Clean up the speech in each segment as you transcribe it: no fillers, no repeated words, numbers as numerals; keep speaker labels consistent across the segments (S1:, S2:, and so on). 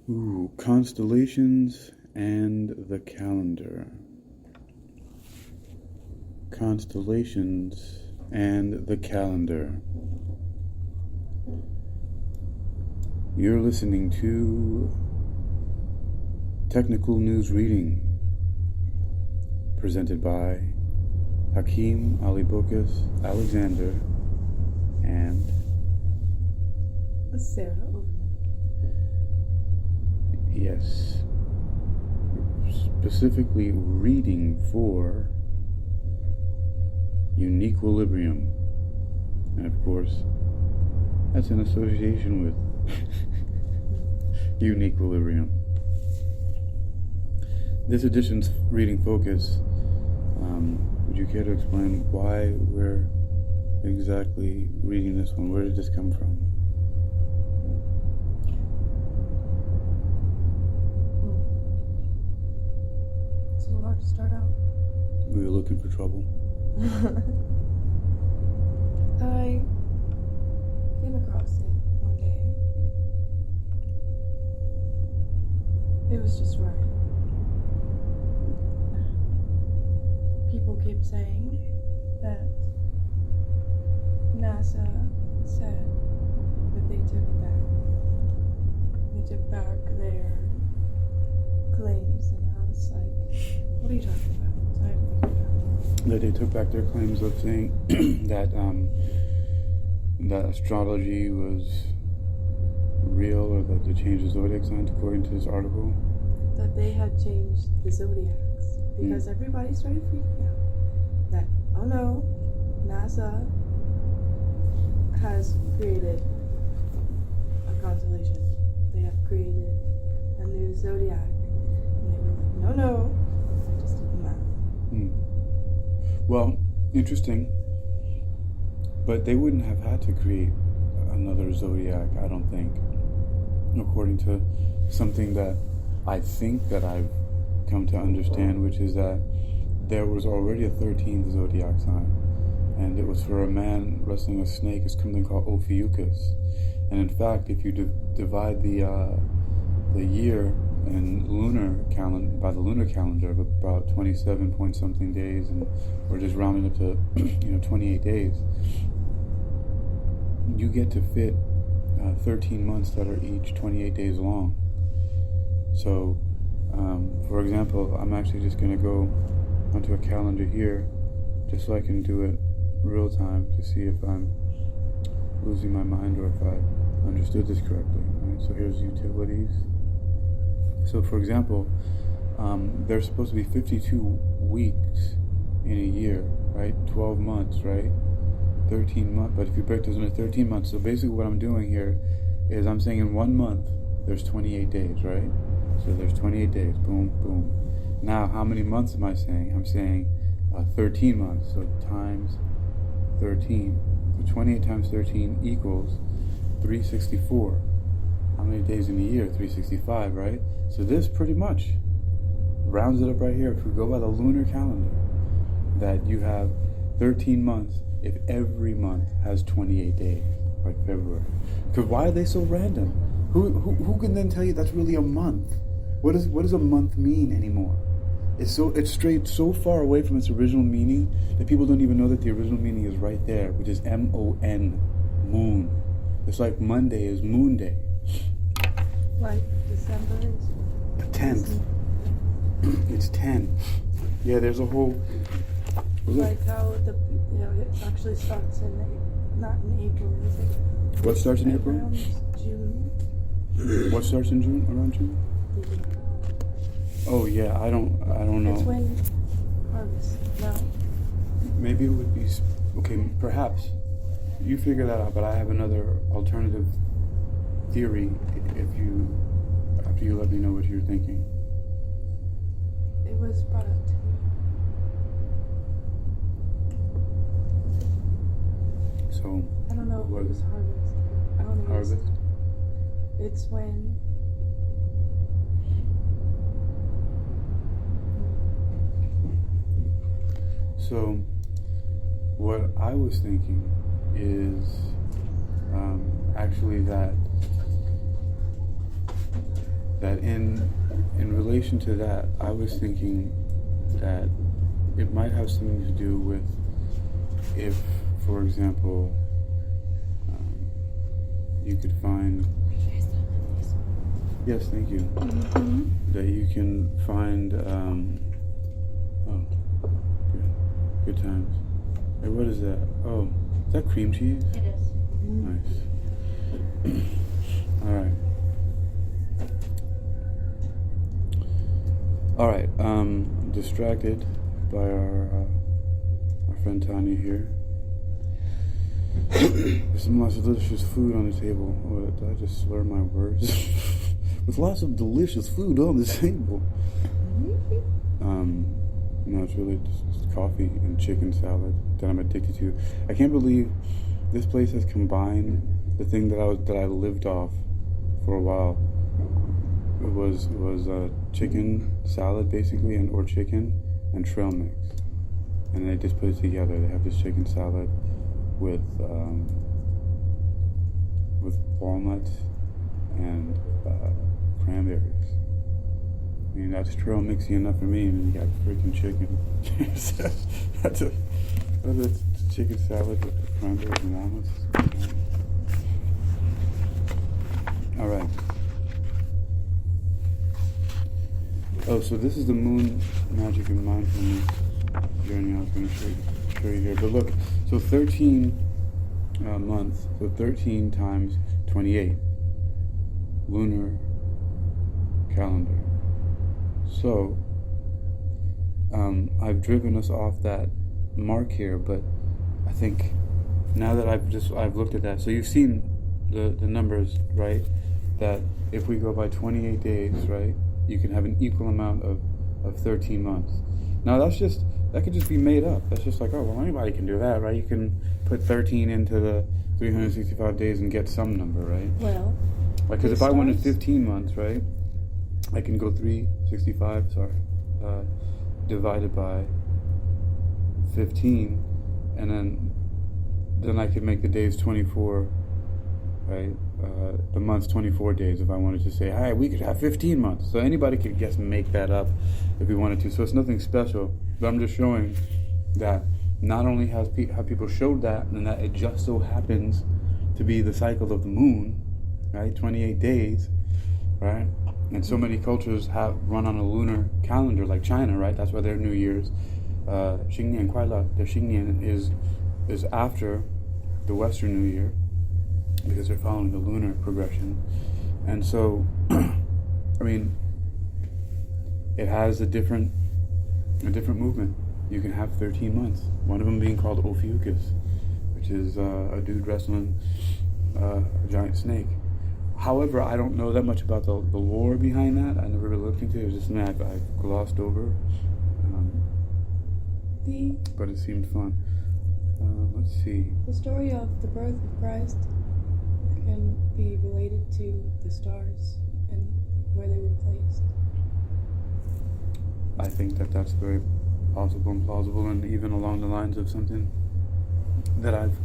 S1: Ooh, constellations and the calendar. Constellations and the calendar. You're listening to Technical News Reading, presented by Hakeem Alibokas Alexander and
S2: Sarah Overman.
S1: Yes, specifically reading for UniquilibriuM. And of course, that's in association with UniquilibriuM. This edition's reading focus, would you care to explain why we're exactly reading this one? Where did this come from?
S2: It's a little hard to start out.
S1: We were looking for trouble.
S2: I came across it one day. It was just right. People kept saying that NASA said that they took it back. They took back their claims, and I was like, what are you talking about? So I had to figure it out.
S1: That they took back their claims of saying that that astrology was real, or that they changed the zodiac signs according to this article.
S2: That they had changed the zodiacs because everybody started freaking out that, oh no, NASA has created a constellation. They have created a new zodiac. And they were like, no, I just did the math.
S1: Well, interesting. But they wouldn't have had to create another zodiac, I don't think. According to something that I think that I've come to understand, which is that there was already a 13th zodiac sign, and it was for a man wrestling a snake. It's something called Ophiuchus. And in fact, if you divide the year and lunar calendar by the lunar calendar of about 27 point something days, and we're just rounding up to 28 days, you get to fit 13 months that are each 28 days long. So, for example, I'm actually just going to go onto a calendar here, just so I can do it real time to see if I'm losing my mind or if I understood this correctly. Right? So here's utilities. So, for example, there's supposed to be 52 weeks in a year, right? 12 months, right? 13 months, but if you break those into 13 months, so basically what I'm doing here is I'm saying in 1 month, there's 28 days, right? So there's 28 days, boom, boom. Now, how many months am I saying? I'm saying 13 months, so times 13. So 28 times 13 equals 364. How many days in a year? 365, right? So this pretty much rounds it up right here. If we go by the lunar calendar, that you have 13 months if every month has 28 days, like February. Because why are they so random? Who can then tell you that's really a month? What does a month mean anymore? It's strayed so far away from its original meaning that people don't even know that the original meaning is right there, which is M-O-N, moon. It's like Monday is Moon Day.
S2: Like December is
S1: 10th. It's 10. Yeah, there's a whole.
S2: Like how it actually starts not in April, is it?
S1: What starts in April?
S2: Around June.
S1: What starts in June? Around June? Oh yeah, I don't know.
S2: It's when harvest. No.
S1: Maybe it would be okay. Perhaps you figure that out. But I have another alternative theory. After you let me know what you're thinking.
S2: It was brought up to me.
S1: So
S2: I don't know if it was harvest. I don't think
S1: harvest.
S2: It's when.
S1: So what I was thinking is actually that that in relation to that, I was thinking that it might have something to do with if, for example, you could find. Yes, thank you. That you can find. Oh, good times. Hey, what is that? Oh, is that cream cheese?
S3: It is.
S1: Nice. All right. I'm distracted by our friend Tanya here. There's some lots of delicious food on the table. Oh, did I just slur my words? With lots of delicious food on the table. No, it's really just coffee and chicken salad that I'm addicted to. I can't believe this place has combined the thing that I lived off for a while. It was chicken salad basically, or chicken and trail mix, and they just put it together. They have this chicken salad with walnuts and cranberries. I mean, that's trail mixy enough for me, and you got freaking chicken. that's chicken salad with cranberries and walnuts. All right. Oh, so this is the moon magic and mindfulness journey I was going to show you here. But look, so 13 months, so 13 times 28 lunar calendar. So I've driven us off that mark here, but I think now that I've looked at that, so you've seen the numbers, right? That if we go by 28 days, right, you can have an equal amount of 13 months. Now that could just be made up. That's just like, oh, well, anybody can do that, right? You can put 13 into the 365 days and get some number, right?
S2: Well,
S1: like, because if I wanted 15 months, right, I can go 365, divided by 15, and then I could make the days 24, right? The months 24 days if I wanted to say, hey, we could have 15 months. So anybody could make that up if we wanted to. So it's nothing special, but I'm just showing that not only have people showed that, and that it just so happens to be the cycle of the moon, right? 28 days, right? And so many cultures have run on a lunar calendar, like China, right? That's why their New Year's, Xingnian Kuai their Xingnian is after the Western New Year, because they're following the lunar progression. And so, I mean, it has a different movement. You can have 13 months. One of them being called Ophiuchus, which is a dude wrestling a giant snake. However, I don't know that much about the lore behind that. I never really looked into it. It was just something I've glossed over. But it seemed fun. Let's see.
S2: The story of the birth of Christ can be related to the stars and where they were placed.
S1: I think that's very possible and plausible, and even along the lines of something that I've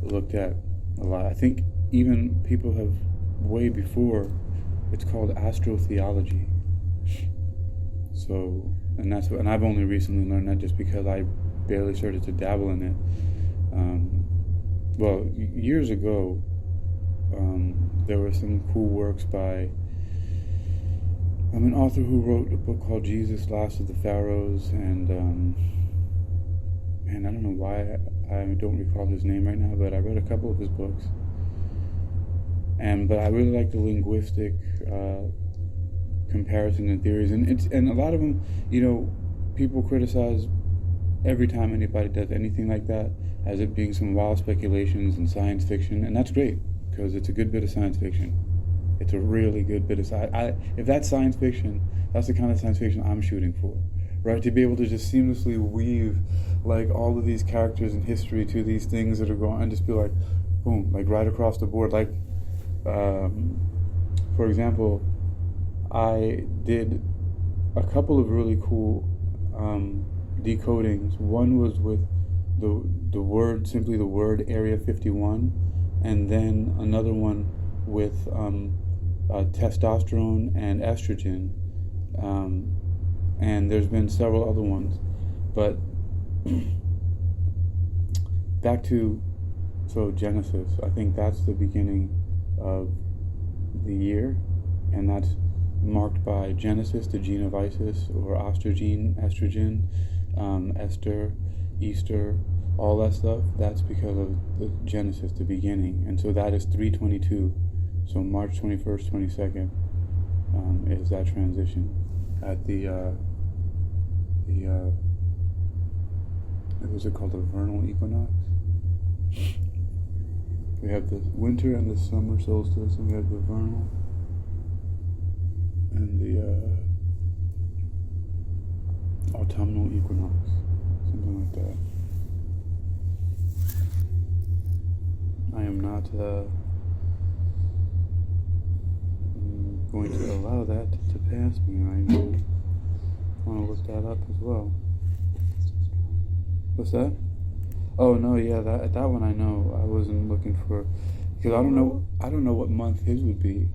S1: looked at a lot. I think even people have way before. It's called astrotheology. So, and I've only recently learned that just because I barely started to dabble in it. Well, years ago, there were some cool works by an author who wrote a book called Jesus, Last of the Pharaohs, and man, I don't know why I don't recall his name right now, but I read a couple of his books, but I really like the linguistic comparison and theories, and a lot of them, people criticize every time anybody does anything like that as it being some wild speculations and science fiction, and that's great because it's a good bit of science fiction. It's a really good bit of science. If that's science fiction, that's the kind of science fiction I'm shooting for, right? To be able to just seamlessly weave like all of these characters in history to these things that are going, and just be like, boom, like right across the board. Like, for example, I did a couple of really cool decodings. One was with the word, simply the word Area 51, and then another one with testosterone and estrogen, and there's been several other ones, but back to Genesis. I think that's the beginning of the year, and that's marked by Genesis, the gene of Isis, or ostrogene, estrogen, Esther, Easter, all that stuff. That's because of the Genesis, the beginning, and so that is 322. So March 21st, 22nd is that transition at the what was it called, the vernal equinox. We have the winter and the summer solstice, and we have the vernal and the autumnal equinox, something like that. I am not going to allow that to pass me right now. I want to look that up as well. What's that? Oh no, yeah, that one I know. I wasn't looking for, because I don't know what month his would be.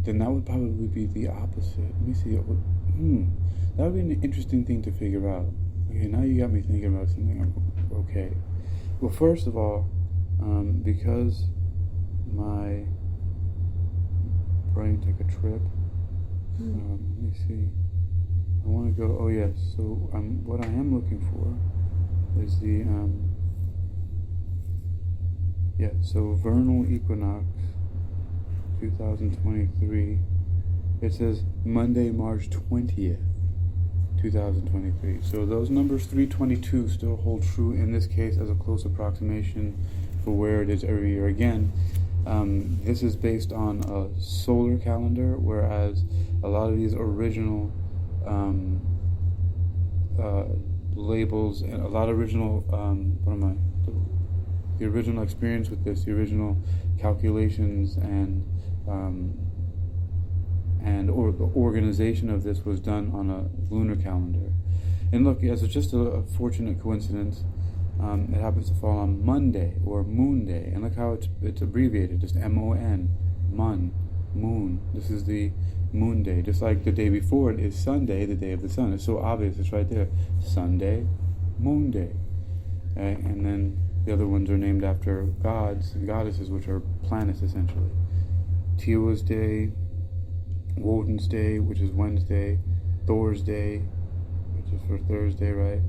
S1: Then that would probably be the opposite. Let me see. That would be an interesting thing to figure out. Okay, now you got me thinking about something. Okay. Well, first of all, because my brain took a trip. Let me see. I want to go. Oh yes. So what I am looking for is the so vernal equinox 2023. It says Monday, March 20th, 2023. So those numbers 322 still hold true in this case as a close approximation for where it is every year. Again, this is based on a solar calendar, whereas a lot of these original labels and a lot of original the original experience with this, the original calculations and or the organization of this was done on a lunar calendar. And look, as it's just a fortunate coincidence, it happens to fall on Monday or Moon Day, and look how it's abbreviated, just M-O-N, moon. This is the Moon Day, just like the day before it is Sunday, the day of the sun. It's so obvious, it's right there. Sunday, Moon Day. Okay? And then the other ones are named after gods and goddesses, which are planets essentially. Tia's Day, Woden's Day, which is Wednesday, Thor's Day, which is for Thursday, right?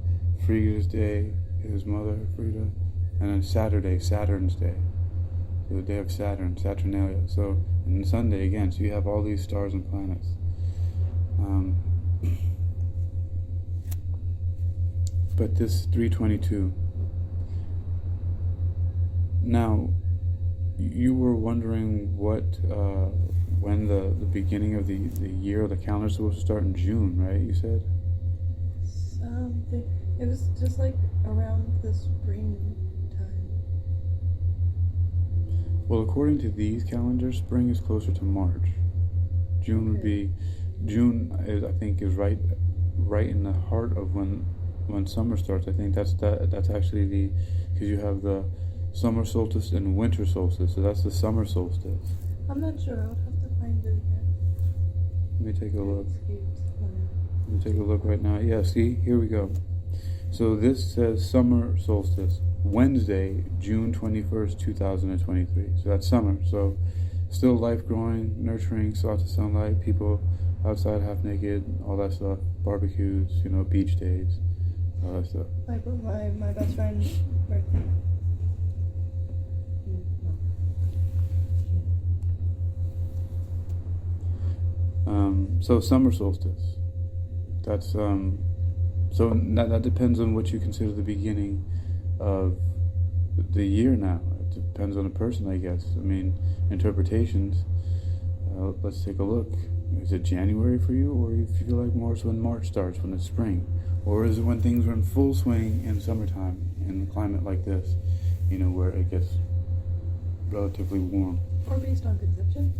S1: Frida's Day, his mother, Frida, and then Saturday, Saturn's Day. So the day of Saturn, Saturnalia. So, and Sunday again, so you have all these stars and planets. But this 322. Now, you were wondering when the beginning of the year, the calendar is supposed to start in June, right? You said?
S2: Something. It was just like around the spring time.
S1: Well, according to these calendars, spring is closer to March. June would be, I think, is right in the heart of when summer starts. I think that's actually because you have the summer solstice and winter solstice, so that's the summer solstice.
S2: I'm not sure. I would have to find it again.
S1: Let me take a look. Let me take a look right now. Yeah, see, here we go. So this says summer solstice, Wednesday, June 21st, 2023. So that's summer. So still life growing, nurturing, lots of sunlight, people outside half naked, all that stuff, barbecues, beach days, all that stuff.
S2: Like my best friend's birthday.
S1: So summer solstice. That's so that depends on what you consider the beginning of the year. Now it depends on the person, I guess. I mean, interpretations. Let's take a look. Is it January for you, or you feel like more so when March starts, when it's spring, or is it when things are in full swing in summertime in a climate like this, where it gets relatively warm?
S2: Or based on conception.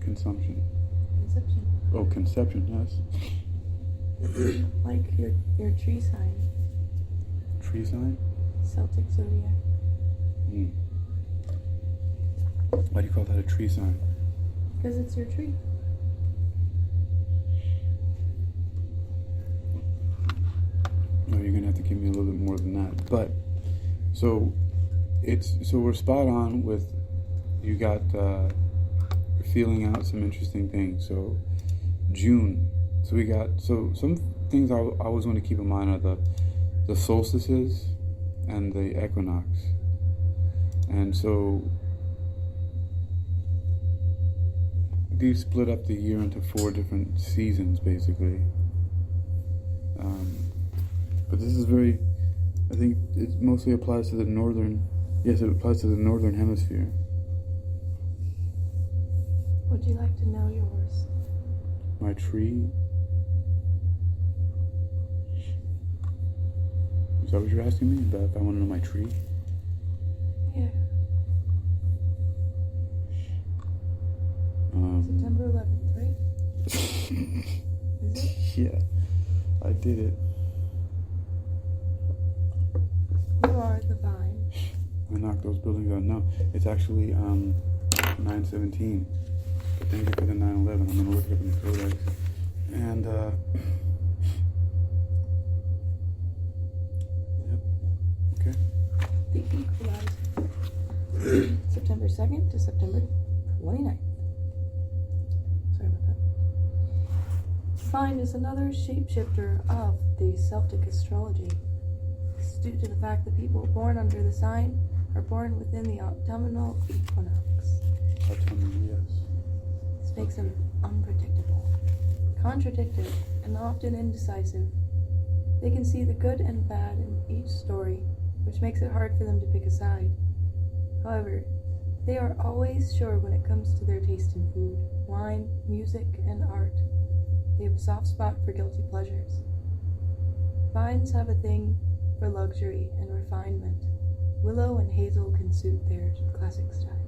S1: Consumption.
S2: Conception.
S1: Oh, conception, yes.
S2: Like your tree sign.
S1: Tree sign?
S2: Celtic zodiac.
S1: Why do you call that a tree sign?
S2: Because it's your tree.
S1: No, you're gonna have to give me a little bit more than that. But so we're spot on with you got feeling out some interesting things. So June. So we got some things I always want to keep in mind are the solstices and the equinox. And so these split up the year into 4 different seasons, basically. But this is I think it mostly applies to the northern, yes, it applies to the northern hemisphere.
S2: Would you like to know yours?
S1: My tree? Is that what you're asking me? About if I want to know my tree?
S2: Yeah. September 11th, right? Is it?
S1: Yeah, I did it.
S2: You are the vine.
S1: I knocked those buildings out. No, it's actually 9/17. But thank you for the 9/11. I'm gonna look it up in the codex. And yep. Okay.
S2: The equalizer. September 2nd to September 29th. Sorry about that. Vine is another shapeshifter of the Celtic astrology. This is due to the fact that people born under the sign are born within the autumnal equinox.
S1: Autumnal, yes.
S2: This makes them unpredictable, contradictory, and often indecisive. They can see the good and bad in each story, which makes it hard for them to pick a side. However, they are always sure when it comes to their taste in food, wine, music, and art. They have a soft spot for guilty pleasures. Vines have a thing for luxury and refinement. Willow and hazel can suit their classic style.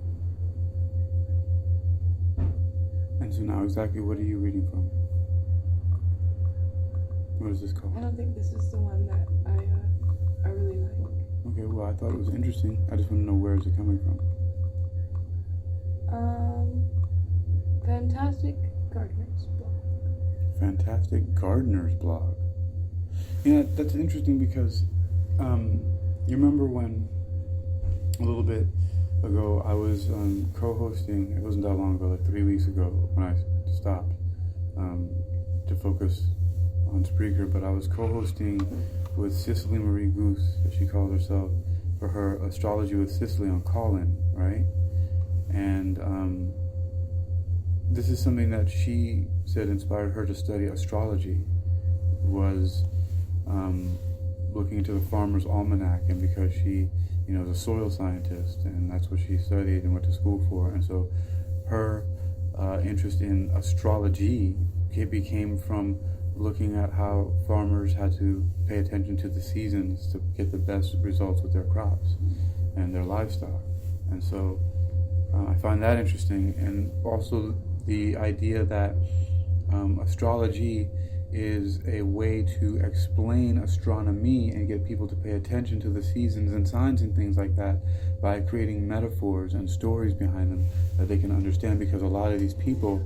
S1: And so now exactly what are you reading from? What is this called?
S2: I don't think this is the one that I really like.
S1: Okay, well I thought it was interesting. I just want to know where is it coming from.
S2: Fantastic Gardener's Blog.
S1: Fantastic Gardener's Blog. Yeah, that's interesting because you remember when a little bit ago I was co-hosting, it wasn't that long ago, like 3 weeks ago when I stopped to focus on Spreaker, but I was co-hosting with Cicely Marie Goose, as she calls herself, for her Astrology with Cicely on Call-In, right? And this is something that she said inspired her to study astrology, was looking into the Farmer's Almanac, and because she, is a soil scientist, and that's what she studied and went to school for, and so her interest in astrology became from looking at how farmers had to pay attention to the seasons to get the best results with their crops and their livestock. And so I find that interesting, and also the idea that astrology is a way to explain astronomy and get people to pay attention to the seasons and signs and things like that by creating metaphors and stories behind them that they can understand, because a lot of these people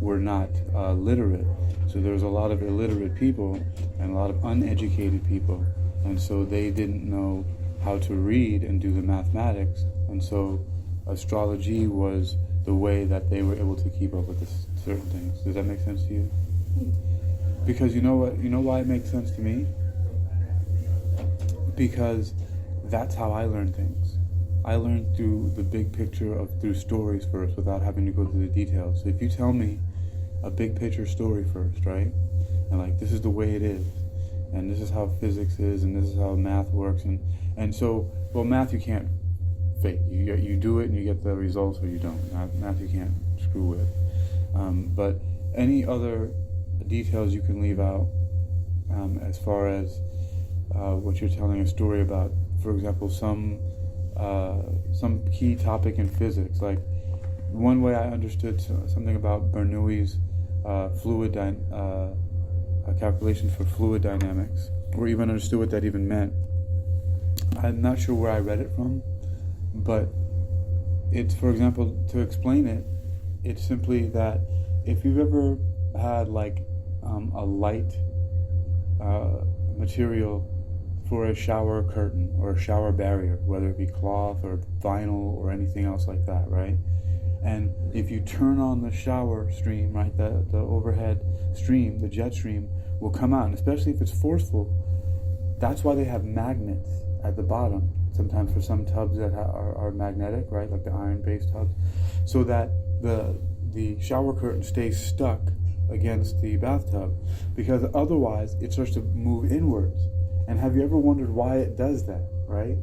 S1: were not literate. So there was a lot of illiterate people and a lot of uneducated people, and so they didn't know how to read and do the mathematics, and so astrology was the way that they were able to keep up with certain things. Does that make sense to you? Because you know why it makes sense to me? Because that's how I learn things. I learn through the big picture through stories first, without having to go through the details. So if you tell me a big picture story first, right? And like, this is the way it is, and this is how physics is, and this is how math works, and so, well, math you can't fake. You do it and you get the results, or you don't. Math you can't screw with. But any other details you can leave out, as far as what you're telling a story about. For example, some key topic in physics. Like, one way I understood something about Bernoulli's calculations for fluid dynamics, or even understood what that even meant. I'm not sure where I read it from, but it's, for example, to explain it, it's simply that if you've ever had like a light material for a shower curtain or a shower barrier, whether it be cloth or vinyl or anything else like that, right? And if you turn on the shower stream, right, the overhead stream, the jet stream will come out, and especially if it's forceful, that's why they have magnets at the bottom, sometimes for some tubs that are magnetic, right, like the iron-based tubs, so that the shower curtain stays stuck against the bathtub, because otherwise it starts to move inwards. And have you ever wondered why it does that, right?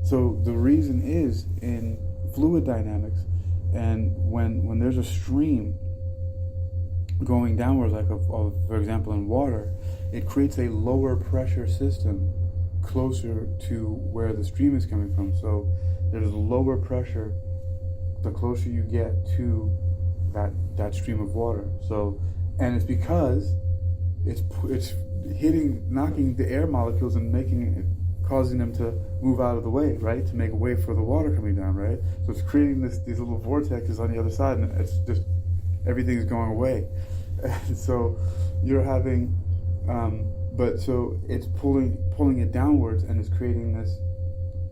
S1: So the reason is in fluid dynamics, and when there's a stream going downwards, like for example in water, it creates a lower pressure system closer to where the stream is coming from. So there's lower pressure the closer you get to that stream of water. So, and it's because it's knocking the air molecules and causing them to move out of the way, right? To make a way for the water coming down, right? So it's creating these little vortexes on the other side, and it's just everything's going away. And so you're having, so it's pulling it downwards, and it's creating this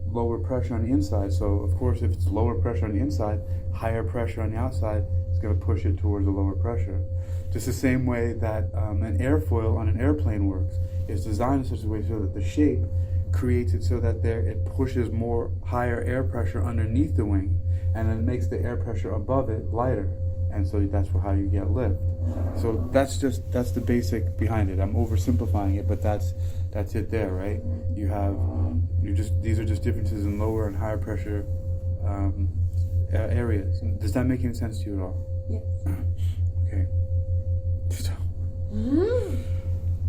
S1: lower pressure on the inside. So of course, if it's lower pressure on the inside, higher pressure on the outside, it's going to push it towards the lower pressure. Just the same way that an airfoil on an airplane works. It's designed in such a way so that the shape creates it so that it pushes more higher air pressure underneath the wing, and then it makes the air pressure above it lighter, and so that's how you get lift. So that's the basic behind it. I'm oversimplifying it, but that's it there, right? These are just differences in lower and higher pressure areas. Does that make any sense to you at all?
S2: Yes.
S1: Okay.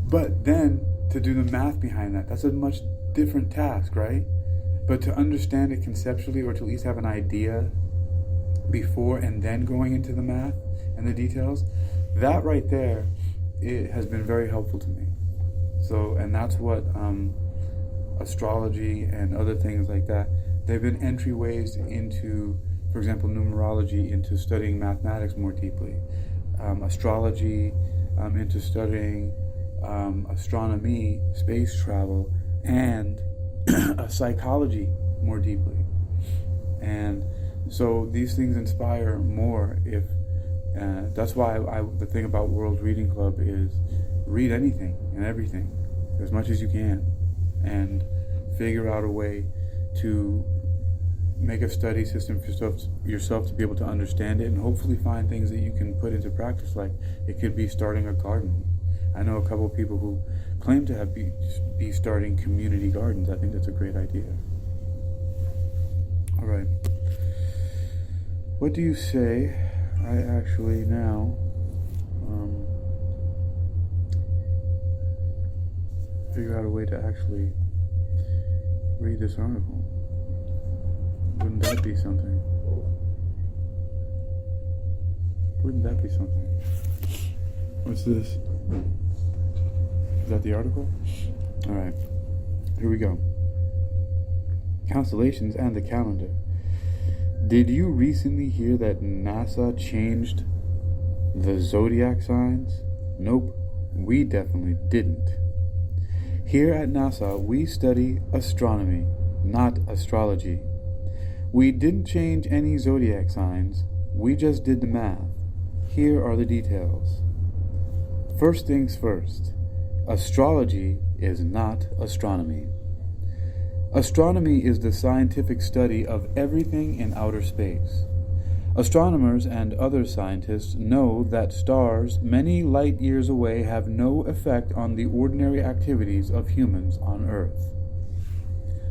S1: But then to do the math behind that's a much different task, right? But to understand it conceptually, or to at least have an idea before and then going into the math and the details, that right there, it has been very helpful to me. So, and that's what astrology and other things like that, they've been entryways into, for example, numerology, into studying mathematics more deeply, astrology into studying astronomy, space travel, and psychology more deeply. And so these things inspire more. If that's why the thing about World Reading Club is read anything and everything as much as you can, and figure out a way to make a study system for yourself to be able to understand it, and hopefully find things that you can put into practice. Like it could be starting a garden. I know a couple of people who claim to be starting community gardens. I think that's a great idea. All right. What do you say? I actually now figure out a way to actually read this article. Wouldn't that be something? Wouldn't that be something? What's this? Is that the article? All right. Here we go. Constellations and the calendar. Did you recently hear that NASA changed the zodiac signs? Nope, we definitely didn't. Here at NASA, we study astronomy, not astrology. We didn't change any zodiac signs, we just did the math. Here are the details. First things first, astrology is not astronomy. Astronomy is the scientific study of everything in outer space. Astronomers and other scientists know that stars many light years away have no effect on the ordinary activities of humans on Earth.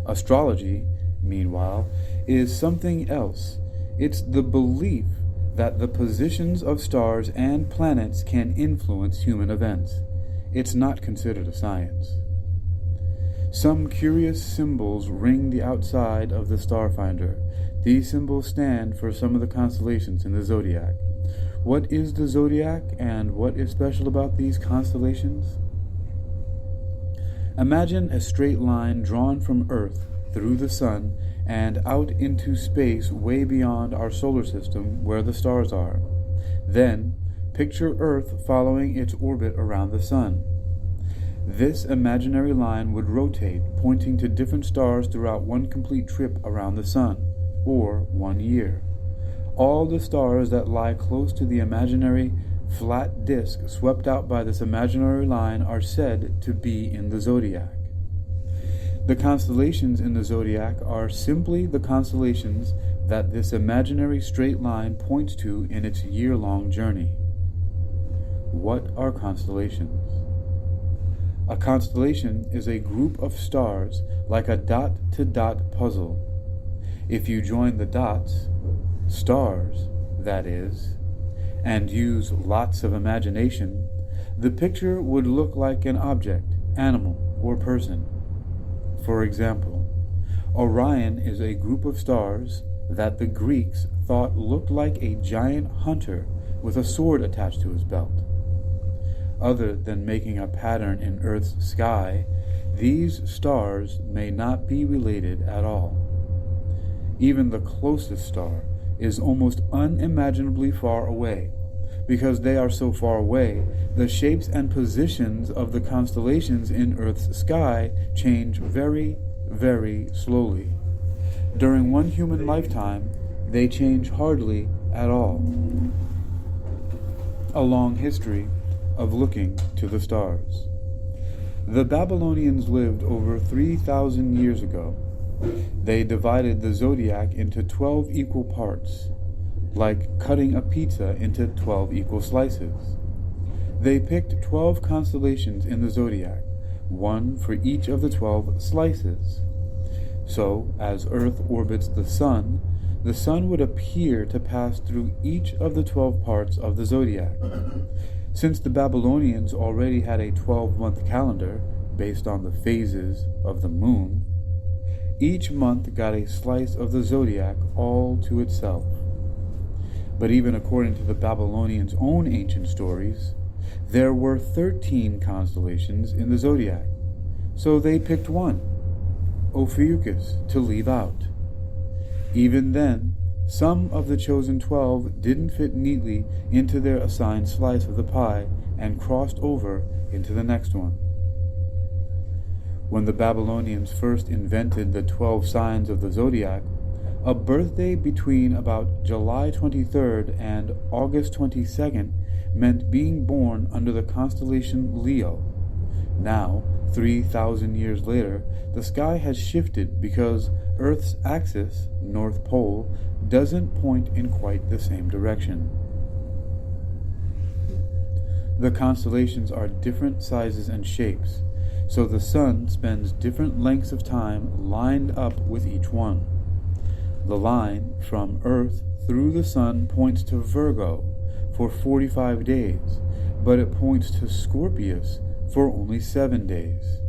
S1: Astrology, meanwhile, is something else. It's the belief that the positions of stars and planets can influence human events. It's not considered a science. Some curious symbols ring the outside of the starfinder. These symbols stand for some of the constellations in the zodiac. What is the zodiac, and what is special about these constellations? Imagine a straight line drawn from Earth through the sun and out into space way beyond our solar system where the stars are. Then, picture Earth following its orbit around the Sun. This imaginary line would rotate, pointing to different stars throughout one complete trip around the Sun, or 1 year. All the stars that lie close to the imaginary flat disk swept out by this imaginary line are said to be in the zodiac. The constellations in the zodiac are simply the constellations that this imaginary straight line points to in its year-long journey. What are constellations? A constellation is a group of stars like a dot-to-dot puzzle. If you join the dots, stars, that is, and use lots of imagination, the picture would look like an object, animal, or person. For example, Orion is a group of stars that the Greeks thought looked like a giant hunter with a sword attached to his belt. Other than making a pattern in Earth's sky, these stars may not be related at all. Even the closest star is almost unimaginably far away. Because they are so far away, the shapes and positions of the constellations in Earth's sky change very, very slowly. During one human lifetime, they change hardly at all. A long history of looking to the stars. The Babylonians lived over 3,000 years ago. They divided the zodiac into 12 equal parts, like cutting a pizza into 12 equal slices. They picked 12 constellations in the zodiac, one for each of the 12 slices. So, as Earth orbits the Sun would appear to pass through each of the 12 parts of the zodiac. Since the Babylonians already had a 12-month calendar based on the phases of the moon, each month got a slice of the zodiac all to itself. But even according to the Babylonians' own ancient stories, there were 13 constellations in the zodiac, so they picked one, Ophiuchus, to leave out. Even then, some of the chosen 12 didn't fit neatly into their assigned slice of the pie and crossed over into the next one. When the Babylonians first invented the 12 signs of the zodiac, a birthday between about July 23rd and August 22nd meant being born under the constellation Leo. Now, 3,000 years later, the sky has shifted because Earth's axis, North Pole, doesn't point in quite the same direction. The constellations are different sizes and shapes, so the Sun spends different lengths of time lined up with each one. The line from Earth through the Sun points to Virgo for 45 days, but it points to Scorpius for only 7 days.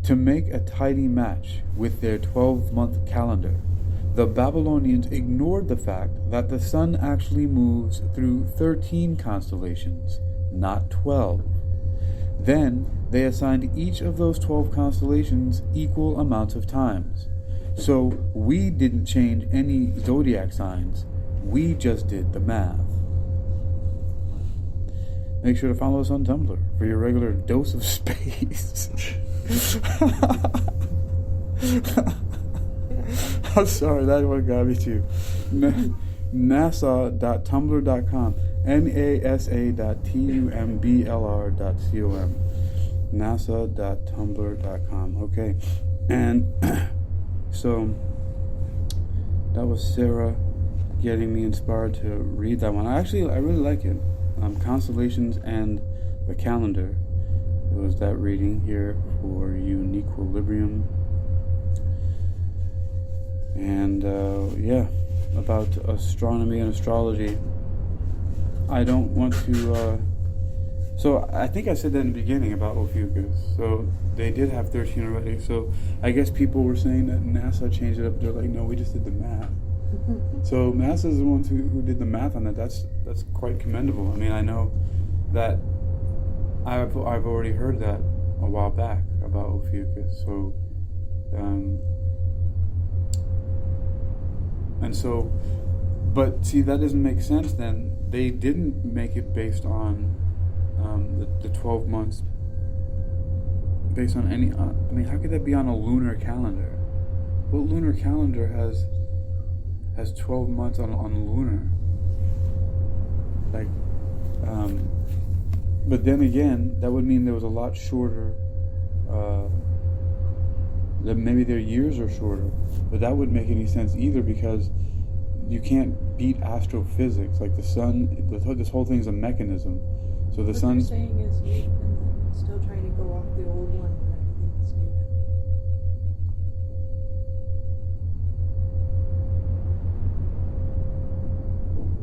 S1: To make a tidy match with their 12-month calendar, the Babylonians ignored the fact that the Sun actually moves through 13 constellations, not 12. Then they assigned each of those 12 constellations equal amounts of times. So we didn't change any zodiac signs, we just did the math. Make sure to follow us on Tumblr for your regular dose of space. I'm sorry, that one got me too. NASA.tumblr.com. NASA.tumblr.com. NASA.tumblr.com. Okay. And so that was Sarah getting me inspired to read that one. I really like it. Constellations and the Calendar. It was that reading here for UniquilibriuM. And about astronomy and astrology. I don't want to. So I think I said that in the beginning about Ophiuchus. So they did have 13 already. So I guess people were saying that NASA changed it up. They're like, no, we just did the math. So NASA is the ones who did the math on that. That's quite commendable. I mean, I know that I've already heard that a while back about Ophiuchus. So And so, but see, that doesn't make sense then. They didn't make it based on the 12 months, based on any, I mean, how could that be on a lunar calendar? What lunar calendar has 12 months on lunar? Like, but then again, that would mean there was a lot shorter, that maybe their years are shorter, but that wouldn't make any sense either, because you can't beat astrophysics. Like the sun, this whole thing is a mechanism. So the sun's...
S2: What they're saying is we've been still trying to go off the old one when everything is new now.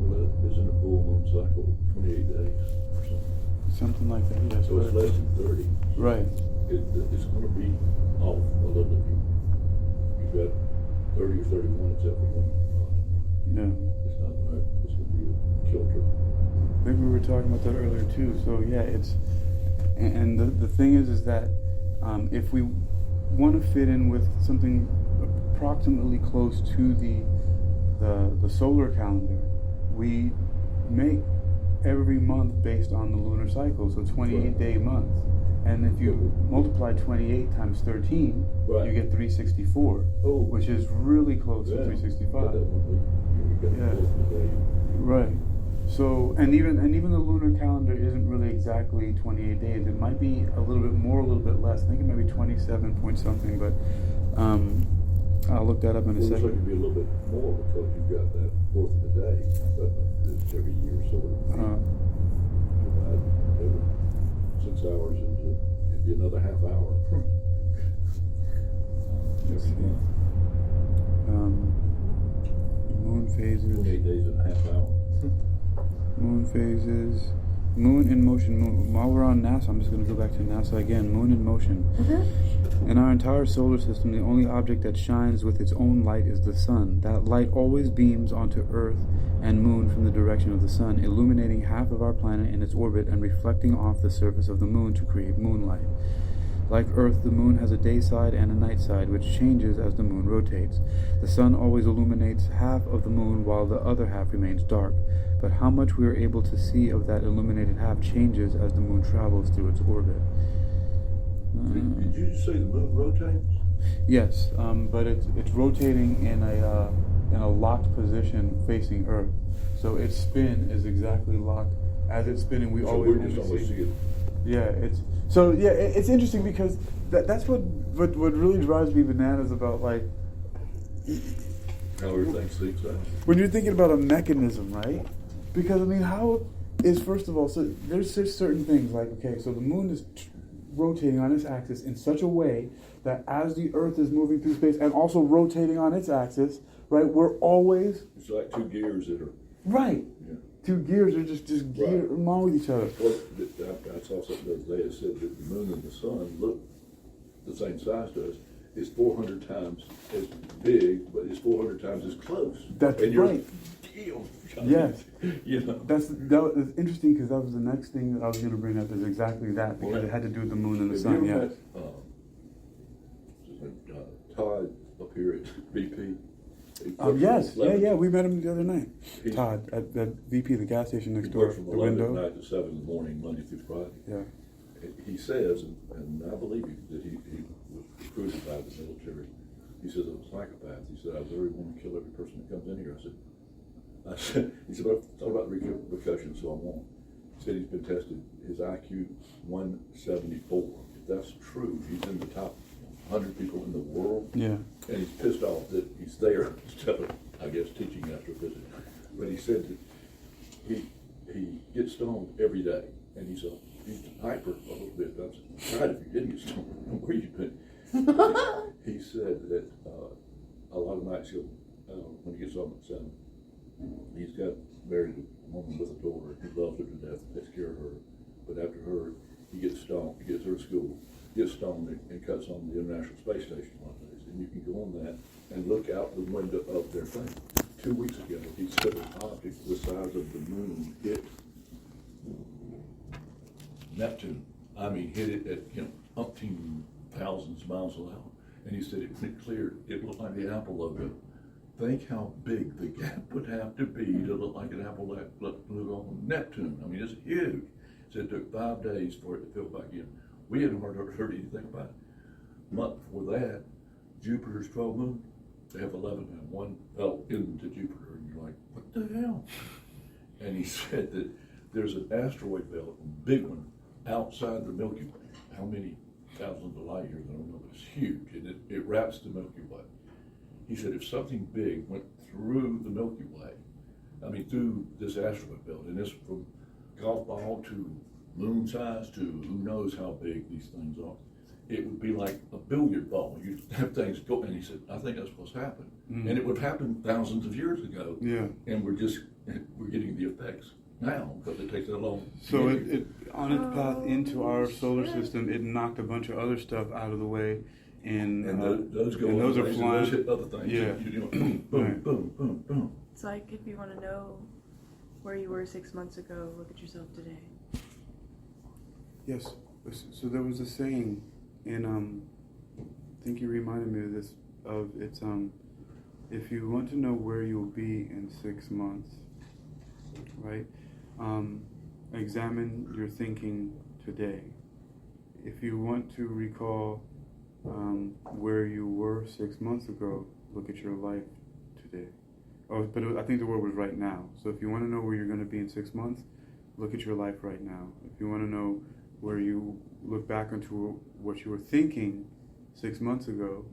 S3: Well, isn't a full moon cycle 28 days or something?
S1: Something like that, yes.
S3: So it's less than 30.
S1: Right.
S3: It's going to be off a little bit. You've got 30 or 31 except for one.
S1: Yeah.
S3: It's not going to, it's going to be a kilter.
S1: Maybe we were talking about that earlier too. So yeah, it's, and the thing is that if we want to fit in with something approximately close to the solar calendar, we make every month based on the lunar cycle, so 28-day months. And if you multiply 28 times 13,
S3: right,
S1: you get 364, which is really close to 365. Yeah. Right. So, and even the lunar calendar isn't really exactly 28 days. It might be a little bit more, a little bit less. I think it might be 27 point something, but I'll look that up in a second.
S3: It looks like it'd be a little bit more because you've got that fourth of the day, but it's every year, so divide every 6 hours into, it'd be another half hour.
S1: Let's see. Moon phases.
S3: 28 days and a half hour.
S1: Moon phases. Moon in motion. While we're on NASA, I'm just going to go back to NASA again. Moon in motion. Mm-hmm. In our entire solar system, the only object that shines with its own light is the sun. That light always beams onto Earth and Moon from the direction of the sun, illuminating half of our planet in its orbit and reflecting off the surface of the Moon to create moonlight. Like Earth, the Moon has a day side and a night side, which changes as the Moon rotates. The sun always illuminates half of the Moon while the other half remains dark. But how much we are able to see of that illuminated half changes as the Moon travels through its orbit.
S3: Did you just say the Moon rotates?
S1: Yes, but it's rotating in a locked position facing Earth. So its spin is exactly locked. As it's spinning, we always see it. Yeah, it's interesting because that's what really drives me bananas about, like,
S3: how everything syncs out.
S1: When you're thinking about a mechanism, right? Because I mean, how is, first of all, so there's just certain things like, okay, so the Moon is rotating on its axis in such a way that as the Earth is moving through space and also rotating on its axis, right? We're always,
S3: it's like two gears that are
S1: right.
S3: Yeah.
S1: Two gears are just geared along with each other.
S3: Well, I saw something the other day that said that the Moon and the Sun look the same size to us. Is 400 times as big, but it's 400 times as close.
S1: That's
S3: and
S1: right. Yes.
S3: You know.
S1: That was interesting because that was the next thing that I was going to bring up is exactly that, because it had to do with the Moon and the Sun. Yeah.
S3: Todd up here at VP.
S1: Yes. Yeah. We met him the other night. Todd at VP, the gas station next door.
S3: From
S1: the
S3: 11
S1: window.
S3: at night to 7 in the morning, Monday through Friday.
S1: Yeah.
S3: He says, and I believe that he was recruited by the military. He says I'm a psychopath. He said I really want to kill every person that comes in here. I said, he said, but it's all about repercussions, so I won't. He said he's been tested. His IQ 174. If that's true, he's in the top 100 people in the world.
S1: Yeah.
S3: And he's pissed off that he's there instead of, I guess, teaching astrophysics. But he said that he gets stoned every day, and he's hyper a little bit. I was proud if you didn't get stoned. Where you been? He said that a lot of nights when he gets home at 7, he's got married a woman with a daughter. He loves her to death, takes care of her. But after her, he gets stoned. He gets her to school, gets stoned, and cuts on the International Space Station one day. And you can go on that and look out the window of their thing. 2 weeks ago, he said an object the size of the Moon hit Neptune. I mean, hit it at umpteen thousands of miles an hour. And he said when it cleared, it looked like the Apple logo. think how big the gap would have to be to look like an apple that look on Neptune. I mean, it's huge. So it took 5 days for it to fill back in. We hadn't heard anything about it. A month before that, Jupiter's 12 moon, they have 11 and one fell into Jupiter, and you're like, what the hell? And he said that there's an asteroid belt, a big one, outside the Milky Way. How many thousands of light years, I don't know, but it's huge, and it wraps the Milky Way. He said if something big went through the Milky Way, I mean through this asteroid belt, and it's from golf ball to moon size to who knows how big these things are, it would be like a billiard ball. You'd have things go, and he said, I think that's what's happened. And it would happen thousands of years ago.
S1: Yeah.
S3: And we're getting the effects now because it takes that long.
S1: So it on its path into our solar system, it knocked a bunch of other stuff out of the way. And
S3: those go,
S1: and those are
S3: ways,
S1: flying.
S3: those hit other things.
S1: Yeah.
S3: You know, boom, boom,
S1: Right.
S3: boom, boom, boom.
S2: It's like if you want to know where you were 6 months ago, look at yourself today.
S1: Yes. So there was a saying, and I think you reminded me of this. If you want to know where you'll be in 6 months, right? Examine your thinking today. If you want to recall where you were 6 months ago, look at your life today. Oh, but I think the word was right now. So if you want to know where you're going to be in 6 months, look at your life right now. If you want to know where you look back into what you were thinking 6 months ago,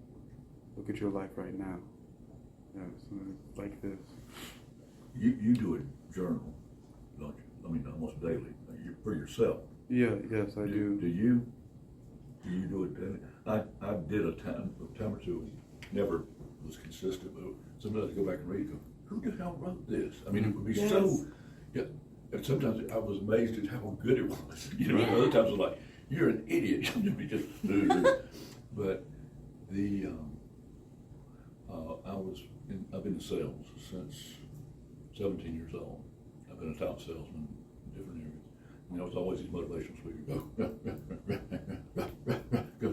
S1: look at your life right now. Yeah, so like this.
S3: You do a journal, don't you? I mean, almost daily, for yourself.
S1: Yeah, yes, I do.
S3: Do you do it daily? I did a time or two, never was consistent, but sometimes I go back and read, go, who the hell wrote this? I mean, it would be so, yeah. And sometimes I was amazed at how good it was. You know, other times I was like, you're an idiot. You'd be just, but I've been in sales since 17 years old. I've been a top salesman in different areas. And there was always these motivational speakers, go.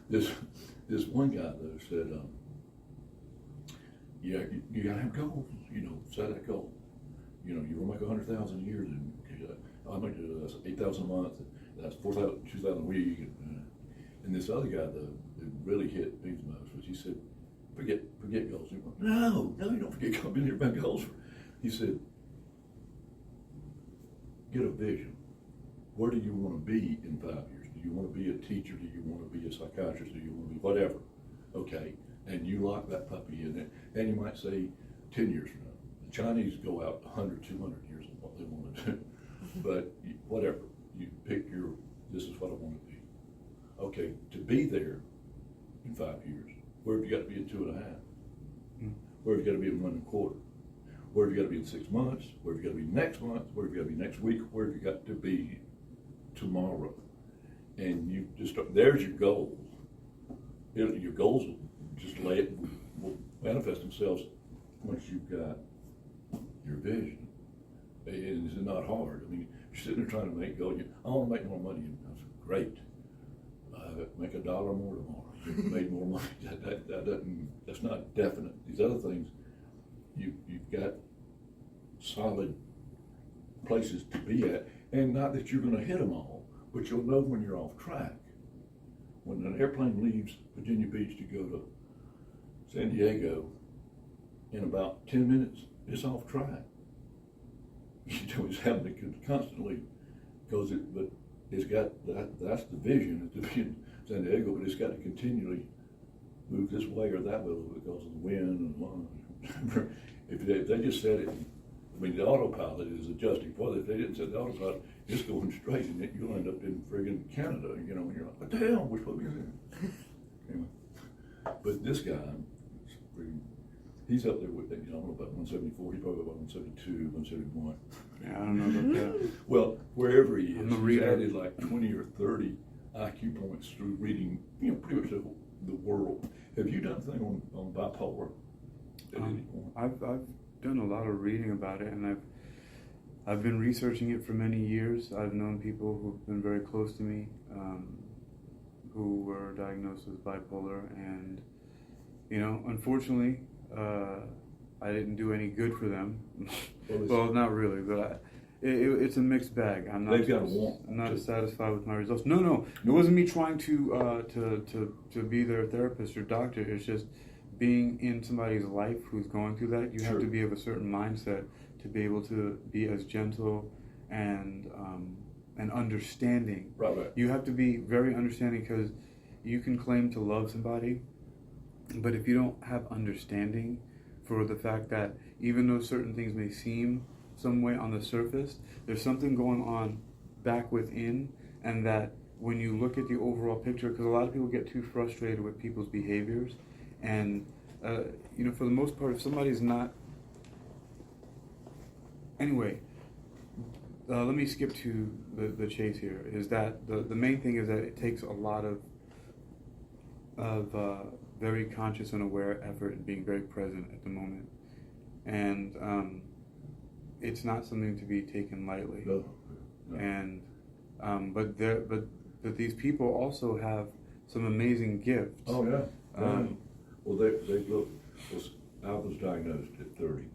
S3: This one guy though said, yeah, you gotta have goals, you know, set that goal. You know, you will make 100,000 a year, then I make 8,000 a month, that's 4,000, 2,000 a week. And this other guy that really hit me the most was he said, forget goals. He went, no, you don't forget goals. I've been here about goals. He said, get a vision. Where do you want to be in 5 years? Do you want to be a teacher? Do you want to be a psychiatrist? Do you want to be whatever? Okay, and you lock that puppy in there. And you might say 10 years from now. The Chinese go out 100, 200 years on what they want to do. But whatever, you pick this is what I want to be. Okay, to be there in 5 years, where have you got to be in 2.5? Where have you got to be in 1.25? Where have you got to be in 6 months? Where have you got to be next month? Where have you got to be next week? Where have you got to be tomorrow? And you just start, there's your goals. Your goals will just will manifest themselves once you've got your vision. And it's not hard. I mean, you're sitting there trying to make goals. I want to make more money. And that's great. Make $1 more tomorrow. Made more money. That's not definite. These other things, you've got solid places to be at, and not that you're going to hit them all, but you'll know when you're off track. When an airplane leaves Virginia Beach to go to San Diego, in about 10 minutes, it's off track. You know, it's having to constantly, but it's got that's the vision, to be in San Diego, but it's got to continually move this way or that way because of the wind and whatever. If they just said it, I mean, the autopilot is adjusting for it. If they didn't set the autopilot, it's going straight, and you'll end up in friggin' Canada, you know, and you're like, what the hell, we're supposed to be here. Anyway, but this guy, he's up there with, you know, about 174, he's probably about 172, 171.
S1: Yeah, I don't know about that.
S3: Well, wherever he is, he's
S1: reader.
S3: added like 20 or 30 IQ points through reading, you know, pretty much the world. Have you done anything on bipolar at any point?
S1: I've done a lot of reading about it, and I've been researching it for many years. I've known people who've been very close to me who were diagnosed with bipolar, and You know, unfortunately, I didn't do any good for them.
S3: Well,
S1: Well, not really, but it's a mixed bag. I'm not.
S3: They've got to want
S1: I'm not
S3: to.
S1: satisfied with my results. No, it wasn't me trying to be their therapist or doctor. It's just being in somebody's life who's going through that. You have
S3: Sure.
S1: to be of a certain mindset to be able to be as gentle and understanding.
S3: Right.
S1: You have to be very understanding, because you can claim to love somebody, but if you don't have understanding for the fact that even though certain things may seem some way on the surface, there's something going on back within, and that when you look at the overall picture, because a lot of people get too frustrated with people's behaviors, and you know, for the most part, if somebody's not... Anyway, let me skip to the chase here, is that the main thing is that it takes a lot of very conscious and aware effort and being very present at the moment. And it's not something to be taken lightly.
S3: No.
S1: And but these people also have some amazing gifts.
S3: Oh yeah. Well, they look. I was diagnosed at 30.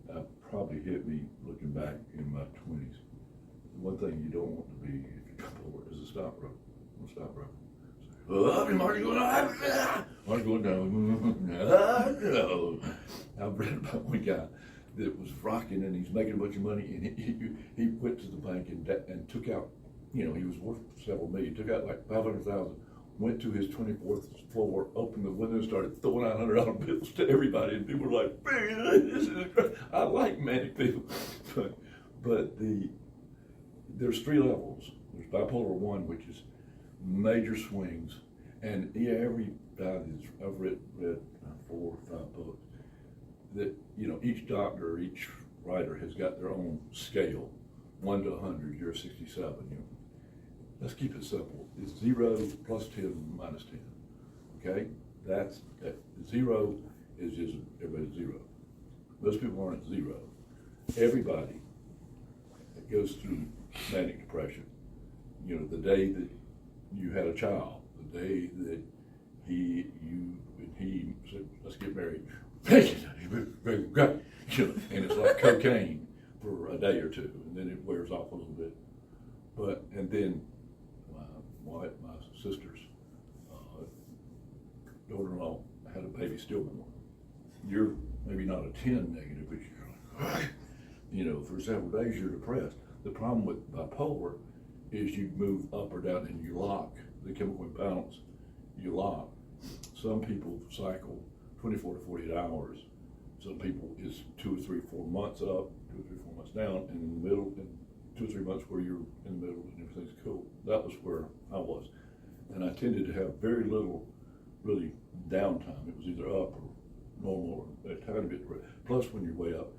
S3: That probably hit me looking back in my 20s. One thing you don't want to be if you come over is a stockbroker. I'm a stockbroker. Marty going up. Marty going down. I've read about one guy that was rocking and he's making a bunch of money, and he went to the bank and took out, you know, he was worth several million, took out like 500,000, went to his 24th floor, opened the window, started throwing out $100 bills to everybody, and people were like, man, this is great. I like manic people. But there's 3 levels. There's bipolar 1, which is major swings, and every guy I've read 4 or 5 books, that, you know, each doctor or each writer has got their own scale, 1 to 100. You're a 67. You know, let's keep it simple. It's 0 plus 10 minus 10. Okay, that's 0 is just everybody's 0. Most people aren't 0. Everybody that goes through manic depression, you know, the day that you had a child, the day that he said, let's get married, you know, and it's like cocaine for a day or two, and then it wears off a little bit. And then my sister's daughter-in-law had a baby stillborn. You're maybe not a 10 negative, but you're like, you know, for several days you're depressed. The problem with bipolar is you move up or down and you lock the chemical imbalance. You lock. Some people cycle 24 to 48 hours. Some people is 2 or 3, 4 months up, 2 or 3, 4 months down, and in the middle, and 2 or 3 months where you're in the middle and everything's cool. That was where I was. And I tended to have very little really downtime. It was either up or normal or a tiny bit. Plus, when you're way up,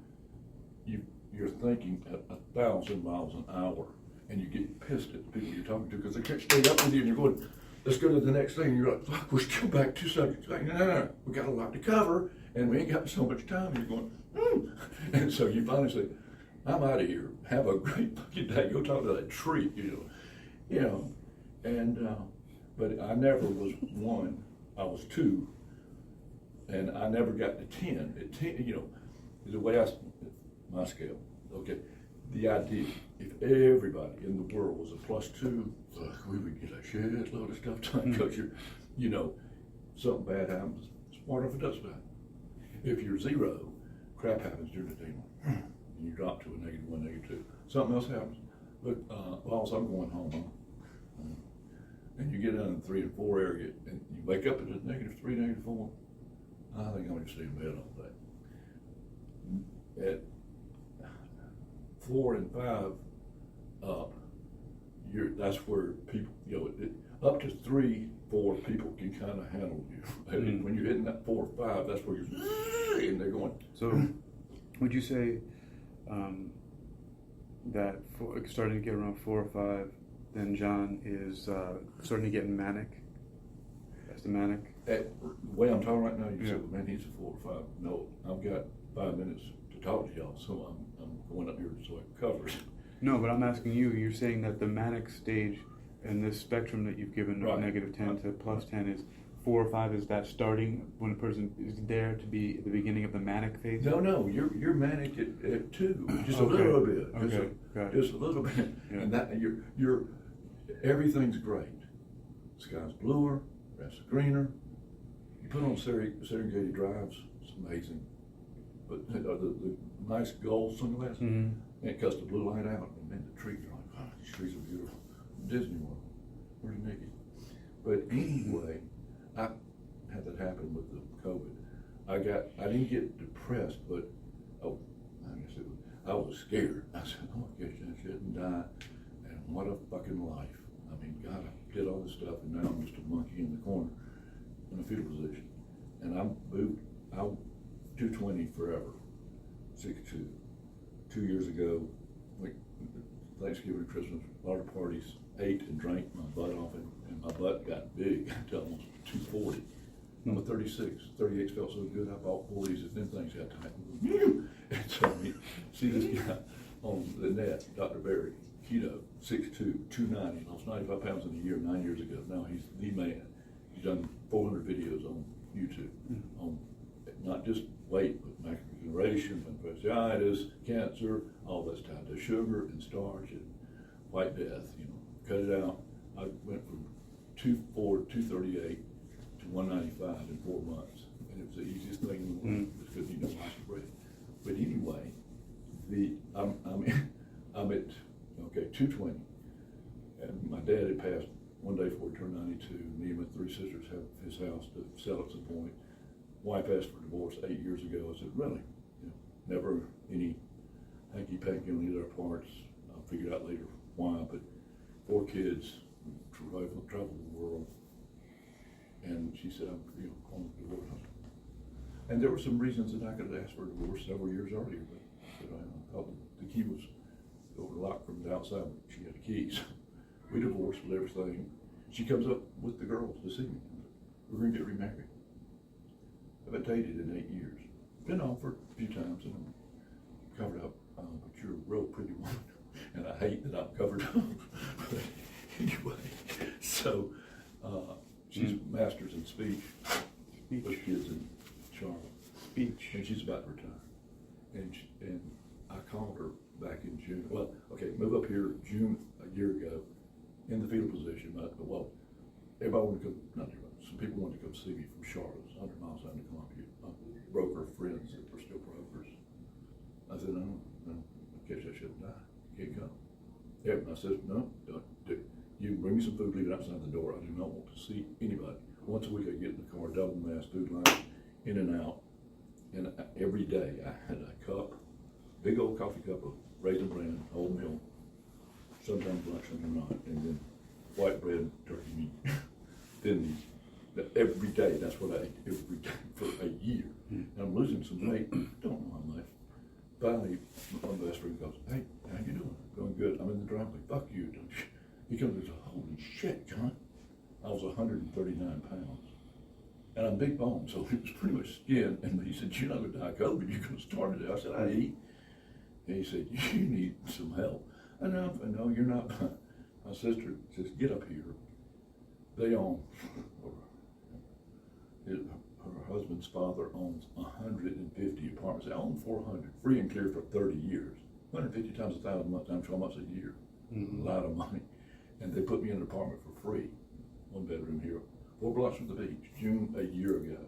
S3: you're thinking at 1,000 miles an hour, and you get pissed at the people you're talking to because they can't stay up with you, and you're going, let's go to the next thing. And you're like, fuck, we're still back 2 subjects. Like, no, we got a lot to cover, and we ain't got so much time. And you're going, And so you finally say, I'm out of here. Have a great fucking day. Go talk to that tree, you know. And but I never was 1. I was 2, and I never got to 10. At 10, you know, the way my scale. Okay, the idea if everybody in the world was a +2, we would get a shitload of stuff done because you know, something bad happens. Smart if it does bad. If you're 0, crap happens during the day, and you drop to a -1, -2. Something else happens. Look, whilst I'm going home, and you get down in the 3 and 4 area, and you wake up at a -3, -4, I think I'm going to stay in bed all day. At 4 and 5 up, that's where people, you know, up to 3, 4 people can kind of handle you. And when you're hitting that 4 or 5, that's where you're, and they're going.
S1: So, would you say that starting to get around 4 or 5, then John is starting to get manic? That's the manic?
S3: The way I'm talking right now, you said, man, he's a 4 or 5. No, I've got 5 minutes to talk to y'all, so I'm going up here so I can cover it.
S1: No, but I'm asking you, you're saying that the manic stage in this spectrum that you've given of
S3: Right.
S1: -10 to +10 is 4 or 5, is that starting when a person is there to be at the beginning of the manic phase?
S3: No, you're manic at 2, just a
S1: Okay.
S3: little bit,
S1: Okay, got it.
S3: just a little bit,
S1: Yeah.
S3: and that you're everything's great. Sky's bluer, grass is greener. You put on Serengeti drives, it's amazing. But the nice gold sunglasses,
S1: Mhm.
S3: and it cuts the blue light out, and then the trees are like, oh, these trees are beautiful. Disney World, where's Nikki? But anyway, I had that happen with the COVID. I didn't get depressed, but I was scared. I said, oh my gosh, I shouldn't die. And what a fucking life. I mean, God, I did all this stuff, and now I'm just a monkey in the corner in a fetal position. And I'm 220 forever, 6'2". 2 years ago, like Thanksgiving and Christmas, a lot of parties, ate and drank my butt off, and my butt got big to almost 240. I'm a 36. 38 felt so good, I bought 40s, and then things got tight. And so I see this guy on the net, Dr. Barry, keto, 6'2", 290, lost 95 pounds in a year 9 years ago. Now he's the man. He's done 400 videos on YouTube on not just weight, but macular degeneration, fasciitis, cancer, all that's tied to sugar and starch and white death. Cut it out. I went from 238 to 195 in 4 months, and it was the easiest thing in the world because you know lots of bread. But anyway, I'm at 220, and my dad had passed one day before he turned 92. Me and my 3 sisters have his house to sell at some point. Wife asked for divorce 8 years ago. I said, really? Never any hanky-panky on either parts. I'll figure out later why, but 4 kids, travel the world. And she said, I'm on divorce. And there were some reasons that I could have asked for a divorce several years earlier, but I thought the key was overlocked from the outside. She had the keys. We divorced with everything. She comes up with the girls to see me. We're going to get remarried. I've been dated in 8 years. Been offered a few times, and I'm covered up. But you're a real pretty woman, and I hate that I'm covered up. But anyway, so she's master's in speech. With kids in Charlotte.
S1: Speech.
S3: And she's about to retire. And I called her back in June. Well, okay, move up here June a year ago in the fetal position. Well, everybody wanted to come, not everybody, some people wanted to come see me from Charlotte, 100 miles out to Columbia. Broker friends that were still brokers. I said, no, in case I should die, you can't come. Yeah, I said, no, don't. You can bring me some food, leave it outside the door. I do not want to see anybody. Once a week I get in the car, double mass food line, in and out. And every day I had a cup, big old coffee cup of raisin bran, oatmeal, sometimes lunch, sometimes not, and then white bread, turkey meat. Then every day, that's what I ate every day for a year. And I'm losing some weight, don't know how much. Finally, one of the best friends goes, hey, how you doing? Going good. I'm in the driveway. Fuck you, don't you? He comes and says, holy shit, John. I was 139 pounds. And I'm big bone, so it was pretty much skin. And he said, you're not going to die of COVID, you're going to start it. I said, I eat. And he said, you need some help. I know, you're not. My sister says, get up here. They own, her husband's father owns 150 apartments. They own 400, free and clear for 30 years. 150 times 1,000 months, times 12 months a year. A lot of money. And they put me in an apartment for free. 1 bedroom here, 4 blocks from the beach. June a year ago.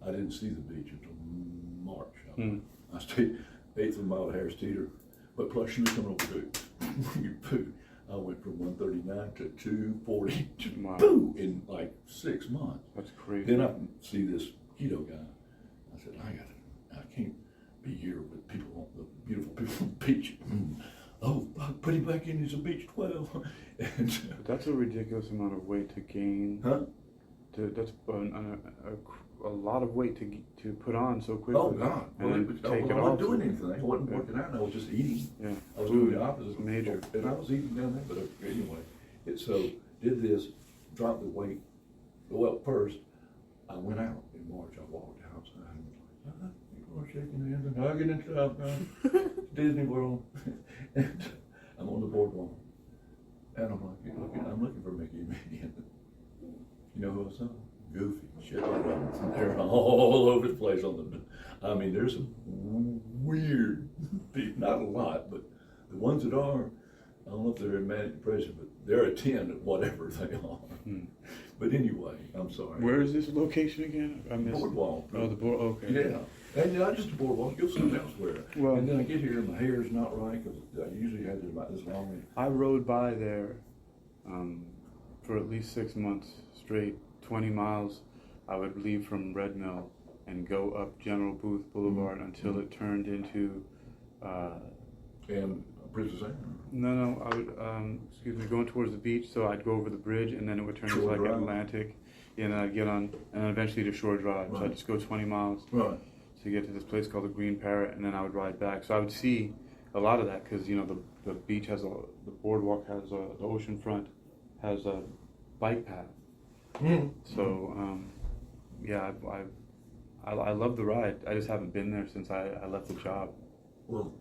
S3: I didn't see the beach until March. I stayed 8th of a mile to Harris Teeter, but plus you were coming over to your food. I went from 139 to 240 to boom in like 6 months.
S1: That's crazy.
S3: Then I see this keto guy. I said, I can't be here with people, the beautiful people on the beach. Oh, put him back in, he's a beach 12. And
S1: But that's a ridiculous amount of weight to gain.
S3: huh?
S1: That's a lot of weight to put on so quickly.
S3: Oh God!
S1: And then take it
S3: I
S1: off.
S3: wasn't doing anything. I wasn't working out. I was just eating.
S1: Yeah.
S3: I was doing the opposite.
S1: Major.
S3: And I was eating down there. But anyway, so did this, dropped the weight. Well, first I went out in March. I walked outside and was like, people are shaking hands and hugging and stuff. Disney World, and I'm on the boardwalk, and I'm like, I'm looking for Mickey and Minnie. You know who I saw? goofy shit like that. They're all over the place on the. I mean, there's some weird, not a lot, but the ones that are, I don't know if they're in manic depression, but they're a 10 at whatever they are. But anyway, I'm sorry.
S1: Where is this location again? I missed.
S3: Boardwalk.
S1: Oh, the board. Okay.
S3: Yeah. And not just the boardwalk, you'll sit elsewhere.
S1: Well,
S3: and then I get here and my hair's not right because I usually had it about this long.
S1: I rode by there for at least 6 months straight, 20 miles. I would leave from Red Mill and go up General Booth Boulevard until it turned into.
S3: And Princess Anne.
S1: No, I would, going towards the beach, so I'd go over the bridge and then it would turn into like Atlantic. Yeah, and then I'd get on, and then eventually to Shore Drive. Right. So I'd just go 20 miles to get to this place called the Green Parrot, and then I would ride back. So I would see a lot of that because, the beach has the boardwalk has the ocean front has a bike path. So, yeah, I love the ride. I just haven't been there since I left the job.
S3: Well,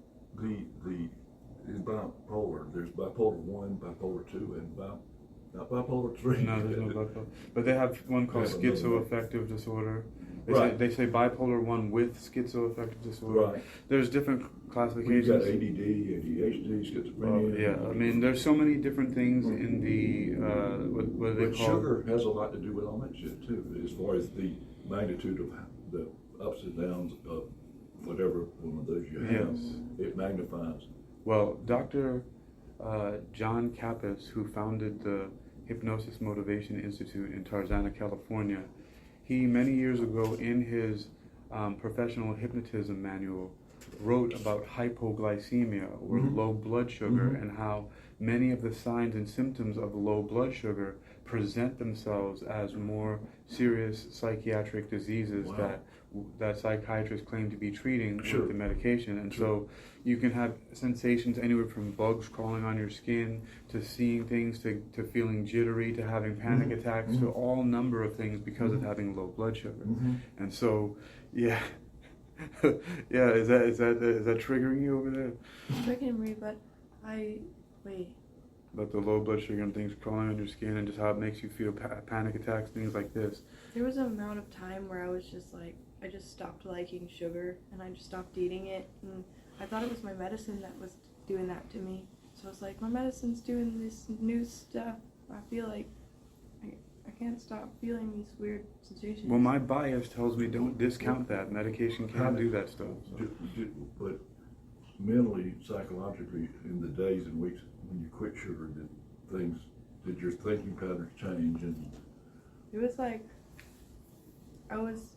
S3: in bipolar, there's bipolar 1, bipolar 2, and not bipolar 3.
S1: No, there's no bipolar. But they have one called schizoaffective disorder. They say bipolar 1 with schizoaffective disorder. Right. There's different classifications.
S3: We've got ADD, ADHD, schizophrenia.
S1: Yeah, I mean, there's so many different things in the, what they call...
S3: Sugar has a lot to do with all that shit, too, as far as the magnitude of the ups and downs of whatever one of those you have. Yes. It magnifies.
S1: Well, Dr. John Kappas, who founded the Hypnosis Motivation Institute in Tarzana, California, he, many years ago, in his professional hypnotism manual, wrote about hypoglycemia, or low blood sugar, and how many of the signs and symptoms of low blood sugar present themselves as more serious psychiatric diseases that psychiatrists claim to be treating with the medication. And so you can have sensations anywhere from bugs crawling on your skin to seeing things to feeling jittery to having panic attacks to all number of things because of having low blood sugar. And so, yeah. Yeah, is that triggering you over there?
S2: It's triggering me, but wait.
S1: But the low blood sugar and things crawling on your skin and just how it makes you feel panic attacks, things like this. There
S2: was an amount of time where I was just like, I just stopped liking sugar and I just stopped eating it. And I thought it was my medicine that was doing that to me. So I was like, my medicine's doing this new stuff. I feel like I can't stop feeling these weird sensations.
S1: Well, my bias tells me don't discount that. Medication can do that stuff. So.
S3: But mentally, psychologically, in the days and weeks when you quit sugar, did your thinking patterns change? And
S2: it was like, I was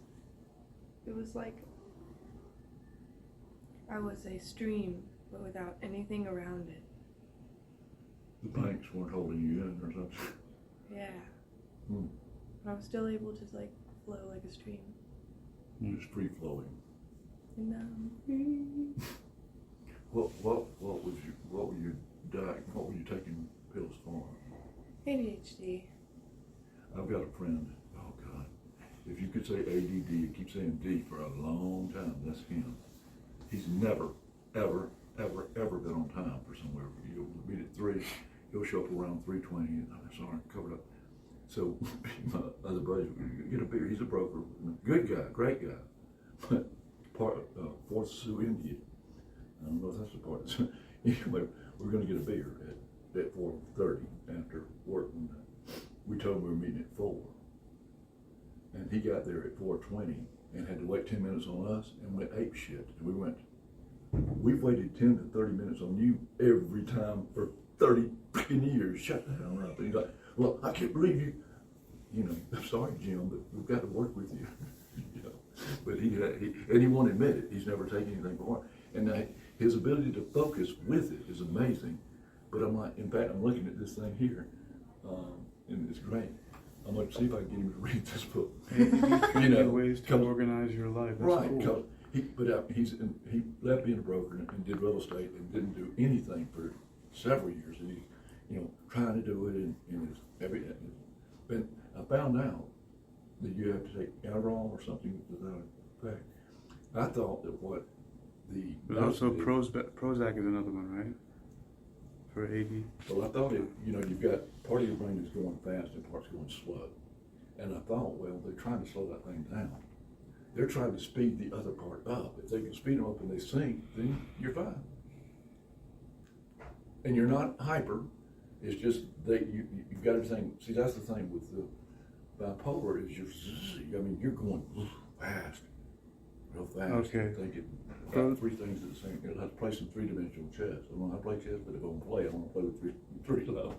S2: a stream, but without anything around it.
S3: The banks weren't holding you in or something?
S2: Yeah. But I was still able to flow like a stream.
S3: Just free flowing.
S2: And now I'm free.
S3: What were you taking pills for?
S2: ADHD.
S3: I've got a friend, oh God, if you could say ADD, you keep saying D for a long time, that's him. He's never, ever, ever, ever been on time for somewhere. You'll meet at 3, he'll show up around 3:20, and I'm sorry, covered up. So my other buddy, get a beer, he's a broker, good guy, great guy, but Fourth Sioux Indian. I don't know if that's the part. Anyway, we're going to get a beer at 4:30 after work. And we told him we were meeting at 4. And he got there at 4:20 and had to wait 10 minutes on us and went ape shit. And we went, we've waited 10 to 30 minutes on you every time for 30 freaking years. Shut the hell up. And he's like, well, I can't believe you. I'm sorry, Jim, but we've got to work with you. But he won't admit it. He's never taken anything for it. And his ability to focus with it is amazing. But in fact, I'm looking at this thing here, and it's great. I'm going to see if I can get him to read this book.
S1: Ways to organize your life. That's
S3: right.
S1: Cool.
S3: He left being a broker and did real estate and didn't do anything for several years. And he's, trying to do it in his everything. But I found out that you have to take Adderall or something to that effect. I thought that what the...
S1: But also Prozac is another one, right? For AD.
S3: Well, I thought you've got part of your brain is going fast and part's going slow. And I thought, well, they're trying to slow that thing down. They're trying to speed the other part up. If they can speed them up and they sync, then you're fine. And you're not hyper. It's just you've got everything. See, that's the thing with the bipolar is you're going fast, real fast.
S1: Okay.
S3: Thinking about three things at the same. You'll have to play some three-dimensional chess. I don't know how to play chess, but if I want to play, I want to play with three levels.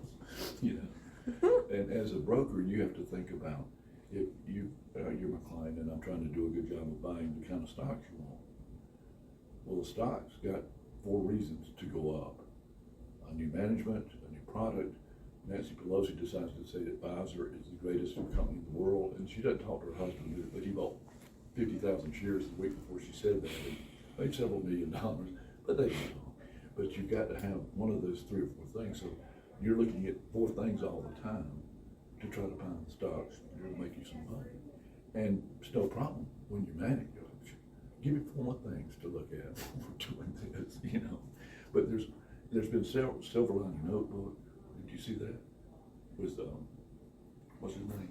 S3: And as a broker, you have to think about if you're my client and I'm trying to do a good job of buying the kind of stocks you want. Well, the stock's got 4 reasons to go up: a new management, a new product. Nancy Pelosi decides to say that Pfizer is the greatest company in the world, and she doesn't talk to her husband, but he bought 50,000 shares the week before she said that and made several $1 million. But they don't know. But you've got to have one of those 3 or 4 things. So you're looking at 4 things all the time to try to find the stocks that are going to make you some money. And it's no problem when you're manic. Give me 4 more things to look at when we're doing this, But there's been several Silver Lining Notebook. Did you see that? With what's his name?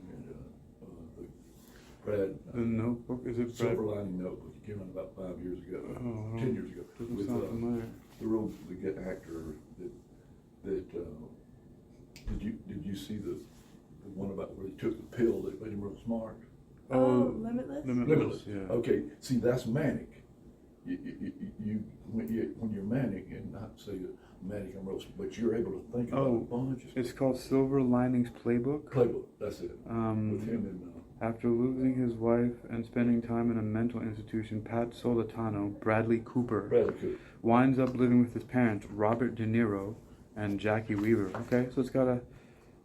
S3: Brad.
S1: The Notebook, is it Brad?
S3: Silver Lining Notebook. It came out about 5 years ago, 10 years ago.
S1: Doesn't
S3: With
S1: sound familiar.
S3: the good actor that did you see the one about where he took the pill that made him real smart?
S2: Oh, Limitless?
S3: Limitless.
S1: Yeah.
S3: Okay. See, that's manic. When you're manic, and not say manic and real, but you're able to think about a bunch of
S1: It's called Silver Linings Playbook.
S3: Playbook. That's it. With him and.
S1: After losing his wife and spending time in a mental institution, Pat Solitano, Bradley Cooper, winds up living with his parents, Robert De Niro and Jackie Weaver. Okay, so it's got a,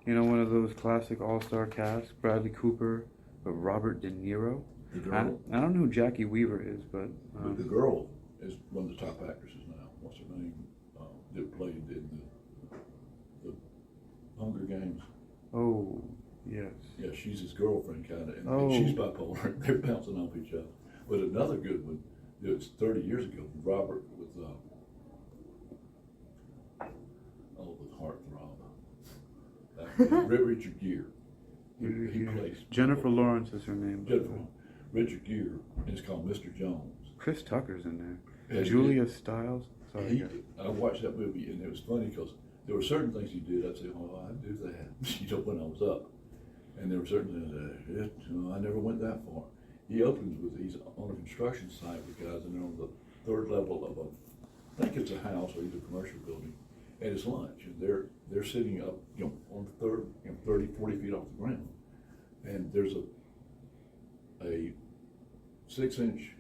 S1: one of those classic all-star casts, Bradley Cooper, but Robert De Niro.
S3: The girl.
S1: I don't know who Jackie Weaver is, but
S3: the girl is one of the top actresses now. What's her name? That played in the Hunger Games.
S1: Oh, yes.
S3: Yeah, she's his girlfriend, kind of, and she's bipolar. They're bouncing off each other. But another good one, it was 30 years ago, Robert with Heartthrob. Richard Gere. He plays
S1: Jennifer Lawrence is her name.
S3: Richard Gere is called Mr. Jones.
S1: Chris Tucker's in there.
S3: And
S1: Julia Stiles. Sorry,
S3: I watched that movie, and it was funny because there were certain things he did. I'd say, "Oh, I'd do that," when I was up. And there were certain things I never went that far. He opens with he's on a construction site with guys, and they're on the 3rd level of I think it's a house or either a commercial building, and it's lunch, and they're sitting up, on the 3rd, 30, 40 feet off the ground, and there's a 6-inch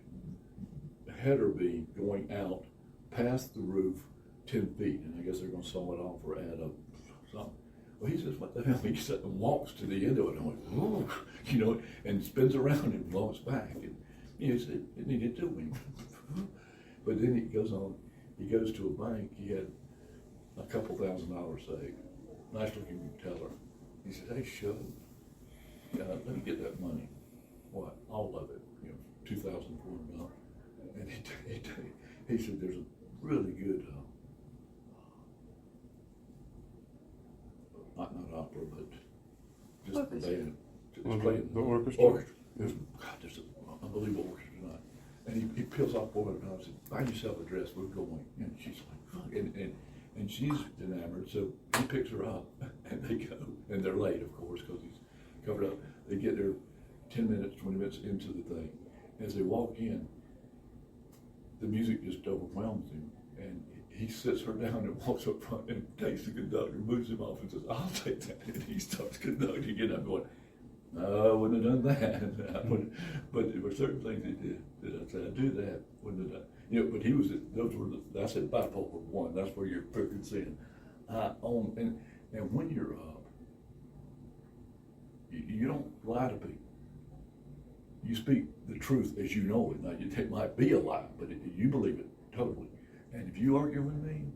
S3: header beam going out past the roof 10 feet, and I guess they're going to saw it off or add up something. Well, he says, "What the hell?" He sat and walks to the end of it, and I went, "Ooh," and spins around and walks back, and he said, "It needed doing." But then he goes on. He goes to a bank. He had a couple $1,000 saved. Nice looking teller. He said, "Hey, Shug, let me get that money." What? All of it. $2,400. And he said, "There's a really good." Not opera, but just the band. Playing
S1: the orchestra.
S3: There's an unbelievable orchestra tonight. And he peels off $400 and said, "Buy yourself a dress, we're going." And she's like, and she's enamored, so he picks her up, and they go. And they're late, of course, because he's covered up. They get there 10 minutes, 20 minutes into the thing. As they walk in, the music just overwhelms him. And he sits her down and walks up front and takes the conductor, moves him off and says, "I'll take that." And he starts conducting, and I'm going, "No, I wouldn't have done that." But there were certain things he did that I said, "I'd do that, wouldn't have done." But he was, I said bipolar 1, that's where you're frequency. And when you're up, you don't lie to people. You speak the truth as you know it. Now, it might be a lie, but you believe it totally. And if you argue with me,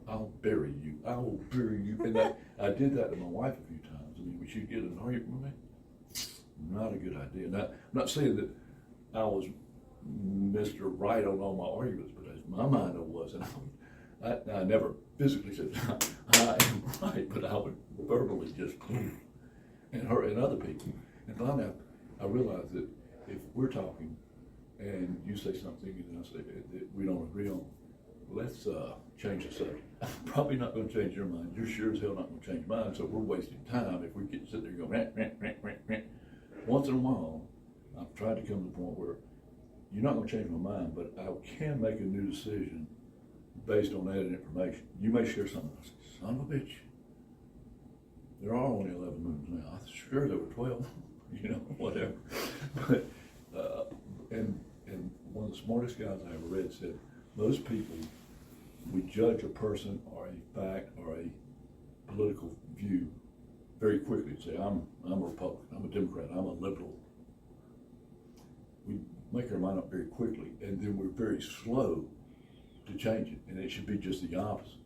S3: I'll bury you. I will bury you. And I did that to my wife a few times. I mean, when she'd get in an argument with me, not a good idea. Now, I'm not saying that I was Mr. Right on all my arguments, but in my mind I was. And I never physically said, "I am right," but I would verbally just, and her and other people. And finally, I realized that if we're talking and you say something and I say that we don't agree on, let's change the subject. I'm probably not going to change your mind. You're sure as hell not going to change mine, so we're wasting time if we get sit there and go, rant, rant, rant, rant, rant. Once in a while, I've tried to come to the point where you're not going to change my mind, but I can make a new decision based on added information. You may share something. I say, son of a bitch, there are only 11 moons now. I'm sure there were 12, whatever. But, and one of the smartest guys I ever read said, most people, we judge a person or a fact or a political view very quickly and say, I'm a Republican, I'm a Democrat, I'm a liberal. We make our mind up very quickly, and then we're very slow to change it, and it should be just the opposite.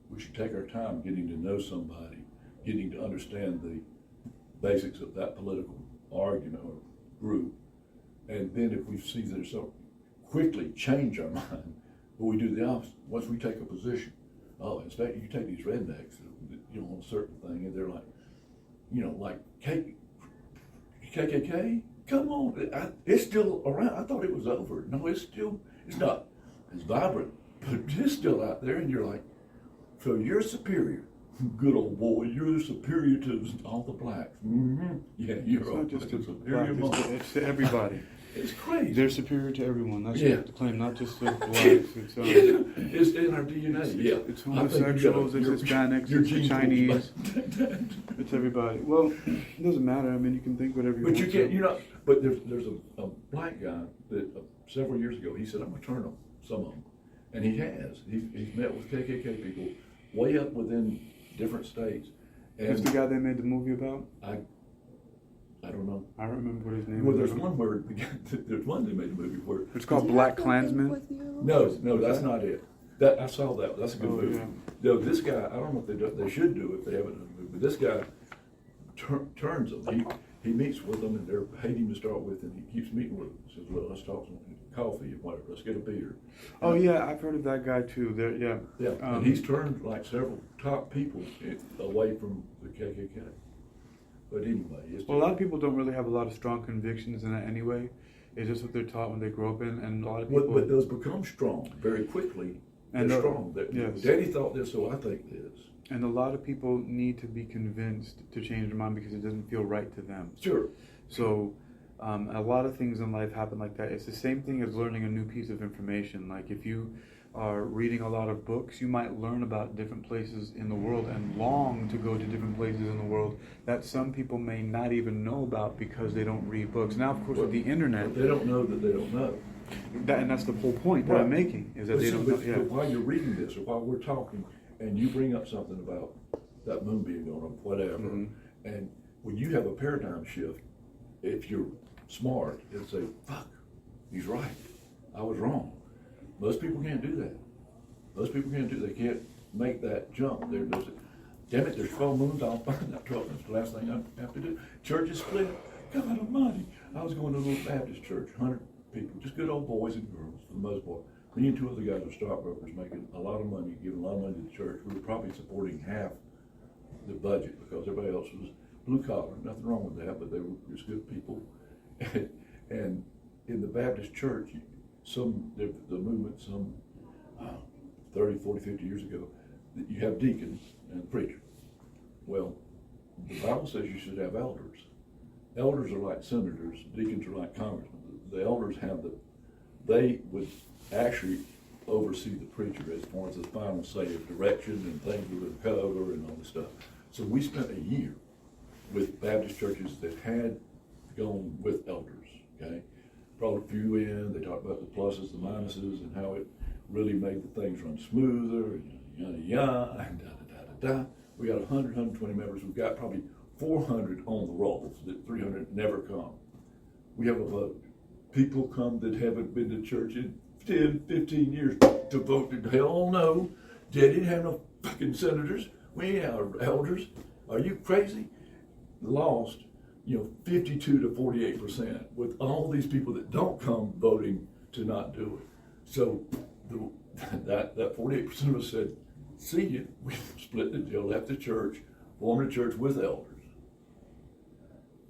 S3: We should take our time getting to know somebody, getting to understand the basics of that political argument or group, and then if we see that it's so quickly change our mind, but we do the opposite. Once we take a position, instead you take these rednecks, on a certain thing, and they're like, like KKK. Come on, it's still around. I thought it was over. No, it's not as vibrant, but it's still out there, and you're like, so you're superior. Good old boy, you're superior to all the blacks. Mm-hmm. Yeah, you're
S1: not just
S3: a superior
S1: black, it's to everybody.
S3: It's crazy.
S1: They're superior to everyone. That's the claim, not just to blacks.
S3: It's in our DNA.
S1: It's homosexuals, it's Hispanics, it's Chinese. It's everybody. Well, it doesn't matter. I mean, you can think whatever you want.
S3: But you can't, but there's a black guy that several years ago, he said, I'm going to turn on some of them. And he has. He's met with KKK people way up within different states. And
S1: who's the guy they made the movie about?
S3: I don't know.
S1: I don't remember what his name
S3: was.
S1: was.
S3: There's one they made a movie where
S1: it's called Black Klansman.
S3: No, that's not it. I saw that. That's a good movie. Yeah. No, this guy, I don't know if they should do if they haven't done a movie, but this guy turns them. He meets with them, and they're hating to start with, and he keeps meeting with them. He says, well, let's talk some coffee and whatever. Let's get a beer.
S1: Oh, yeah, I've heard of that guy, too.
S3: Yeah, and he's turned like several top people away from the KKK. But anyway,
S1: a lot of people don't really have a lot of strong convictions in that anyway. It's just what they're taught when they grow up in, and a lot of people.
S3: But those become strong very quickly. They're strong.
S1: Yes.
S3: Daddy thought this, so I think this.
S1: And a lot of people need to be convinced to change their mind because it doesn't feel right to them.
S3: Sure.
S1: So, a lot of things in life happen like that. It's the same thing as learning a new piece of information. Like if you are reading a lot of books, you might learn about different places in the world and long to go to different places in the world that some people may not even know about because they don't read books. Now, of course, with the internet,
S3: they don't know that they don't know.
S1: And that's the whole point that I'm making, is that they don't know.
S3: But while you're reading this, or while we're talking, and you bring up something about that moon being on or whatever, and when you have a paradigm shift, if you're smart, it'll say, fuck, he's right. I was wrong. Most people can't do that. They can't make that jump. Damn it, there's 12 moons, I'll find that 12. That's the last thing I have to do. Church is split. God almighty. I was going to a little Baptist church, 100 people, just good old boys and girls for the most part. Me and two other guys are stockbrokers making a lot of money, giving a lot of money to the church. We were probably supporting half the budget because everybody else was blue collar. Nothing wrong with that, but they were just good people. And in the Baptist church, the movement, 30, 40, 50 years ago, you have deacons and preachers. Well, the Bible says you should have elders. Elders are like senators, deacons are like congressmen. The elders they would actually oversee the preacher as far as the final say of direction and things we would cover and all this stuff. So we spent a year with Baptist churches that had gone with elders, okay? Brought a few in, they talked about the pluses, the minuses, and how it really made the things run smoother, and yada, yada, and da-da-da-da-da. We got 100, 120 members. We've got probably 400 on the rolls, that 300 never come. We have a vote. People come that haven't been to church in 10, 15 years to vote. Hell no. They didn't have no fucking senators. We ain't have elders. Are you crazy? Lost, 52 to 48% with all these people that don't come voting to not do it. So that 48% of us said, see you. We split the deal, left the church, formed a church with elders.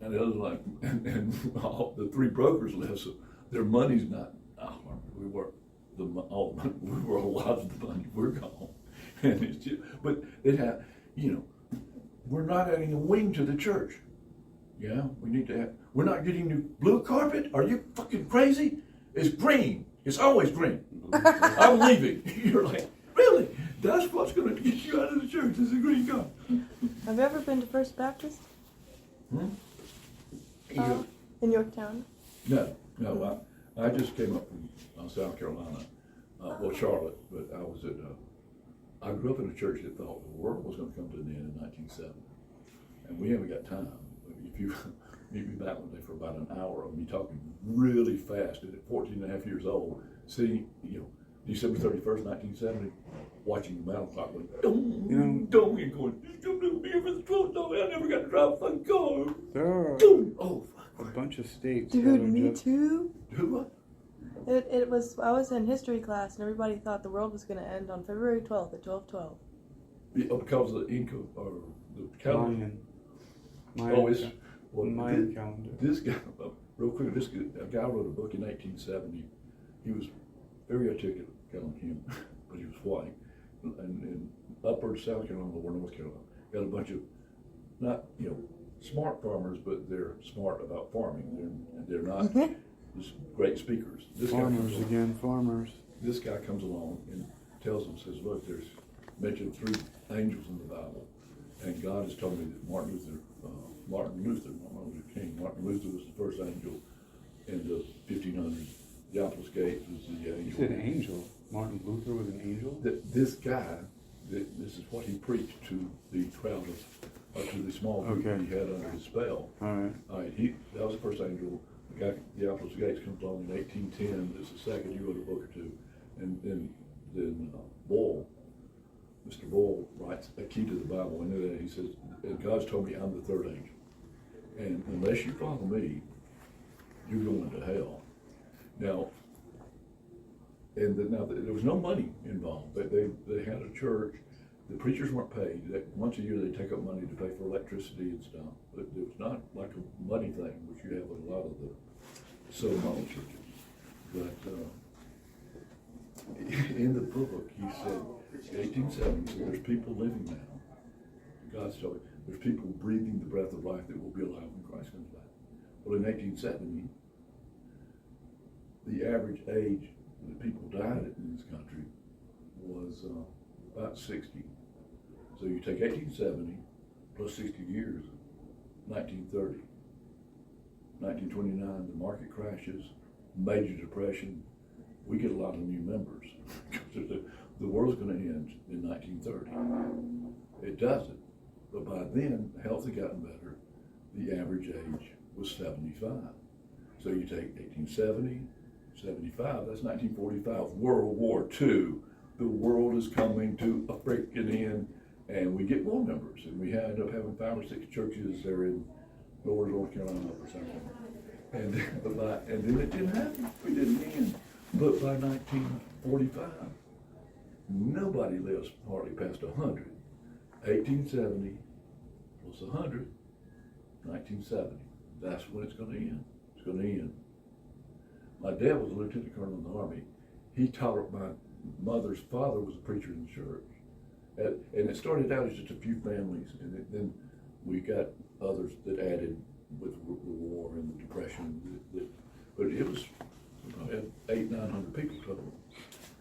S3: And the other's like, and all the three brokers left, so their money's not. Oh, we were all the money, we were a lot of the money. We're gone, and it's just. But it had, we're not adding a wing to the church. Yeah, we need to add. We're not getting new blue carpet. Are you fucking crazy? It's green. It's always green. I'm leaving. You're like, really? That's what's going to get you out of the church is a green carpet.
S2: Have you ever been to First Baptist? In Yorktown?
S3: No. I just came up from South Carolina, Charlotte, but I was I grew up in a church that thought the world was going to come to an end in 1970. And we haven't got time. If you meet me back one day for about an hour of me talking really fast, and at 14 and a half years old, sitting, December 31st, 1970, watching the battle clock going, dong, dong, and going, it's going to be here for the 12th day. I never got to drive a fucking car.
S1: There are
S3: Oh, fuck.
S1: a bunch of states.
S2: Dude, me too.
S3: Who what?
S2: I was in history class and everybody thought the world was going to end on February 12th at 12:12.
S3: Because of the Inca or the calendar.
S1: Mayan calendar.
S3: This guy, real quick, a guy wrote a book in 1870. He was very articulate, calling him, but he was white. And in upper South Carolina or North Carolina, got a bunch of, not, smart farmers, but they're smart about farming. They're not just great speakers.
S1: Farmers.
S3: This guy comes along and tells them, says, look, there's mentioned 3 angels in the Bible. And God has told me that Martin Luther was the first angel in the 1500s. The Apples Gate was the angel.
S1: You said angel. Martin Luther was an angel?
S3: This guy, this is what he preached to the crowd to the small group he had under his spell. All right. That was the first angel. The guy, the Apples Gates comes along in 1810. It's the second. He wrote a book or two. And then Boyle, Mr. Boyle writes a key to the Bible. I knew that. He says, and God's told me I'm the third angel. And unless you follow me, you're going to hell. Now, now there was no money involved. They had a church. The preachers weren't paid. Once a year they take up money to pay for electricity and stuff. But it was not like a money thing, which you have with a lot of the so-called churches. But in the book, he said, 1870, so there's people living now. God's telling me, there's people breathing the breath of life that will be alive when Christ comes back. Well, in 1870, the average age that people died in this country was about 60. So you take 1870 plus 60 years, 1930. 1929, the market crashes, major depression. We get a lot of new members. The world's going to end in 1930. It doesn't. But by then, health had gotten better. The average age was 75. So you take 1870, 75, that's 1945, World War II. The world is coming to a freaking end, and we get more members. And we end up having 5 or 6 churches there in Lower North Carolina or something. And then it didn't happen. We didn't end. But by 1945, nobody lives hardly past 100. 1870 plus 100, 1970. That's when it's going to end. It's going to end. My dad was a lieutenant colonel in the Army. He taught, my mother's father was a preacher in the church. And it started out as just a few families, and then we got others that added with the war and the depression. But it was probably 800-900 people total.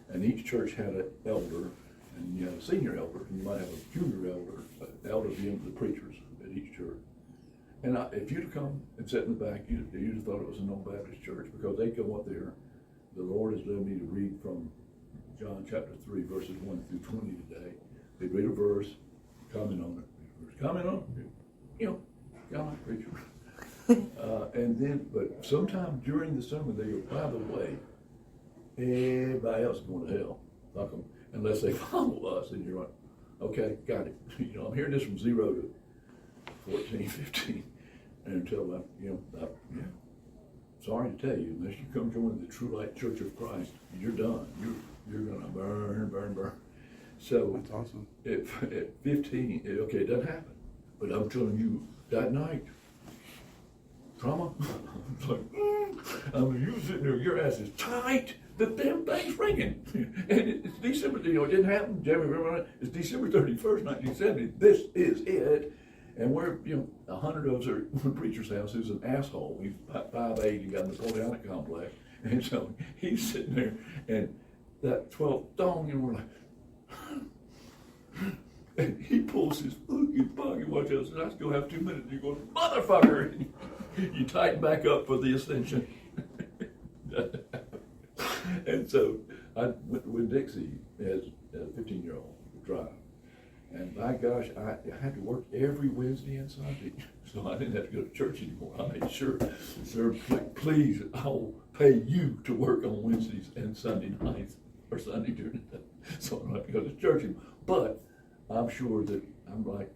S3: And each church had an elder, and you had a senior elder, and you might have a junior elder, elder being the preachers at each church. And if you'd have come and sat in the back, you'd have thought it was an old Baptist church, because they'd go up there. The Lord has led me to read from John chapter 3, verses 1 through 20 today. They'd read a verse, comment on it, God like preacher. And then, but sometime during the sermon, they go, by the way, everybody else is going to hell. Fuck them. Unless they follow us, and you're like, okay, got it. I'm hearing this from 0 to 14, 15, and until sorry to tell you, unless you come join the True Light Church of Christ, you're done. You're gonna burn. So
S1: that's awesome.
S3: At 15, it doesn't happen. But I'm telling you, that night, trauma? It's like, I mean, you sitting there, your ass is tight. The damn thing's ringing. And it's December, you know, it didn't happen. January, it's December 31st, 1970. This is it. And we're, you know, 100 of us are in the preacher's house who's an asshole. He's 5'8", he got a Napoleonic complex. And so he's sitting there, and that 12th dong, and we're like, and he pulls his fucking pocket watch out and says, I still have 2 minutes. And you go, motherfucker! You tighten back up for the ascension. And so I went with Dixie as a 15-year-old to drive. And my gosh, I had to work every Wednesday and Sunday, so I didn't have to go to church anymore. I made sure, sir, please, I'll pay you to work on Wednesdays and Sunday nights, or Sunday during the day, so I don't have to go to church anymore. But I'm sure that I'm like,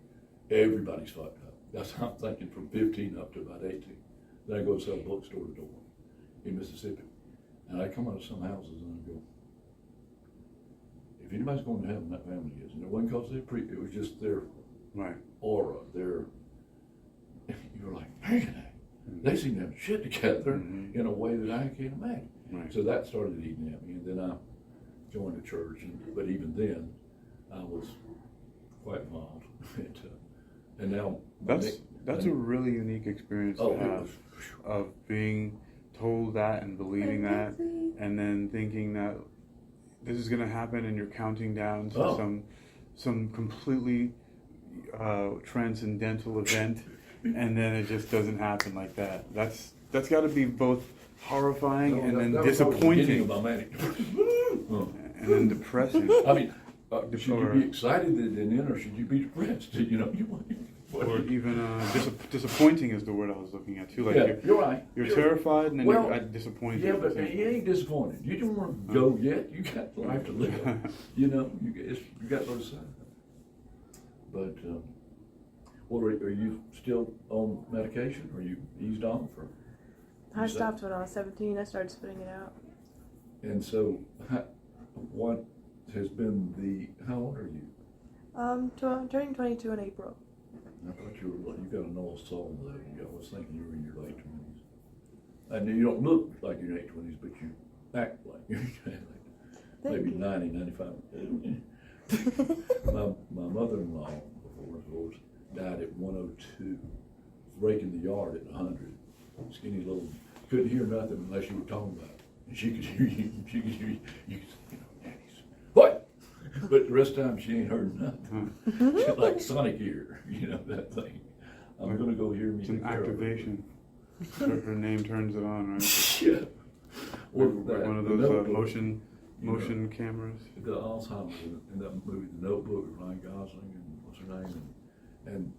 S3: everybody's fucked up. That's how I'm thinking from 15 up to about 18. Then I go sell a bookstore to door in Mississippi. And I come out of some houses and I go, if anybody's going to heaven, that family is. And it wasn't because it was just their aura, their, you're like, man, they seem to have shit together in a way that I can't imagine. Right. So that started eating at me. And then I joined the church. But even then, I was quite involved. And now...
S1: That's a really unique experience to have, of being told that and believing that, and then thinking that this is going to happen, and you're counting down to some completely transcendental event, and then it just doesn't happen like that. That's got to be both horrifying and then disappointing, and then depressing.
S3: I mean, should you be excited that it didn't end, or should you be depressed? You know,
S1: or even disappointing is the word I was looking at too. Like
S3: you're right.
S1: You're terrified and then you're disappointed.
S3: Yeah, but you ain't disappointed. You don't want to go yet. You got life to live. You know, you got those signs. But are you still on medication? Or you eased on for?
S2: I stopped when I was 17. I started spitting it out.
S3: And so, what has been the? How old are you?
S2: Turning 22 in April.
S3: I thought you got a Noah soul though. I was thinking you were in your late 20s. And you don't look like you're in your late 20s, but you act like you're maybe 90, 95. my mother-in-law, before divorce, died at 102, raking the yard at 100. Skinny little, couldn't hear nothing unless you were talking about it. And she could hear you. She could hear you. You could say, you know, Daddy's, what? But the rest of the time she ain't heard nothing. She's like Sonic ear, you know, that thing. I'm going to go hear music.
S1: It's an activation. Her name turns it on, right?
S3: Yeah. Well,
S1: one of those motion cameras.
S3: The Alzheimer's in that movie, The Notebook, with Ryan Gosling and what's her name, and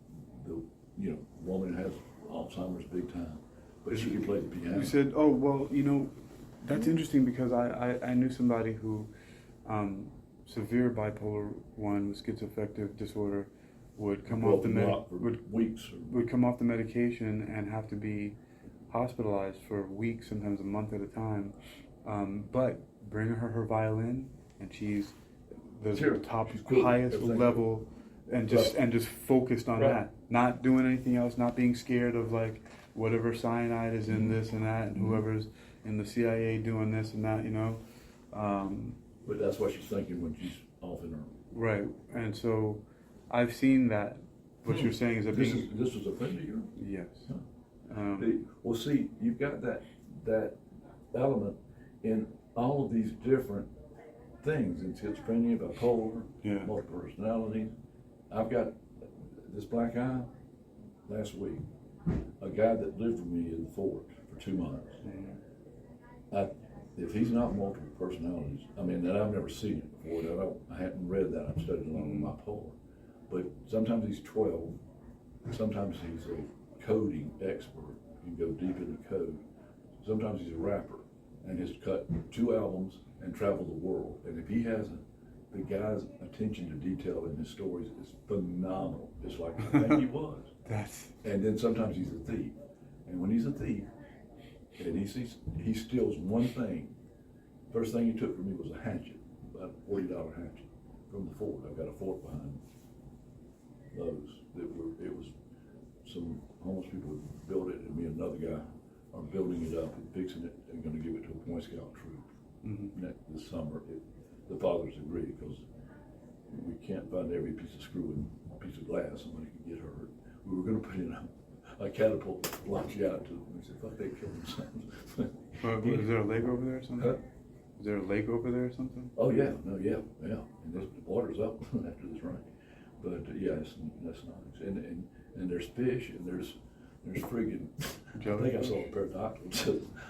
S3: the woman has Alzheimer's big time, but she can play the piano.
S1: You said, oh well, that's interesting because I knew somebody who. Severe bipolar 1 with schizoaffective disorder would come off would come off the medication and have to be hospitalized for weeks, sometimes a month at a time. But bring her violin, and she's the top highest level, and just focused on that, not doing anything else, not being scared of like whatever cyanide is in this and that, and whoever's in the CIA doing this and that,
S3: But that's what she's thinking when she's off in her.
S1: Right, and so I've seen that. What you're saying is that
S3: this was a friend of yours?
S1: Yes.
S3: Huh. Well, see, you've got that element in all of these different things in schizophrenia, bipolar, multiple personality. I've got this black eye last week. A guy that lived with me in the fort for 2 months. If he's not multiple personalities, I mean, that I've never seen it before. I hadn't read that. I've studied along with bipolar. But sometimes he's 12. Sometimes he's a coding expert. He can go deep into code. Sometimes he's a rapper and has cut 2 albums and traveled the world. And if he hasn't, the guy's attention to detail in his stories is phenomenal. It's like I think he was. And then sometimes he's a thief. And when he's a thief, and he steals one thing. First thing he took from me was a hatchet, about a $40 hatchet from the fort. I've got a fort behind those it was some homeless people built it, and me and another guy are building it up and fixing it and going to give it to a Boy Scout troop this summer. The fathers agree because we can't find every piece of screw and piece of glass. Somebody can get hurt. We were going to put in a catapult to launch you out to them. We said, fuck, they killed themselves.
S1: Is there a lake over there or something?
S3: Huh?
S1: Is there a lake over there or something?
S3: Oh yeah, no, yeah. And the water's up after this rain. But that's nice. And there's fish and there's friggin' I think I saw a pair of dolphins.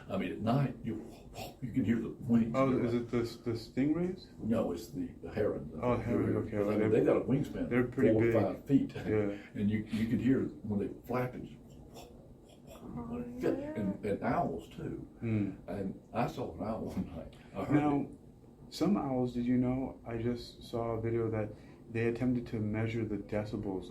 S3: I mean, at night you can hear the wings.
S1: Oh, is it the stingrays?
S3: No, it's the heron.
S1: Heron. Okay.
S3: I mean, they got a wingspan.
S1: They're pretty
S3: 4
S1: big.
S3: or 5 feet.
S1: Yeah.
S3: And you could hear when they flap and owls too. And I saw an owl one night. I heard
S1: Now,
S3: it.
S1: some owls, did you know? I just saw a video that they attempted to measure the decibels.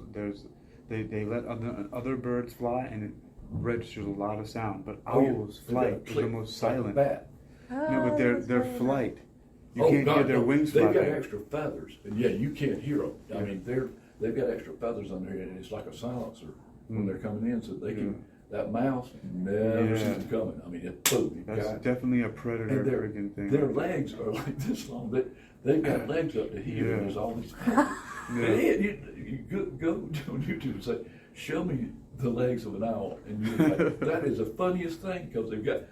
S1: They let other birds fly and it registers a lot of sound, but owls' flight is the most silent.
S3: Bat.
S1: No, but their flight, you can't
S3: God,
S1: hear their
S3: no,
S1: wings
S3: They've
S1: flapping.
S3: got extra feathers, and you can't hear them. I mean, they've got extra feathers on there, and it's like a silencer when they're coming in, so they can. That mouse never sees them coming. I mean, boom.
S1: That's definitely a predator freaking thing.
S3: Their legs are like this long. They've got legs up to here, and there's all these feathers. You go on YouTube and say, show me the legs of an owl, and you're like, that is the funniest thing because they got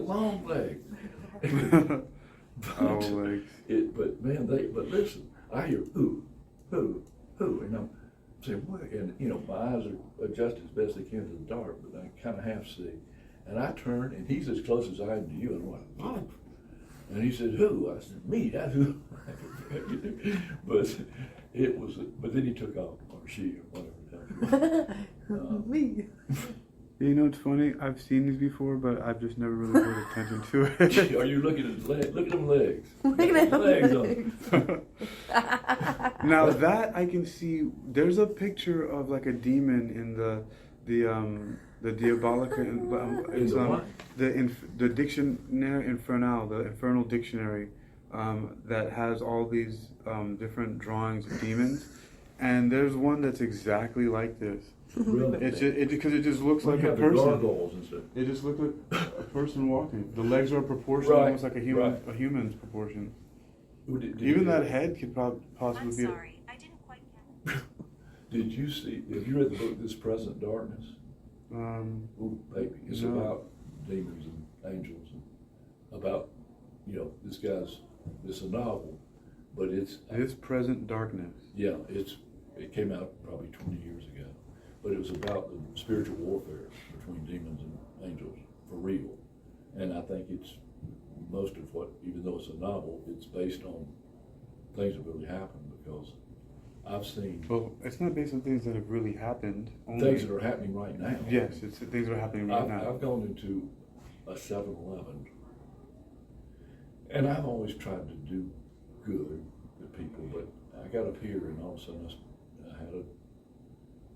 S3: long legs.
S1: Owl legs.
S3: But listen, I hear hoo, and I'm saying what? And my eyes are adjusted as best they can to the dark, but I kind of half see. And I turn, and he's as close as I am to you, and I'm like, oh. And he said, who? I said, me. That's who. But then he took off, or she, or whatever.
S2: Me.
S1: You know, it's funny. I've seen these before, but I've just never really paid attention to it.
S3: Are you looking at his legs? Look at them legs.
S2: Look at them legs.
S1: Now that I can see, there's a picture of like a demon in the Diabolica. It's the Dictionary Infernal, the Infernal Dictionary, that has all these different drawings of demons, and there's one that's exactly like this.
S3: Really?
S1: Because it just looks like a person. Gargoyles and stuff. It just looks like a person walking. The legs are proportional, almost like a human's proportion. Even that head could possibly be.
S4: I'm sorry, I didn't quite get it.
S3: Have you read the book This Present Darkness? Ooh, baby. It's about demons and angels and about, it's a novel, but it's...
S1: This Present Darkness.
S3: Yeah, it came out probably 20 years ago, but it was about the spiritual warfare between demons and angels, for real. And I think it's most of what, even though it's a novel, it's based on things that really happened, because I've seen...
S1: Well, it's not based on things that have really happened.
S3: Things that are happening right now.
S1: Yes, it's things that are happening right now.
S3: I've gone into a 7-Eleven, and I've always tried to do good to people, but I got up here and all of a sudden I had a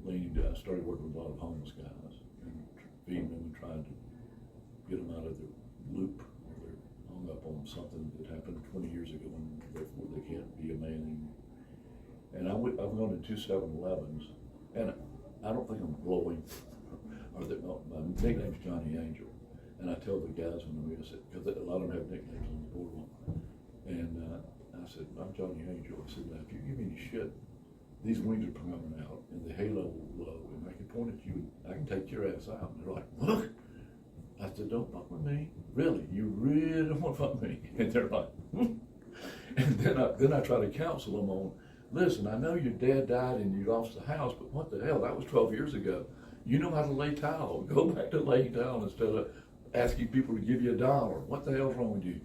S3: leaning down. I started working with a lot of homeless guys and feeding them and trying to get them out of their loop. They're hung up on something that happened 20 years ago, and therefore they can't be a man anymore. And I've gone to 2 7-Elevens, and I don't think I'm blowing, my nickname's Johnny Angel. And I tell the guys when I said, because a lot of them have nicknames on the boardwalk, and I said, I'm Johnny Angel. I said, now if you give me any shit, these wings are coming out, and the halo will blow, and I can point at you, and I can take your ass out. And they're like, look. I said, don't fuck with me. Really? You really don't want to fuck with me? And they're like, And then I try to counsel them on, listen, I know your dad died and you lost the house, but what the hell? That was 12 years ago. You know how to lay tile. Go back to laying tile instead of asking people to give you $1. What the hell's wrong with you?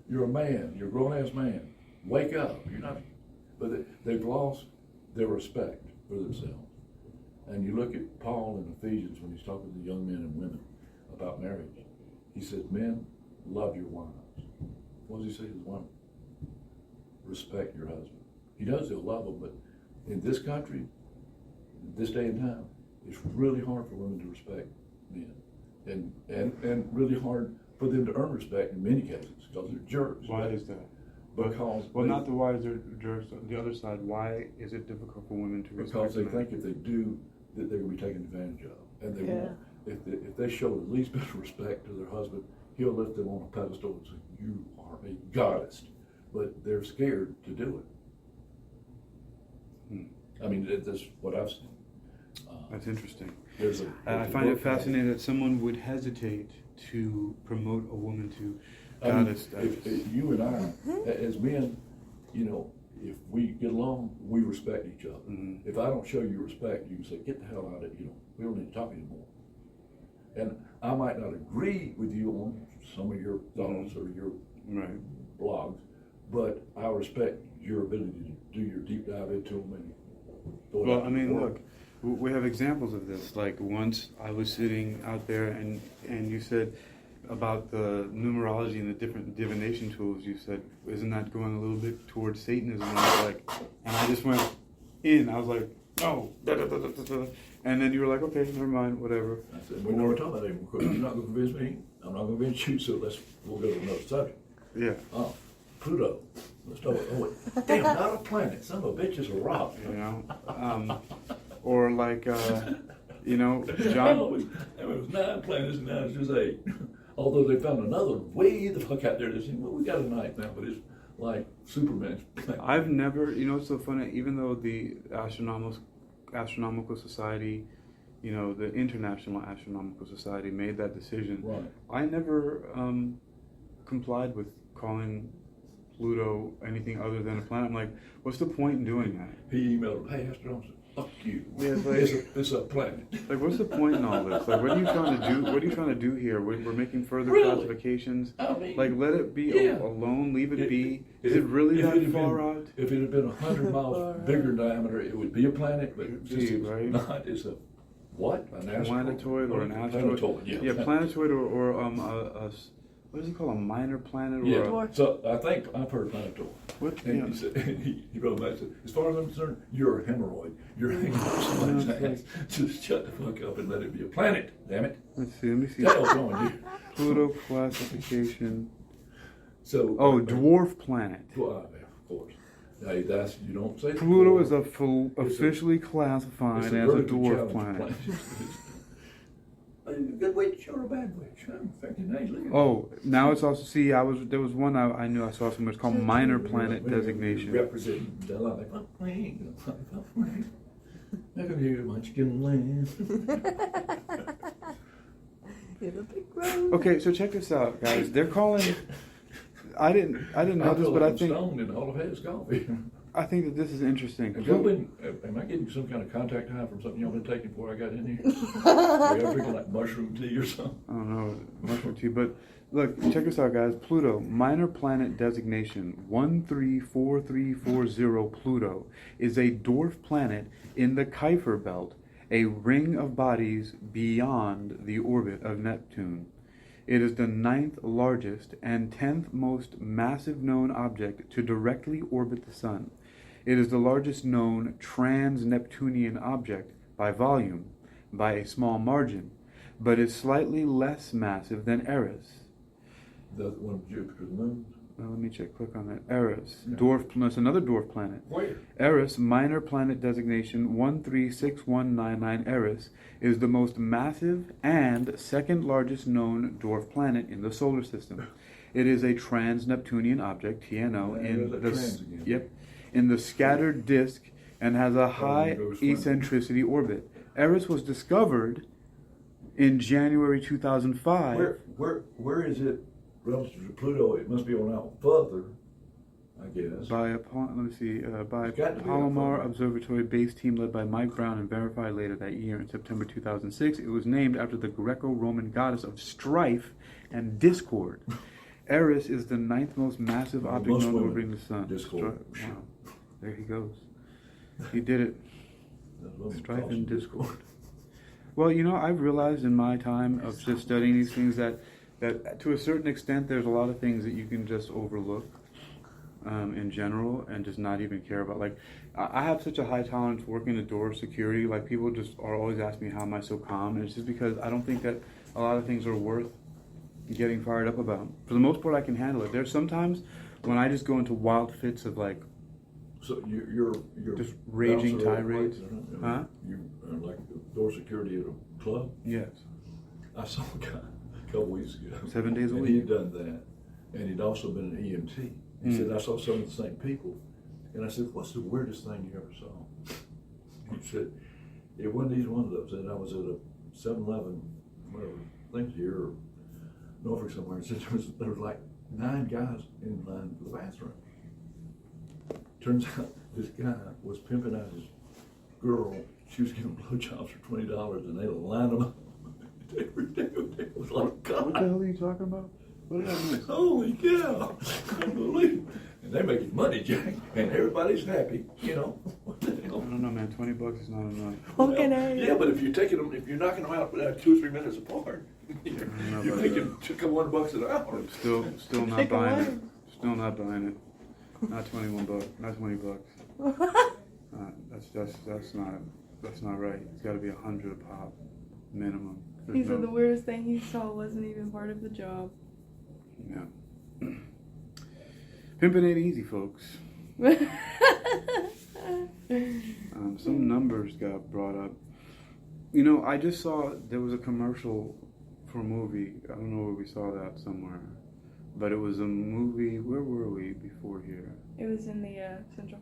S3: You're a man. You're a grown-ass man. Wake up. You're not. But they've lost their respect for themselves. And you look at Paul in Ephesians when he's talking to the young men and women about marriage. He says, men, love your wives. What does he say to the women? Respect your husband. He does still love them, but in this country, this day and time, it's really hard for women to respect men. And really hard for them to earn respect in many cases, because they're jerks.
S1: Why is that?
S3: Because
S1: not the why they're jerks. The other side, why is it difficult for women to respect
S3: because they
S1: men?
S3: think if they do that they're going to be taken advantage of, and they
S2: Yeah.
S3: won't. If they show the least bit of respect to their husband, he'll lift them on a pedestal and say, "You are a goddess," but they're scared to do it. I mean, that's what I've seen.
S1: That's interesting.
S3: There's
S1: I find it fascinating that someone would hesitate to promote a woman to goddess status.
S3: If you and I, as men, if we get along, we respect each other.
S1: Mm-hmm.
S3: If I don't show you respect, you can say, "Get the hell out of it." We don't need to talk anymore. And I might not agree with you on some of your thoughts or your blogs, but I respect your ability to do your deep dive into them.
S1: Well, I mean, look, we have examples of this. Like once I was sitting out there and you said about the numerology and the different divination tools, you said, isn't that going a little bit towards Satanism? And I was like, and I just went in. I was like, no. And then you were like, okay, never mind, whatever.
S3: I said, we don't want to talk about it anymore. You're not going to convince me. I'm not going to convince you, so we'll go to another subject.
S1: Yeah.
S3: Pluto. Let's talk about damn, not a planet. Son of a bitch is a rock.
S1: Or like, John.
S3: It was 9 planets and now it's just 8. Although they found another way the fuck out there. They said, well, we got a 9th now, but it's like Superman's planet.
S1: I've never, it's so funny, even though the Astronomical Society, the International Astronomical Society made that decision,
S3: right.
S1: I never complied with calling Pluto anything other than a planet. I'm like, what's the point in doing that?
S3: He emailed him, "Hey, astronomers, fuck you.
S1: Yeah, like,
S3: it's a planet."
S1: Like, what's the point in all this? Like, what are you trying to do? What are you trying to do here? We're making further classifications.
S3: I mean,
S1: like, let it be alone. Leave it be. Is it really that far out?
S3: If it had been 100 miles bigger in diameter, it would be a planet. But since it's not, it's a what? An
S1: planetoid or an asteroid? Yeah, planetoid or what is it called? A minor planet?
S3: Yeah.
S1: Or
S3: So I think I've heard planetoid.
S1: What?
S3: And he said, he wrote back and said, "As far as I'm concerned, you're a hemorrhoid. You're hanging off somebody's ass. Just shut the fuck up and let it be a planet. Damn it."
S1: Let's see. Let me see.
S3: What the hell's wrong with you?
S1: Pluto classification.
S3: So.
S1: Dwarf planet.
S3: Well, of course. Hey, you don't say.
S1: Pluto is officially classified as a dwarf planet.
S3: A good witch or a bad witch?
S1: Now it's also there was one I knew I saw somewhere. It's called minor planet designation.
S3: Representing the life. I can hear Munchkin land.
S1: Okay, so check this out, guys. They're calling. I didn't know this, but I think
S3: stoned in all of his coffee.
S1: I think that this is interesting.
S3: Am I getting some kind of contact high from something y'all been taking before I got in here? Are y'all drinking like mushroom tea or something?
S1: I don't know, mushroom tea. But look, check this out, guys. Pluto, minor planet designation 134340 Pluto, is a dwarf planet in the Kuiper belt, a ring of bodies beyond the orbit of Neptune. It is the 9th largest and 10th most massive known object to directly orbit the Sun. It is the largest known trans-Neptunian object by volume, by a small margin, but is slightly less massive than Eris.
S3: The one of Jupiter's moons?
S1: Let me check. Click on that. Eris. Yeah. That's another dwarf planet.
S3: Where?
S1: Eris, minor planet designation 136199 Eris, is the most massive and second largest known dwarf planet in the solar system. It is a trans-Neptunian object, TNO, in the scattered disk and has a high eccentricity orbit. Eris was discovered in January 2005.
S3: Where is it relative to Pluto? It must be on out further, I guess.
S1: By Palomar Observatory base team led by Mike Brown and verified later that year in September 2006. It was named after the Greco-Roman goddess of strife and discord. Eris is the 9th most massive object known orbiting the Sun.
S3: Discord.
S1: Wow. There he goes. He did it. Strife and discord. Well, I've realized in my time of just studying these things that to a certain extent there's a lot of things that you can just overlook in general and just not even care about. Like, I have such a high tolerance working the door of security. Like, people just are always asking me, how am I so calm? And it's just because I don't think that a lot of things are worth getting fired up about. For the most part, I can handle it. There's sometimes when I just go into wild fits of like,
S3: so you're
S1: just raging tirades.
S3: Huh? You like door security at a club?
S1: Yes.
S3: I saw a guy a couple weeks ago.
S1: 7 days a
S3: and
S1: week.
S3: he'd done that, and he'd also been an EMT. He said, I saw some of the same people. And I said, what's the weirdest thing you ever saw? He said, it wasn't either one of those. And I was at a 7-Eleven, whatever, things here, or Norfolk somewhere, and said there was like 9 guys in line for the bathroom. Turns out this guy was pimping out his girl. She was giving blowjobs for $20, and they lined them up every day. It was like, God.
S1: What the hell are you talking about? What did I miss?
S3: Holy cow! Unbelievable. And they're making money, Jack, and everybody's happy, you know. What the
S1: I
S3: hell?
S1: don't know, man. $20 is not enough.
S3: Yeah, but if you're taking them, if you're knocking them out 2 or 3 minutes apart, you're making a couple $1 an hour.
S1: Still not
S2: Pick
S1: buying
S2: away.
S1: it. Still not buying it. Not $21. Not $20. That's not right. It's got to be 100 a pop minimum.
S2: He said the weirdest thing he saw wasn't even part of the job.
S1: Yeah. Pimping ain't easy, folks. Some numbers got brought up. You know, I just saw there was a commercial for a movie. I don't know where we saw that somewhere. But it was a movie. Where were we before here?
S2: It was in the Central.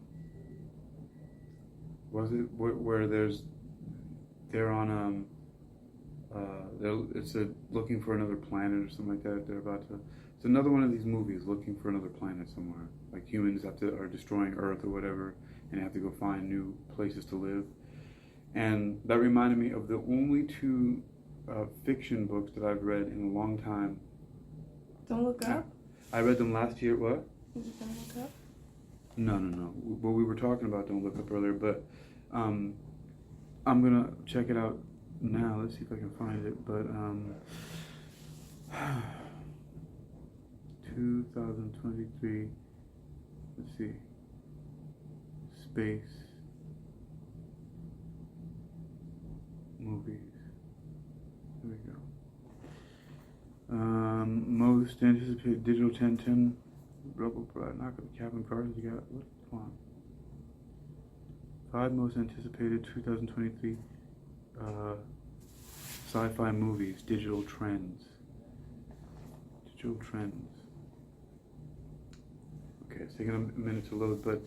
S1: Was it where they're on it's looking for another planet or something like that. They're about to. It's another one of these movies looking for another planet somewhere. Like humans are destroying Earth or whatever, and have to go find new places to live. And that reminded me of the only 2 fiction books that I've read in a long time.
S2: Don't Look Up?
S1: I read them last year. What?
S2: Is it Don't Look Up?
S1: No. Well, we were talking about Don't Look Up earlier, but I'm gonna check it out now. Let's see if I can find it. But 2023. Let's see. Space movies. There we go. Most anticipated digital 1010. Rebel Bride, knock up Captain Carter. You got what? Come on. 5 most anticipated 2023 sci-fi movies. Digital trends. Digital trends. Okay, it's taking a minute to load, but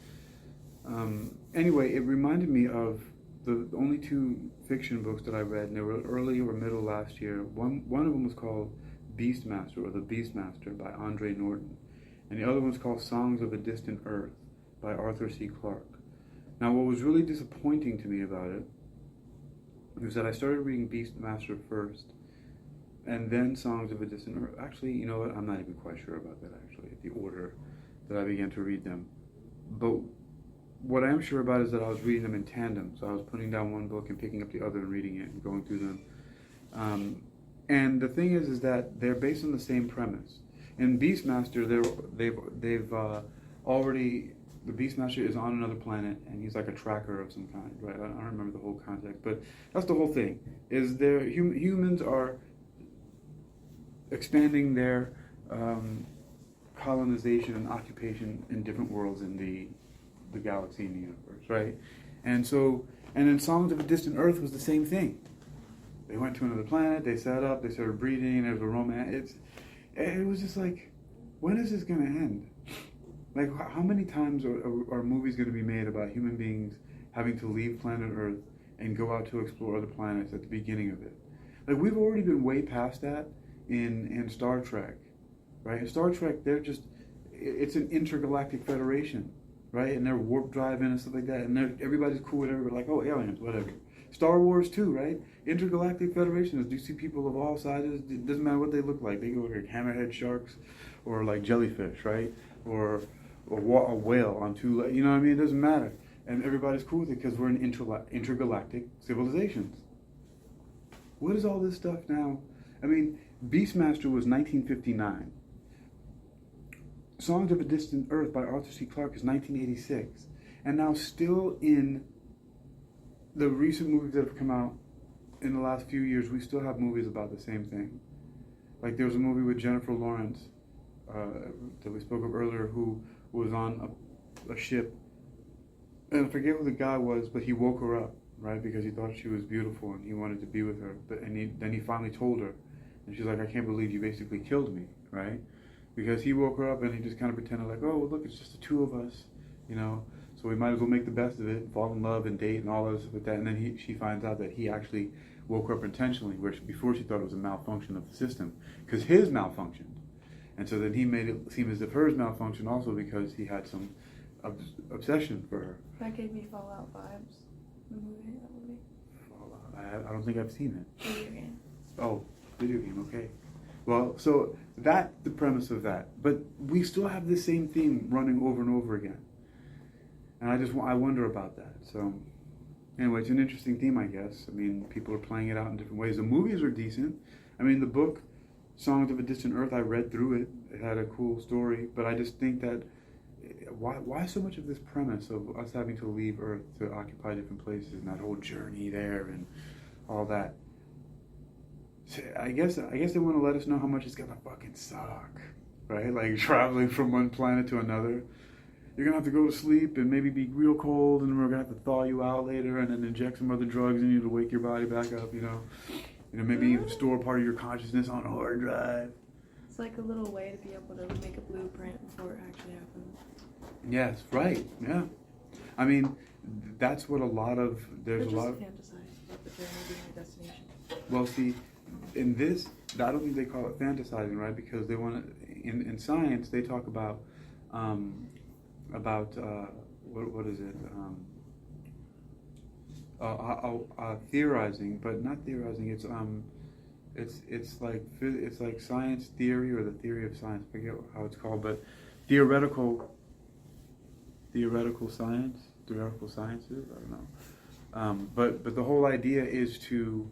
S1: anyway, it reminded me of the only 2 fiction books that I read, and they were early or middle last year. One of them was called Beastmaster, or The Beastmaster by Andre Norton. And the other one's called Songs of a Distant Earth by Arthur C. Clarke. Now, what was really disappointing to me about it was that I started reading Beastmaster first, and then Songs of a Distant Earth. Actually, you know what? I'm not even quite sure about that, actually, the order that I began to read them. But what I am sure about is that I was reading them in tandem. So I was putting down one book and picking up the other and reading it and going through them. And the thing is that they're based on the same premise. In Beastmaster, they've already, the Beastmaster is on another planet, and he's like a tracker of some kind, right? I don't remember the whole context, but that's the whole thing. Is humans are expanding their colonization and occupation in different worlds in the galaxy and the universe, right? And then Songs of a Distant Earth was the same thing. They went to another planet, they set up, they started breeding, there was a romance. It was just like, when is this going to end? Like, how many times are movies going to be made about human beings having to leave planet Earth and go out to explore other planets at the beginning of it? Like, we've already been way past that in Star Trek, right? In Star Trek, it's an intergalactic federation, right? And they're warp driving and stuff like that, and everybody's cool with everybody, like, oh, aliens, whatever. Star Wars too, right? Intergalactic federations. Do you see people of all sizes? It doesn't matter what they look like. They go like hammerhead sharks, or like jellyfish, right? Or a whale on 2 legs. You know what I mean? It doesn't matter, and everybody's cool with it because we're in intergalactic civilizations. What is all this stuff now? I mean, Beastmaster was 1959. Songs of a Distant Earth by Arthur C. Clarke is 1986, and now still in the recent movies that have come out in the last few years, we still have movies about the same thing. Like there was a movie with Jennifer Lawrence that we spoke of earlier, who was on a ship, and I forget who the guy was, but he woke her up right? Because he thought she was beautiful and he wanted to be with her. Then he finally told her, and she's like, I can't believe you basically killed me, right? Because he woke her up and he just kind of pretended like, oh, look, it's just the two of us, you know. So we might as well make the best of it, fall in love and date and all this with that. And then she finds out that he actually woke her up intentionally, where before she thought it was a malfunction of the system, because his malfunctioned. And so then he made it seem as if hers malfunctioned also because he had some obsession for her.
S2: That gave me Fallout vibes. The movie, that movie.
S1: Fallout. I don't think I've seen it.
S2: Video game.
S1: Oh, video game, okay. Well, so that's the premise of that. But we still have the same theme running over and over again. And I wonder about that. So anyway, it's an interesting theme, I guess. I mean, people are playing it out in different ways. The movies are decent. I mean, the book, Songs of a Distant Earth, I read through it. It had a cool story. But I just think that, why so much of this premise of us having to leave Earth to occupy different places and that whole journey there and all that? I guess they want to let us know how much it's gonna fucking suck, right? Like traveling from one planet to another. You're gonna have to go to sleep and maybe be real cold, and we're gonna have to thaw you out later, and then inject some other drugs in you to wake your body back up. You know, maybe even store part of your consciousness on a hard drive.
S2: It's like a little way to be able to make a blueprint before it actually happens.
S1: Yes, right. Yeah, I mean, that's what a lot of there's
S2: They're
S1: a lot of.
S2: just fantasize about the journey being a destination.
S1: Well, see, in this, I don't think they call it fantasizing, right? Because they want to, in science, they talk about what is it? Theorizing, but not theorizing. It's like science theory or the theory of science. I forget how it's called, but theoretical sciences. I don't know. But the whole idea is to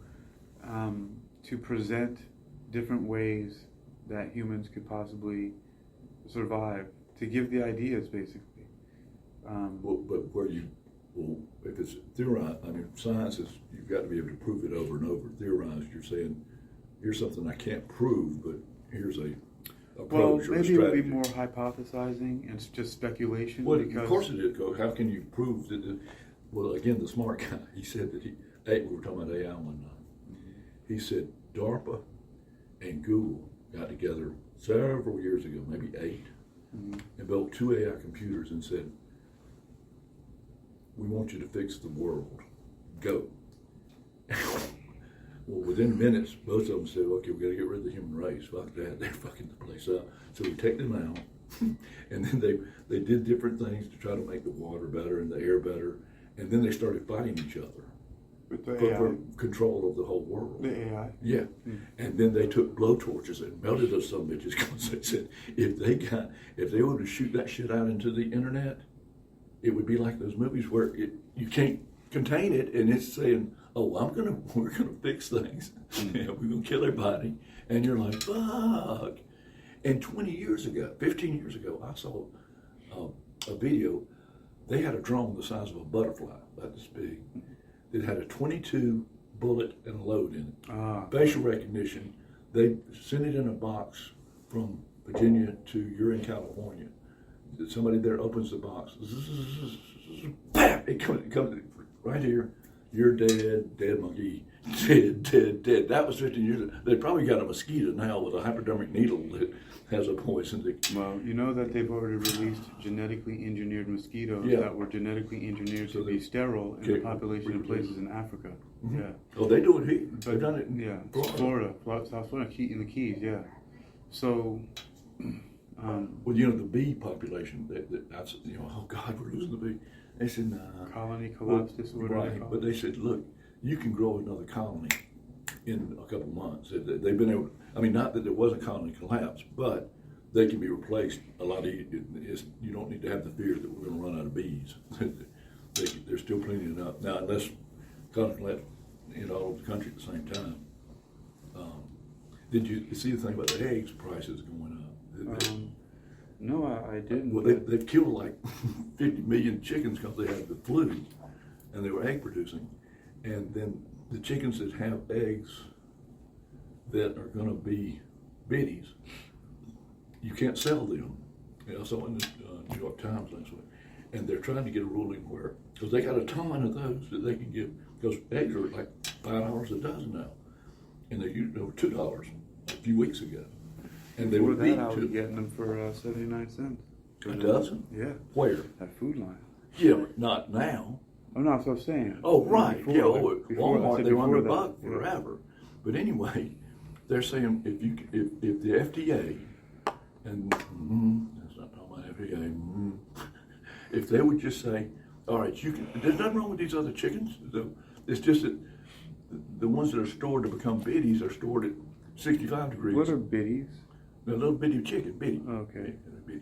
S1: present different ways that humans could possibly survive, to give the ideas, basically.
S3: If it's theorized, I mean, science is, you've got to be able to prove it over and over. Theorized, you're saying, here's something I can't prove, but here's a approach or a strategy.
S1: Maybe it would be more hypothesizing and just speculation.
S3: Well,
S1: because
S3: of course it is. How can you prove that? Well, again, the smart guy, he said that we were talking about AI one night. He said DARPA and Google got together several years ago, maybe 8, and built 2 AI computers and said, we want you to fix the world. Go. Well, within minutes, both of them said, okay, we got to get rid of the human race. Fuck that. They're fucking the place up. So we take them out. And then they did different things to try to make the water better and the air better. And then they started fighting each other for control of the whole world.
S1: The AI.
S3: Yeah. And then they took blowtorches and melted those some bitches because they said if they were to shoot that shit out into the internet, it would be like those movies where you can't contain it, and it's saying, "Oh, we're gonna fix things. We're gonna kill everybody," and you're like, "Fuck!" And 15 years ago, I saw a video. They had a drone the size of a butterfly, about this big. It had a 22 bullet and a load in it. Facial recognition. They sent it in a box from Virginia to you're in California. Somebody there opens the box. Bam! It comes right here. You're dead monkey. Dead. That was 15 years ago. They probably got a mosquito now with a hypodermic needle that has a poison.
S1: Well, you know that they've already released genetically engineered mosquitoes that were genetically engineered to be sterile in the population of places in Africa. Mm-hmm. Yeah.
S3: Oh, they do it here. They've done it in
S1: Florida, South Florida, in the Keys, yeah. So...
S3: well, you know, the bee population, that's, oh God, we're losing the bee. They said,
S1: colony collapse disorder.
S3: Right, but they said, look, you can grow another colony in a couple months. They've been able, I mean, not that there wasn't colony collapse, but they can be replaced a lot easier. You don't need to have the fear that we're going to run out of bees. There's still plenty enough. Now, unless colony in all over the country at the same time. Did you see the thing about the eggs prices going up?
S1: No, I didn't.
S3: Well, they've killed like 50 million chickens because they had the flu, and they were egg producing. And then the chickens that have eggs that are going to be biddies, you can't sell them. I saw in the New York Times last week, and they're trying to get a ruling where Because they got a ton of those that they can give. Because eggs are like $5 a dozen now, and they were $2 a few weeks ago, and they
S1: Before
S3: were
S1: that,
S3: beat
S1: I was
S3: to
S1: getting them for 79 cents.
S3: a dozen.
S1: Yeah.
S3: Where?
S1: At Food Line.
S3: Yeah, but not now.
S1: Oh, no, that's what I was saying.
S3: Oh, right.
S1: Before,
S3: Yeah,
S1: before, I
S3: Walmart,
S1: said
S3: they were
S1: before
S3: $100
S1: that.
S3: forever. But anyway, they're saying if the FDA, and that's not talking about FDA, if they would just say, all right, you can, there's nothing wrong with these other chickens. It's just that the ones that are stored to become biddies are stored at 65 degrees.
S1: What are biddies?
S3: A little bitty chicken, bitty.
S1: Okay.
S3: Bitty.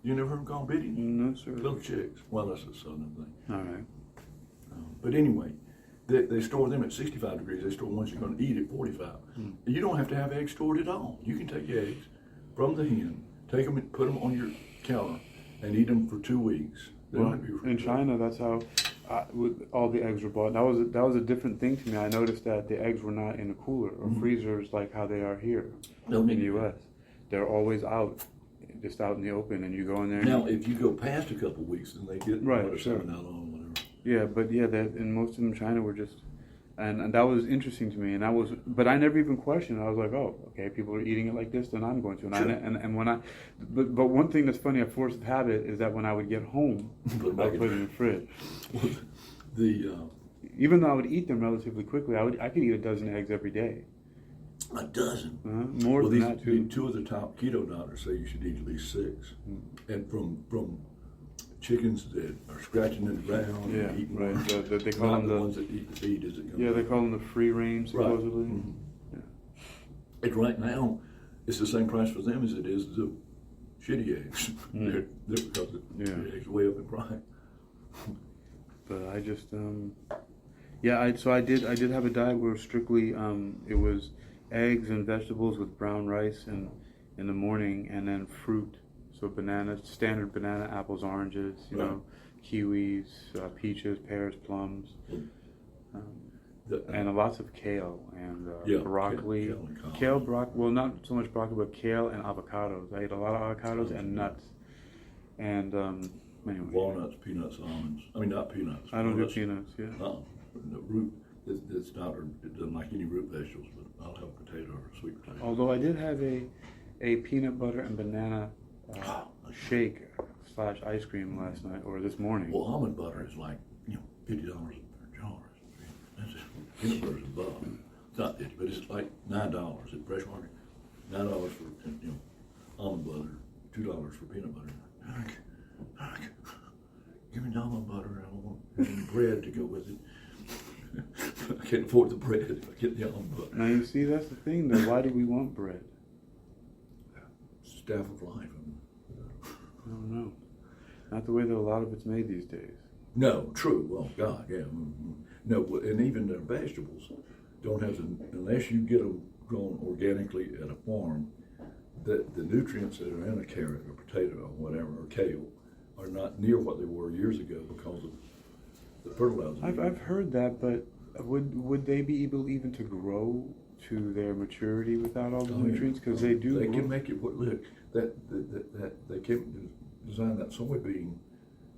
S3: You never heard them called biddies?
S1: No, sir.
S3: Little chicks. Well, that's a southern thing.
S1: All right.
S3: But anyway, they store them at 65 degrees. They store ones you're going to eat at 45. You don't have to have eggs stored at all. You can take eggs from the hen, take them and put them on your counter, and eat them for 2 weeks.
S1: Well, in China, that's how all the eggs were bought. That was a different thing to me. I noticed that the eggs were not in a cooler or freezers like how they are here in the U.S. They're always out, just out in the open, and you go in there.
S3: Now, if you go past a couple of weeks, then they get
S1: Right, sure.
S3: out on whatever.
S1: Yeah, but yeah, and most of them in China were just, and that was interesting to me. And but I never even questioned. I was like, oh, okay, people are eating it like this, then I'm going to. And, and when but one thing that's funny, a force of habit, is that when I would get home, I would put it in the fridge. Even though I would eat them relatively quickly, I could eat a dozen eggs every day.
S3: A dozen?
S1: More than that, too.
S3: Two of the top keto doctors say you should eat at least 6. And from chickens that are scratching in the ground and eating
S1: right.
S3: ones,
S1: They call them
S3: the ones that eat the feed, is it?
S1: Yeah, they call them the free range, supposedly.
S3: Right. Yeah. And right now, it's the same price for them as it is the shitty eggs. They're because the eggs are way up in price.
S1: But I just, so I did have a diet where strictly, it was eggs and vegetables with brown rice in the morning, and then fruit. So bananas, standard banana, apples, oranges, you know, kiwis, peaches, pears, plums, and lots of kale and broccoli. Kale, broccoli. Well, not so much broccoli, but kale and avocados. I ate a lot of avocados and nuts. And anyway.
S3: Walnuts, peanuts, almonds. I mean, not peanuts.
S1: I don't do peanuts. Yeah.
S3: No, the root. It's not. It doesn't like any root vegetables, but I'll have a potato or a sweet potato.
S1: Although I did have a peanut butter and banana shake / ice cream last night or this morning.
S3: Well, almond butter is like $50 per jar. That's just, peanut butter's above. It's not 50, but it's like $9 at Fresh Market. $9 for almond butter, $2 for peanut butter. Give me the almond butter. I don't want any bread to go with it. I can't afford the bread if I get the almond butter.
S1: Now you see, that's the thing though. Why do we want bread?
S3: Staff of life.
S1: I don't know. Not the way that a lot of it's made these days.
S3: No, true. Well, God, yeah. No, and even their vegetables don't have unless you get them grown organically at a farm, that the nutrients that are in a carrot or potato or whatever, or kale, are not near what they were years ago because of the fertilizer.
S1: I've heard that, but would they be able even to grow to their maturity without all the nutrients? Because they do.
S3: They can make it. Look, that they can design that soybean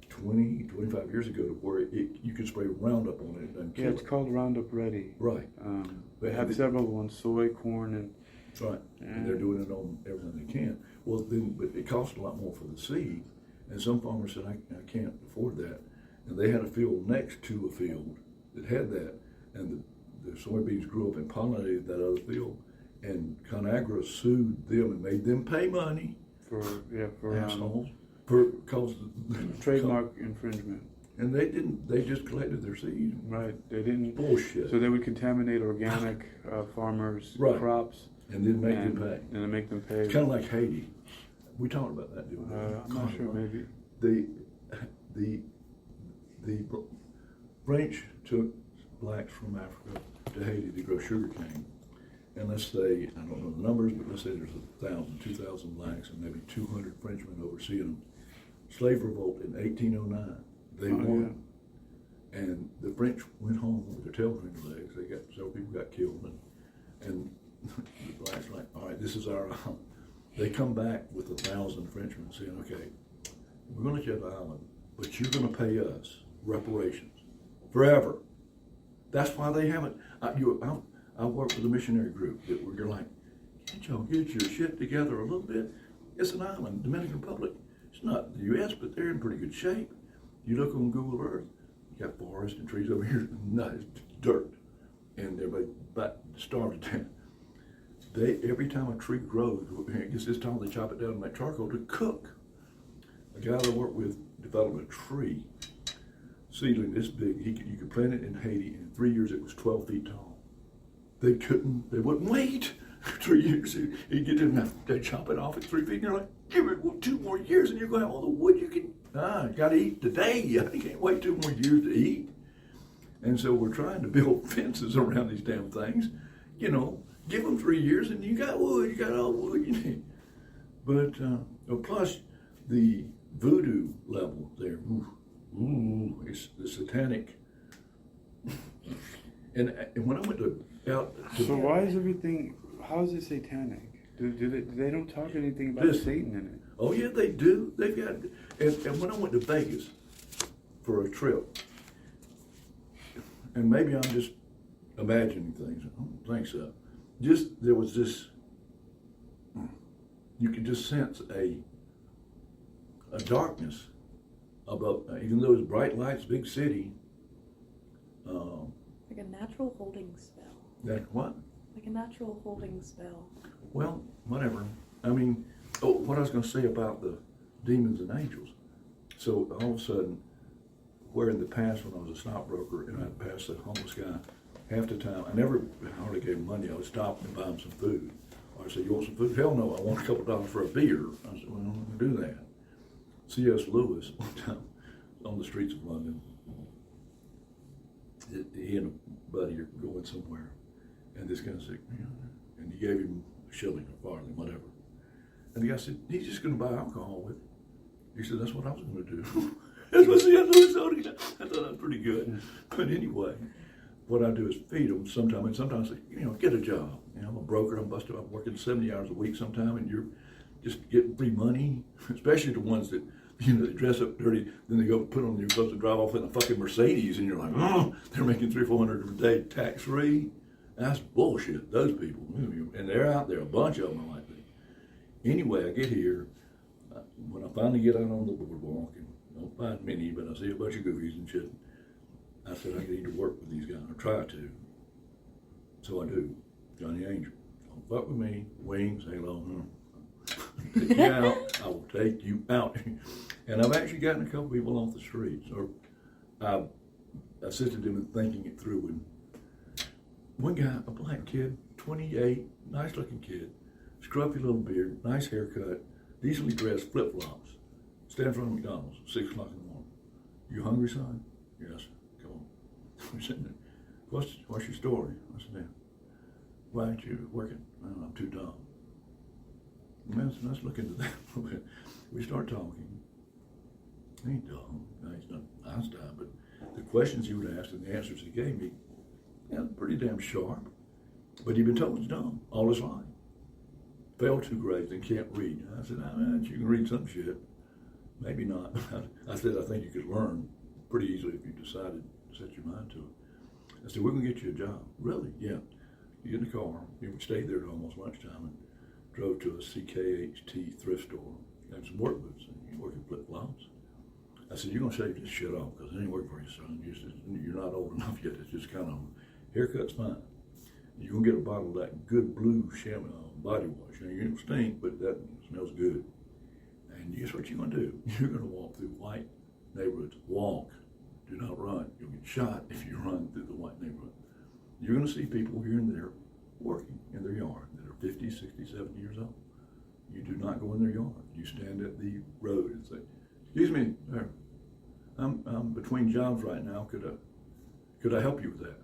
S3: 25 years ago to where you can spray Roundup on it and kill
S1: it's called Roundup Ready.
S3: Right.
S1: They have several ones: soy, corn, and.
S3: That's right. And they're doing it on everything they can. Well, then, but it costs a lot more for the seed. And some farmers said, I can't afford that. And they had a field next to a field that had that. And the soybeans grew up and pollinated that other field. And ConAgra sued them and made them pay money.
S1: For
S3: assholes. For cause
S1: trademark infringement.
S3: And they didn't. They just collected their seed.
S1: Right. They didn't.
S3: Bullshit.
S1: So they would contaminate organic farmers' crops.
S3: And then make them pay.
S1: And then make them pay.
S3: It's kind of like Haiti. We talked about that, didn't we?
S1: I'm not sure, maybe.
S3: The French took blacks from Africa to Haiti to grow sugar cane. And let's say, I don't know the numbers, but let's say there's 1,000, 2,000 blacks and maybe 200 Frenchmen overseeing them. Slave revolt in 1809. They won. Yeah. And the French went home with their tail between their legs. Several people got killed. And the blacks were like, all right, this is our They come back with 1,000 Frenchmen saying, okay, we're going to let you have the island, but you're going to pay us reparations forever. That's why they haven't. I work with a missionary group that we're like, can't y'all get your shit together a little bit? It's an island, Dominican Republic. It's not the U.S., but they're in pretty good shape. You look on Google Earth, you got forest and trees over here, nice dirt, and everybody starved to death. Every time a tree grows, it gets this tall, they chop it down and make charcoal to cook. A guy that I work with developed a tree, seedling this big. You could plant it in Haiti, and in 3 years it was 12 feet tall. They wouldn't wait 3 years. You get in, they chop it off at 3 feet, and you're like, give it 2 more years, and you're going to have all the wood you can. Got to eat today. You can't wait 2 more years to eat. And so we're trying to build fences around these damn things. You know, give them 3 years, and you got wood. You got all the wood you need. But plus the voodoo level there. It's the satanic. And when I went to
S1: so why is everything? How is it satanic? Do they don't talk anything about Satan in it?
S3: Oh yeah, they do. They've got. And when I went to Vegas for a trip, and maybe I'm just imagining things. I don't think so. There was this. You could just sense a darkness about, even though it's bright lights, big city.
S2: Like a natural holding spell.
S3: That what?
S2: Like a natural holding spell.
S3: Well, whatever. I mean, what I was going to say about the demons and angels. So all of a sudden, where in the past when I was a stockbroker and I'd pass a homeless guy, half the time, I hardly gave him money. I would stop and buy him some food. Or I said, you want some food? Hell no, I want a couple dollars for a beer. I said, well, I'm not going to do that. C.S. Lewis, one time, on the streets of London, he and a buddy are going somewhere, and this guy said, and he gave him a shilling or farthing, whatever. And the guy said, he's just going to buy alcohol with it. He said, that's what I was going to do. That's what C.S. Lewis told him. I thought that was pretty good. But anyway, what I do is feed them sometimes, and sometimes, get a job. I'm a broker, I'm working 70 hours a week sometime, and you're just getting free money, especially the ones that, they dress up dirty, then they go put on your clothes and drive off in a fucking Mercedes, and you're like, oh, they're making $300-400 a day tax-free. That's bullshit, those people. And they're out there, a bunch of them are like that. Anyway, I get here, when I finally get out on the boardwalk, and I don't find many, but I see a bunch of goofies and shit, I said, I need to work with these guys, or try to. So I do. Johnny Angel, don't fuck with me, wings, halo, take you out, I will take you out. And I've actually gotten a couple people off the streets, or I've assisted them in thinking it through. And one guy, a black kid, 28, nice looking kid, scruffy little beard, nice haircut, decently dressed, flip-flops, stand in front of McDonald's, 6 o'clock in the morning. You hungry, son? Yes, come on. We're sitting there. What's your story? I said, man, why aren't you working? Well, I'm too dumb. Man, so let's look into that a little bit. We start talking. He ain't dumb. No, he's not Einstein, but the questions he would ask and the answers he gave me, pretty damn sharp. But he'd been told he's dumb all his life. Failed 2 grades and can't read. I said, you can read some shit. Maybe not. I said, I think you could learn pretty easily if you decided to set your mind to it. I said, we're going to get you a job. Really? Yeah. You get in the car. You stayed there at almost lunchtime and drove to a CKHT thrift store and some work boots. And you work in flip-flops. I said, you're going to shave this shit off because it ain't working for you, son. You're not old enough yet. It's just kind of, haircut's fine. You're going to get a bottle of that good blue shampoo, body wash. You don't stink, but that smells good. And guess what you're going to do? You're going to walk through white neighborhoods. Walk. Do not run. You'll get shot if you run through the white neighborhood. You're going to see people here and there working in their yard that are 50, 60, 70 years old. You do not go in their yard. You stand at the road and say, excuse me, sir, I'm between jobs right now. Could I help you with that?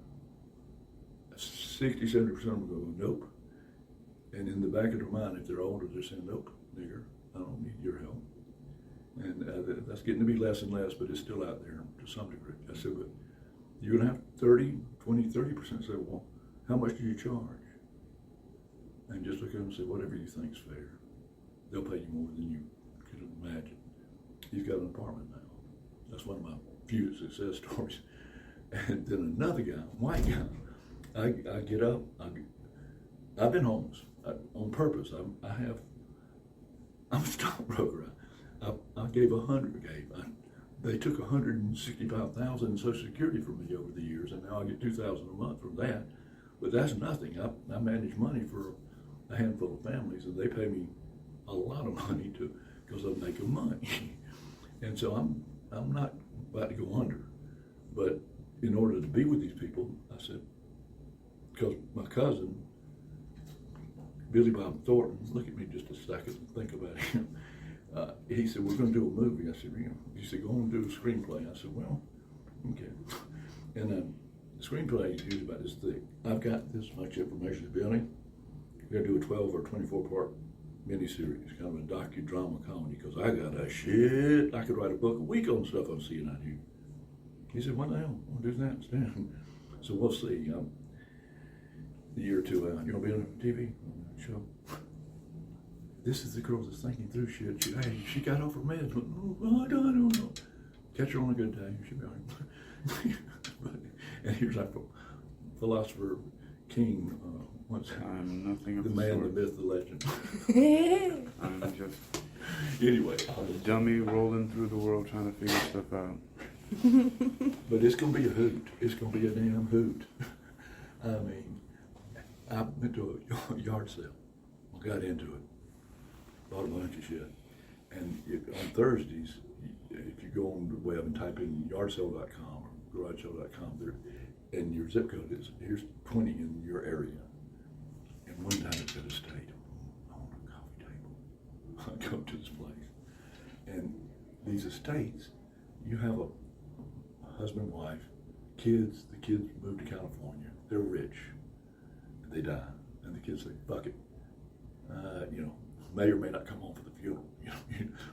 S3: 60, 70% of them go, nope. And in the back of their mind, if they're older, they're saying, nope, nigger, I don't need your help. And that's getting to be less and less, but it's still out there to some degree. I said, but you're going to have 30% say, well, how much do you charge? And just look at them and say, whatever you think's fair. They'll pay you more than you could imagine. He's got an apartment now. That's one of my few success stories. And then another guy, white guy, I get up, I've been homeless on purpose. I'm a stockbroker. I gave they took $165,000 in Social Security from me over the years, and now I get $2,000 a month from that. But that's nothing. I manage money for a handful of families, and they pay me a lot of money because I'm making money. And so I'm not about to go under. But in order to be with these people, I said, because my cousin, Billy Bob Thornton, look at me just a second and think about him. He said, we're going to do a movie. I said, he said, go on and do a screenplay. I said, well, okay. And the screenplay is usually about this thick. I've got this much information to be on it. We're going to do a 12 or 24 part miniseries, kind of a docudrama comedy, because I got a shit. I could write a book a week on stuff I'm seeing out here. He said, what the hell? We'll do that instead. So we'll see. A year or two out. You want to be on a TV show? This is the girl that's thinking through shit. She got off her meds. I don't know. Catch her on a good day. She'll be all right. And here's our philosopher king. What's that?
S1: I'm nothing of
S3: the
S1: the
S3: man,
S1: sort.
S3: the myth, the legend.
S1: I'm just
S3: Anyway,
S1: a dummy rolling through the world trying to figure stuff out.
S3: but it's gonna be a hoot. It's gonna be a damn hoot. I mean, I went to a yard sale. I got into it. Bought a bunch of shit. And on Thursdays, if you go on the web and type in yardsale.com or garagesale.com, and your zip code is, here's 20 in your area. And one time it's at a state, on a coffee table. I go to this place. And these estates, you have a husband, wife, kids. The kids move to California. They're rich. They die. And the kids say, fuck it. May or may not come home for the funeral,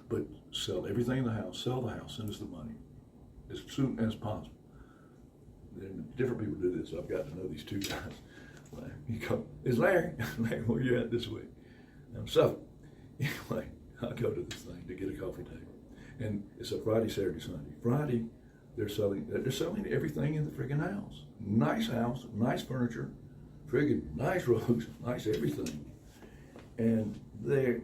S3: but sell everything in the house, sell the house, send us the money as soon as possible. Then different people do this. I've got to know these two guys. You go, it's Larry. Larry, where you at this week? I'm Suffolk. Anyway, I go to this thing to get a coffee table. And it's a Friday, Saturday, Sunday. Friday, they're selling everything in the friggin' house. Nice house, nice furniture, friggin' nice rugs, nice everything. And they're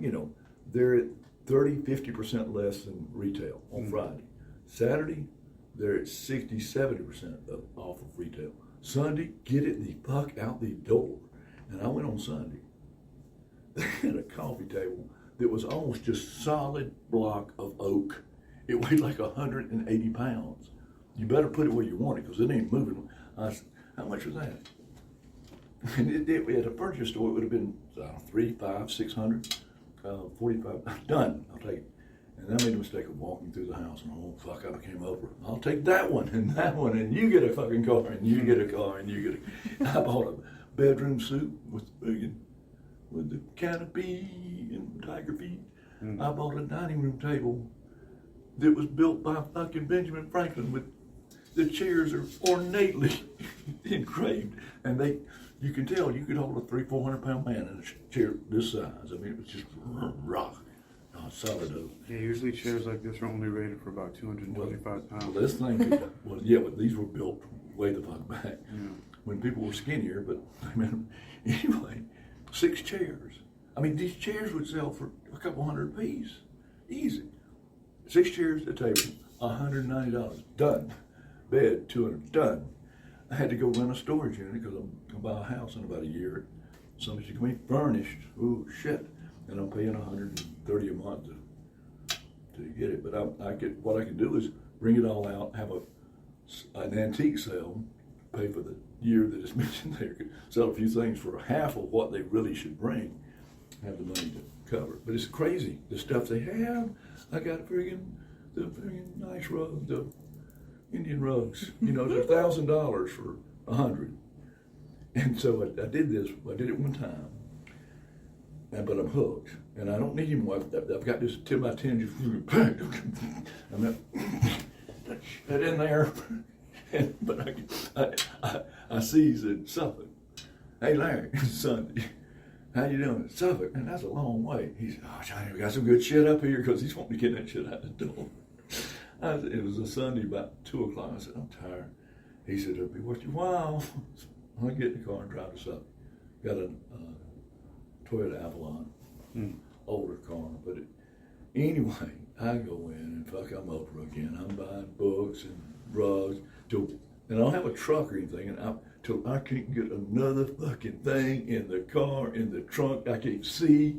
S3: at 30-50% less than retail on Friday. Saturday, they're at 60-70% off of retail. Sunday, get it the fuck out the door. And I went on Sunday. They had a coffee table that was almost just solid block of oak. It weighed like 180 pounds. You better put it where you want it because it ain't moving. I said, how much was that? And at a furniture store, it would have been 300, 500, 600, 45. Done. I'll take it. And I made the mistake of walking through the house, and oh fuck, I became Oprah. I'll take that one, and you get a fucking car, and you get a car, and you get a. I bought a bedroom suite with the canopy and tiger feet. I bought a dining room table that was built by fucking Benjamin Franklin with the chairs are ornately engraved, and you can tell you could hold a 300-400 pound man in a chair this size. I mean, it was just rock, solid oak.
S1: Yeah, usually chairs like this are only rated for about 225 pounds.
S3: Well, this thing, but these were built way the fuck back when people were skinnier. But I mean, anyway, 6 chairs. I mean, these chairs would sell for a couple $100 apiece, easy. 6 chairs, a table, $190, done. Bed, $200, done. I had to go rent a storage unit because I'm going to buy a house in about a year. Somebody's going to be furnished. Oh, shit. And I'm paying $130 a month to get it. But what I can do is bring it all out, have an antique sale, pay for the year that it's mentioned there, sell a few things for half of what they really should bring, have the money to cover it. But it's crazy, the stuff they have. I got the friggin' nice rug, the Indian rugs, they're $1,000 for $100. And so I did it one time, but I'm hooked, and I don't need more. I've got this 10 by 10, I'm not, that in there, but I sees in Suffolk. Hey Larry, it's Sunday. How you doing? Suffolk, and that's a long way. He said, oh Johnny, we got some good shit up here because he's wanting to get that shit out the door. It was a Sunday about 2 o'clock. I said, I'm tired. He said, it'll be worth your while. I get in the car and drive us up. Got a Toyota Avalon, older car, but anyway, I go in and I'm over again. I'm buying books and rugs and I don't have a truck or anything, till I can't get another fucking thing in the car, in the trunk. I can't see,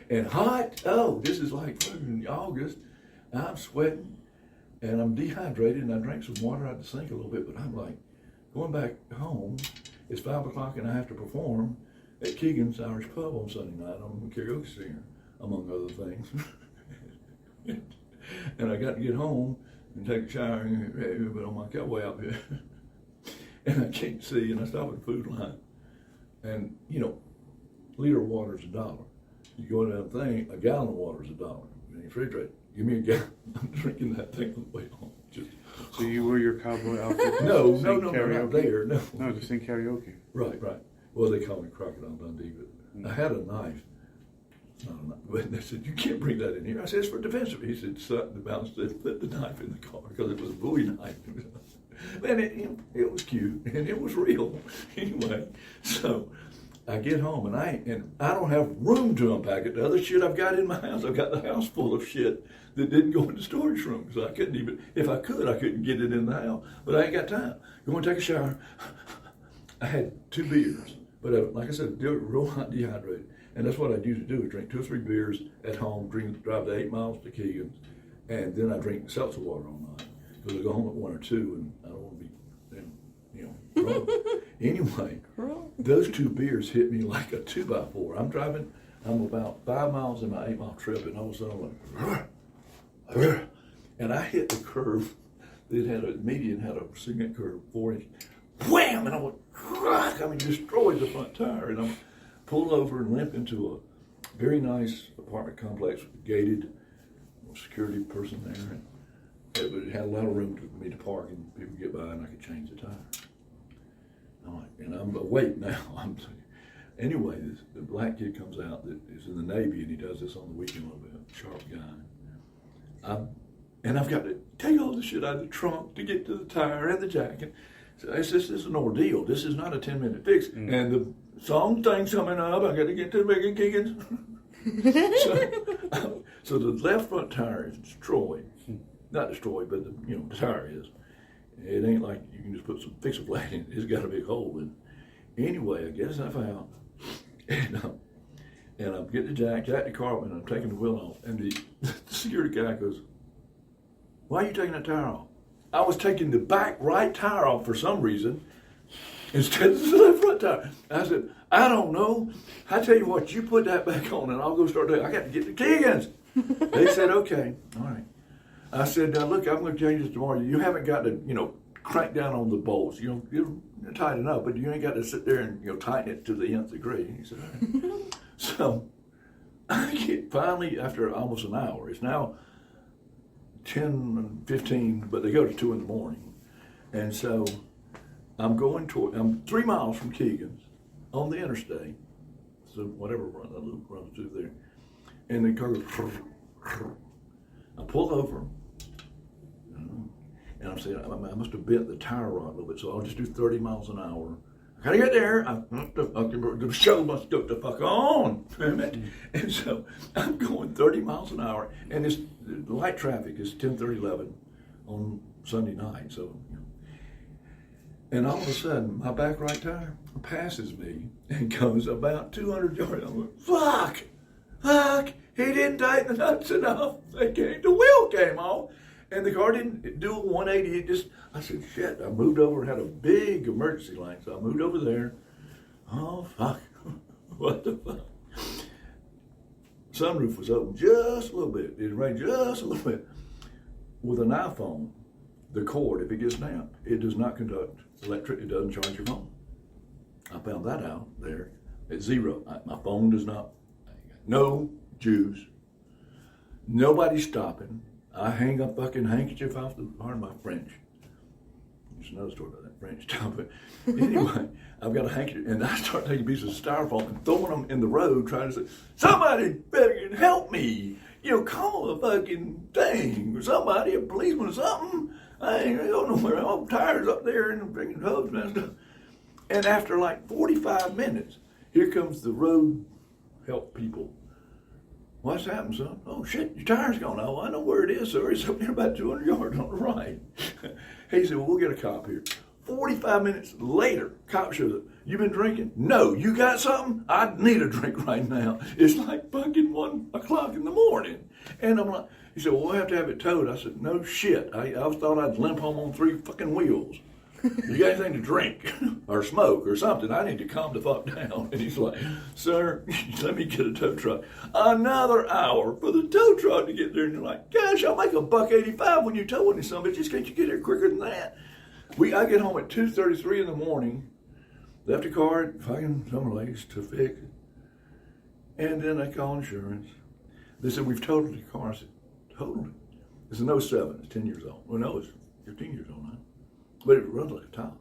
S3: and hot. Oh, this is like fucking August. I'm sweating and I'm dehydrated, and I drank some water out the sink a little bit, but I'm like, going back home, it's 5 o'clock and I have to perform at Keegan's Irish Pub on Sunday night. I'm a karaoke singer, among other things. And I got to get home and take a shower and get ready, but on my way out here, and I can't see, and I stop at the food line, and liter of water is $1. You go down the thing, a gallon of water is $1 in the refrigerator. Give me a gallon. I'm drinking that thing on the way home.
S1: So you wear your cowboy outfit?
S3: No, not there.
S1: No, just sing karaoke.
S3: Right. Well, they call me Crocodile Dundee, but I had a knife. It's not a knife. But they said, you can't bring that in here. I said, it's for defensive. He said, the bounce said, put the knife in the car, because it was a Bowie knife. And it was cute, and it was real. Anyway, so I get home, and I don't have room to unpack it. The other shit I've got in my house, I've got the house full of shit that didn't go in the storage room, so I couldn't even, if I could, I couldn't get it in the house. But I ain't got time. Go and take a shower. I had 2 beers, but like I said, do it real hot, dehydrated. And that's what I usually do, is drink 2 or 3 beers at home, drive the 8 miles to Keegan's, and then I drink seltzer water all night, because I go home at 1 or 2, and I don't want to be, drunk. Anyway, those 2 beers hit me like a 2x4. I'm driving, I'm about 5 miles in my 8-mile trip, and all of a sudden I'm like, and I hit the curve. The median had a cement curve, 4 inch. Wham! And I went, destroyed the front tire, and I'm pulled over and limped into a very nice apartment complex with gated security person there, but it had a lot of room for me to park, and people get by, and I could change the tire. And I'm awake now. Anyway, the black kid comes out that is in the Navy, and he does this on the weekend a little bit, sharp guy. And I've got to take all the shit out of the trunk to get to the tire and the jacket. So this is an ordeal. This is not a 10-minute fix. And the song thing's coming up. I got to get to Megan Keegan's. So the left front tire is destroyed. Not destroyed, but the tire is. It ain't like you can just put some fix a flat in it. It's got a big hole in it. Anyway, I get stuff out, and I'm getting the jack the car, and I'm taking the wheel off, and the security guy goes, "Why are you taking that tire off?" I was taking the back right tire off for some reason instead of the left front tire. I said, "I don't know. I tell you what, you put that back on, and I'll go start doing. I got to get the Keegan's." They said, "Okay, all right." I said, "Look, I'm going to change this tomorrow. You haven't got to, crank down on the bolts. You're tighten up, but you ain't got to sit there and tighten it to the nth degree." He said, "All right." So I get finally, after almost an hour, it's now 10:15, but they go to 2 in the morning, and so I'm 3 miles from Keegan's on the interstate, so whatever the loop runs through there, and the car goes. I pull over. And I'm saying, I must have bent the tire rod a little bit, so I'll just do 30 miles an hour. I gotta get there. The show must go the fuck on. And so I'm going 30 miles an hour, and the light traffic is 10:30, 11 on Sunday night. So, and all of a sudden, my back right tire passes me and goes about 200 yards. I'm like, fuck, he didn't tighten the nuts enough. The wheel came off. And the car didn't do a 180. I said, shit. I moved over and had a big emergency line. So I moved over there. Oh, fuck. What the fuck? Sunroof was open just a little bit. It rained just a little bit. With an iPhone, the cord, if it gets snapped, it does not conduct electric. It doesn't charge your phone. I found that out there at 0. My phone does not. No juice. Nobody's stopping. I hang a fucking handkerchief off pardon my French. There's another story about that French stuff. But anyway, I've got a handkerchief, and I start taking pieces of styrofoam and throwing them in the road, trying to say, "Somebody better help me. call a fucking thing or somebody, a policeman or something. I ain't going nowhere. All tires up there and the freaking hubs messed up. And after like 45 minutes, here comes the road help people. What's happened, son? Oh shit, your tire's gone. Oh, I know where it is, sir. It's up here about 200 yards on the right. He said, well, we'll get a cop here. 45 minutes later, cop shows up. You been drinking? No. You got something? I need a drink right now. It's like fucking 1 o'clock in the morning. And I'm like, he said, well, we'll have to have it towed. I said, no shit. I thought I'd limp home on 3 fucking wheels. You got anything to drink or smoke or something? I need to calm the fuck down. And he's like, sir, let me get a tow truck. Another hour for the tow truck to get there. And you're like, gosh, I'll make $1.85 when you tow this son of a bitch. Just can't you get here quicker than that? I get home at 2:33 in the morning, left the car at fucking someplace to fix it. And then I call insurance. They said, we've totaled the car. I said, totaled it? It's an 07, it's 10 years old. Well, no, it's 15 years old now. But it runs like a top.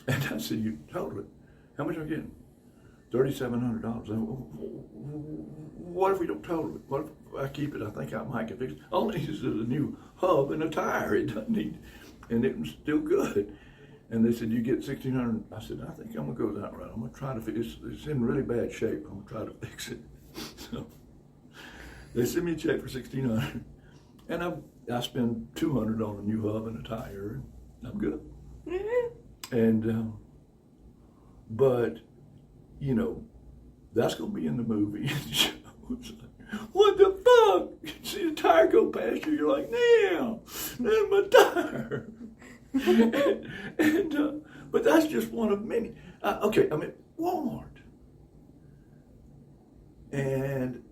S3: And I said, you totaled it. How much am I getting? $3,700. What if we don't total it? What if I keep it? I think I might get fixed. All it needs is a new hub and a tire. It doesn't need, and it was still good. And they said, you get $1,600. I said, I think I'm gonna go that route. I'm gonna try to fix it. It's in really bad shape. I'm gonna try to fix it. So they sent me a check for $1,600. And I spend $200 on a new hub and a tire, and I'm good. Mm-hmm. And, but, that's going to be in the movie. What the fuck? You see the tire go past you, you're like, damn, that's my tire. But that's just one of many. Okay, I'm at Walmart. And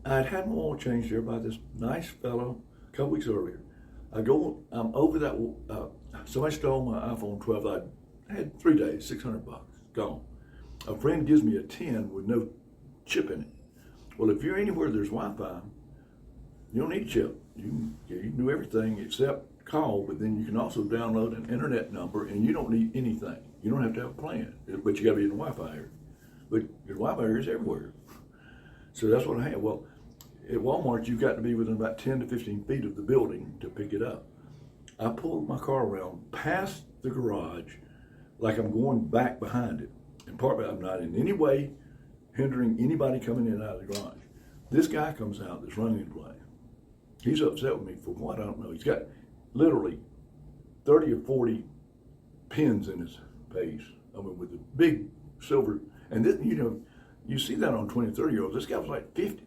S3: I'd had my oil changed there by this nice fellow a couple weeks earlier. I'm over that, somebody stole my iPhone 12. I had 3 days, $600, gone. A friend gives me a 10 with no chip in it. Well, if you're anywhere there's Wi-Fi, you don't need a chip. You can do everything except call, but then you can also download an internet number and you don't need anything. You don't have to have a plan, but you gotta be in the Wi-Fi area. But there's Wi-Fi areas everywhere. So that's what I had. Well, at Walmart, you've got to be within about 10 to 15 feet of the building to pick it up. I pulled my car around past the garage like I'm going back behind it. And partly I'm not in any way hindering anybody coming in and out of the garage. This guy comes out that's running the place. He's upset with me for what? I don't know. He's got literally 30 or 40 pins in his face. I mean, with the big silver. And this, you see that on 20, 30-year-olds. This guy was like 50.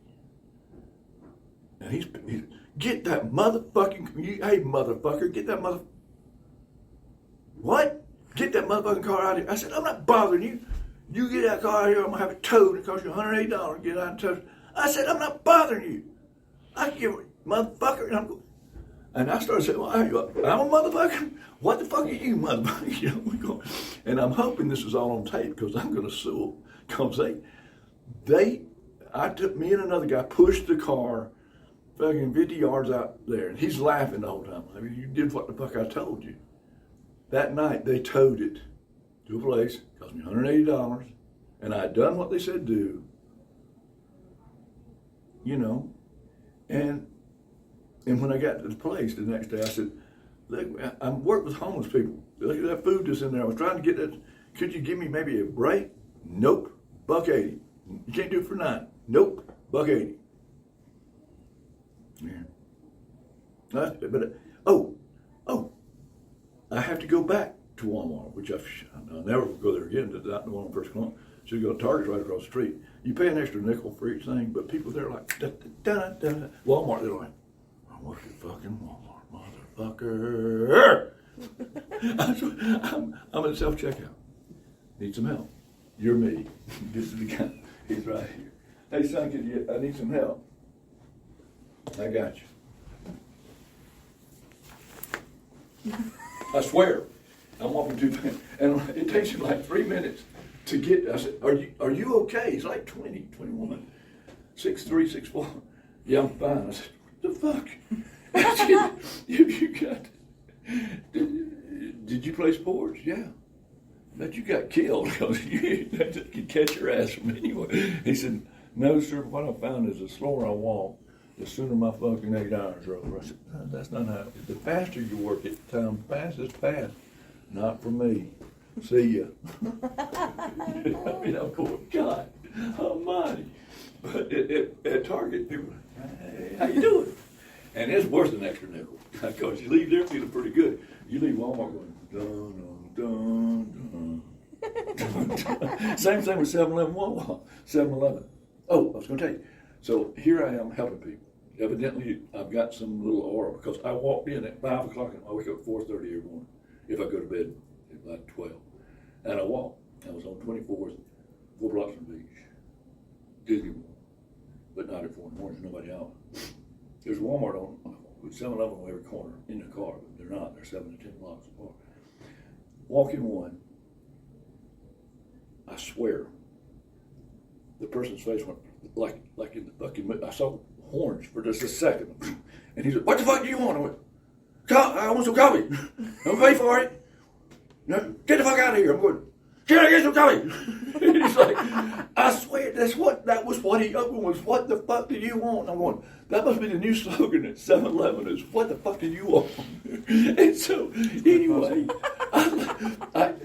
S3: And he's get that motherfucking, hey motherfucker, get that what? Get that motherfucking car out of here. I said, I'm not bothering you. You get that car out of here, I'm gonna have it towed. It costs you $108 to get out and tow. I said, I'm not bothering you. I give it, motherfucker. And I started saying, well, I'm a motherfucker? What the fuck are you, motherfucker? And I'm hoping this is all on tape because I'm gonna sue them. Because me and another guy pushed the car fucking 50 yards out there, and he's laughing the whole time. I mean, you did what the fuck I told you. That night, they towed it to a place, cost me $180, and I had done what they said do, and when I got to the place the next day, I said, look, I work with homeless people. Look at that food that's in there. I was trying to get that. Could you give me maybe a break? Nope, $1.80. You can't do it for $9. Nope, $1.80. Yeah. But I have to go back to Walmart, which I'll never go there again. Not the one on First Columbia. So you go to Target's right across the street. You pay an extra nickel for each thing, but people there are like, da, da, da, da. Walmart, they're like, I work at fucking Walmart, motherfucker. I'm at self-checkout. Need some help. You're me. This is the guy. He's right here. Hey, son, I need some help. I got you. I swear. I'm walking too fast. And it takes you like 3 minutes to get. I said, are you okay? He's like 20, 21, 6'3", 6'4". Yeah, I'm fine. I said, what the fuck? I said, did you play sports? Yeah. But you got killed because you could catch your ass from anywhere. He said, No, sir, what I found is the slower I walk, the sooner my fucking 8 hours are over. I said, "No, that's not how. The faster you work it, time passes fast. Not for me. See ya." I mean, I'm going, God almighty. But at Target, people, "Hey, how you doing?" And it's worse than extra nickel. Because you leave there feeling pretty good. You leave Walmart going, dun, dun, dun, dun. Same thing with 7-Eleven, Wawa, 7-Eleven. Oh, I was going to tell you. So here I am helping people. Evidently, I've got some little aura because I walked in at 5 o'clock and I wake up at 4:30 every morning if I go to bed at like 12. And I walked. I was on 24th, 4 blocks from the beach. Disney World. But not at 4 in the morning. There's nobody out. There's Walmart on with 7-Eleven on every corner in the car, but they're not. They're 7 to 10 blocks apart. Walking one, I swear, the person's face went like in the fucking. I saw horns for just a second, and he said, "What the fuck do you want?" I went, "I want some coffee. Don't pay for it. No, get the fuck out of here." I'm going, "Can I get some coffee?" And he's like, "I swear, that was what he opened was, what the fuck do you want?" I'm going, that must be the new slogan at 7-Eleven is, "What the fuck do you want?" And so, anyway,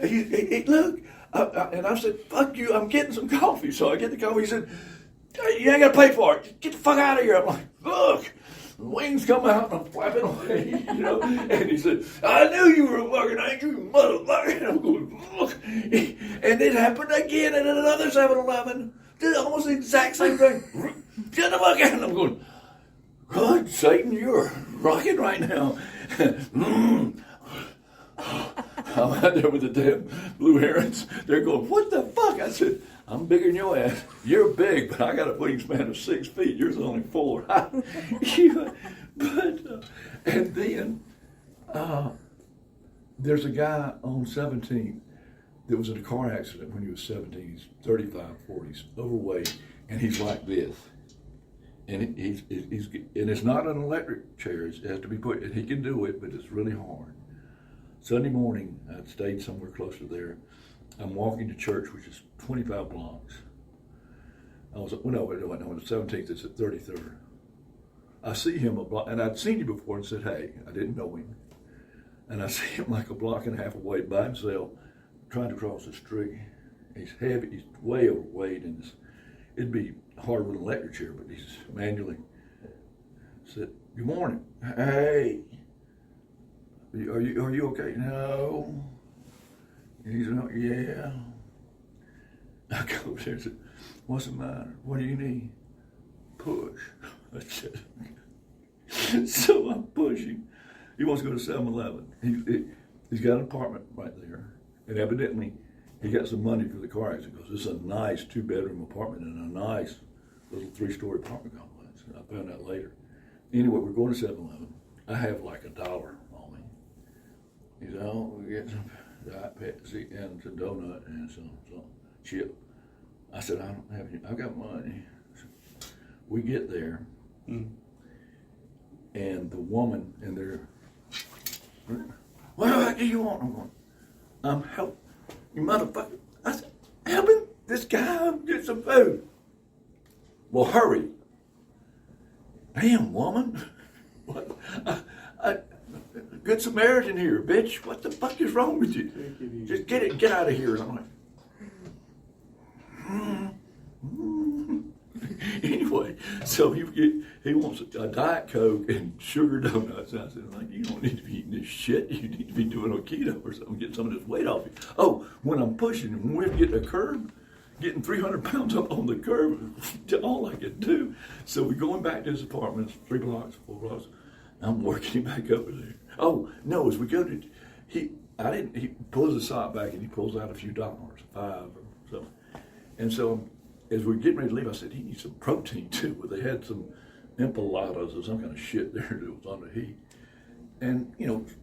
S3: he look, and I said, "Fuck you, I'm getting some coffee." So I get the coffee. He said, "You ain't got to pay for it. Get the fuck out of here." I'm like, "Look." Wings come out and I'm flapping away, you know. And he said, "I knew you were a fucking angel, you motherfucker." And I'm going, "Look." And it happened again at another 7-Eleven. Did almost the exact same thing. Get the fuck out. And I'm going, "God, Satan, you're rocking right now." I'm out there with the damn blue herons. They're going, "What the fuck?" I said, "I'm bigger than your ass. You're big, but I got a wingspan of 6 feet. Yours is only 4. And then there's a guy on 17 that was in a car accident when he was 17. He's 35, 40, he's overweight, and he's like this. And he's and it's not an electric chair. It has to be put. And he can do it, but it's really hard. Sunday morning, I stayed somewhere close to there. I'm walking to church, which is 25 blocks. I was, well, no, the 17th, it's at 33rd. I see him a block, and I'd seen him before and said, "Hey," I didn't know him. And I see him like a block and a half away by himself, trying to cross the street. He's heavy, he's way overweight, and it'd be hard with an electric chair, but he's manually. Said, "Good morning." "Hey, are you okay?" "No." And he said, "Oh, yeah." I go over there and said, "What's the matter? What do you need?" "Push." I said, so I'm pushing. He wants to go to 7-Eleven. He's got an apartment right there. And evidently, he got some money for the car accident because it's a nice 2-bedroom apartment in a nice little 3-story apartment complex. I found out later. Anyway, we're going to 7-Eleven. I have like $1 on me. He said, "Oh, we get some Diet Pepsi and some donut and some chip." I said, "I don't have any. I've got money." We get there, and the woman in there, "What the heck do you want?" I'm going, "I'm helping you motherfucker." I said, "Helping this guy get some food." "Well, hurry." "Damn, woman. What? Good Samaritan here, bitch. What the fuck is wrong with you? Just get out of here." And I'm like, Anyway, so he wants a Diet Coke and sugar donuts. And I said, like, "You don't need to be eating this shit. You need to be doing a keto or something, get some of this weight off you." "Oh, when I'm pushing, when we're getting a curb, getting 300 pounds up on the curb, all I can do." So we're going back to his apartment, 3 blocks, 4 blocks. I'm working him back over there. Oh, no, as we go to, he pulls the sock back and he pulls out a few dollars, $5 or something. And so as we're getting ready to leave, I said, he needs some protein too. Well, they had some empanadas or some kind of shit there that was on the heat. And,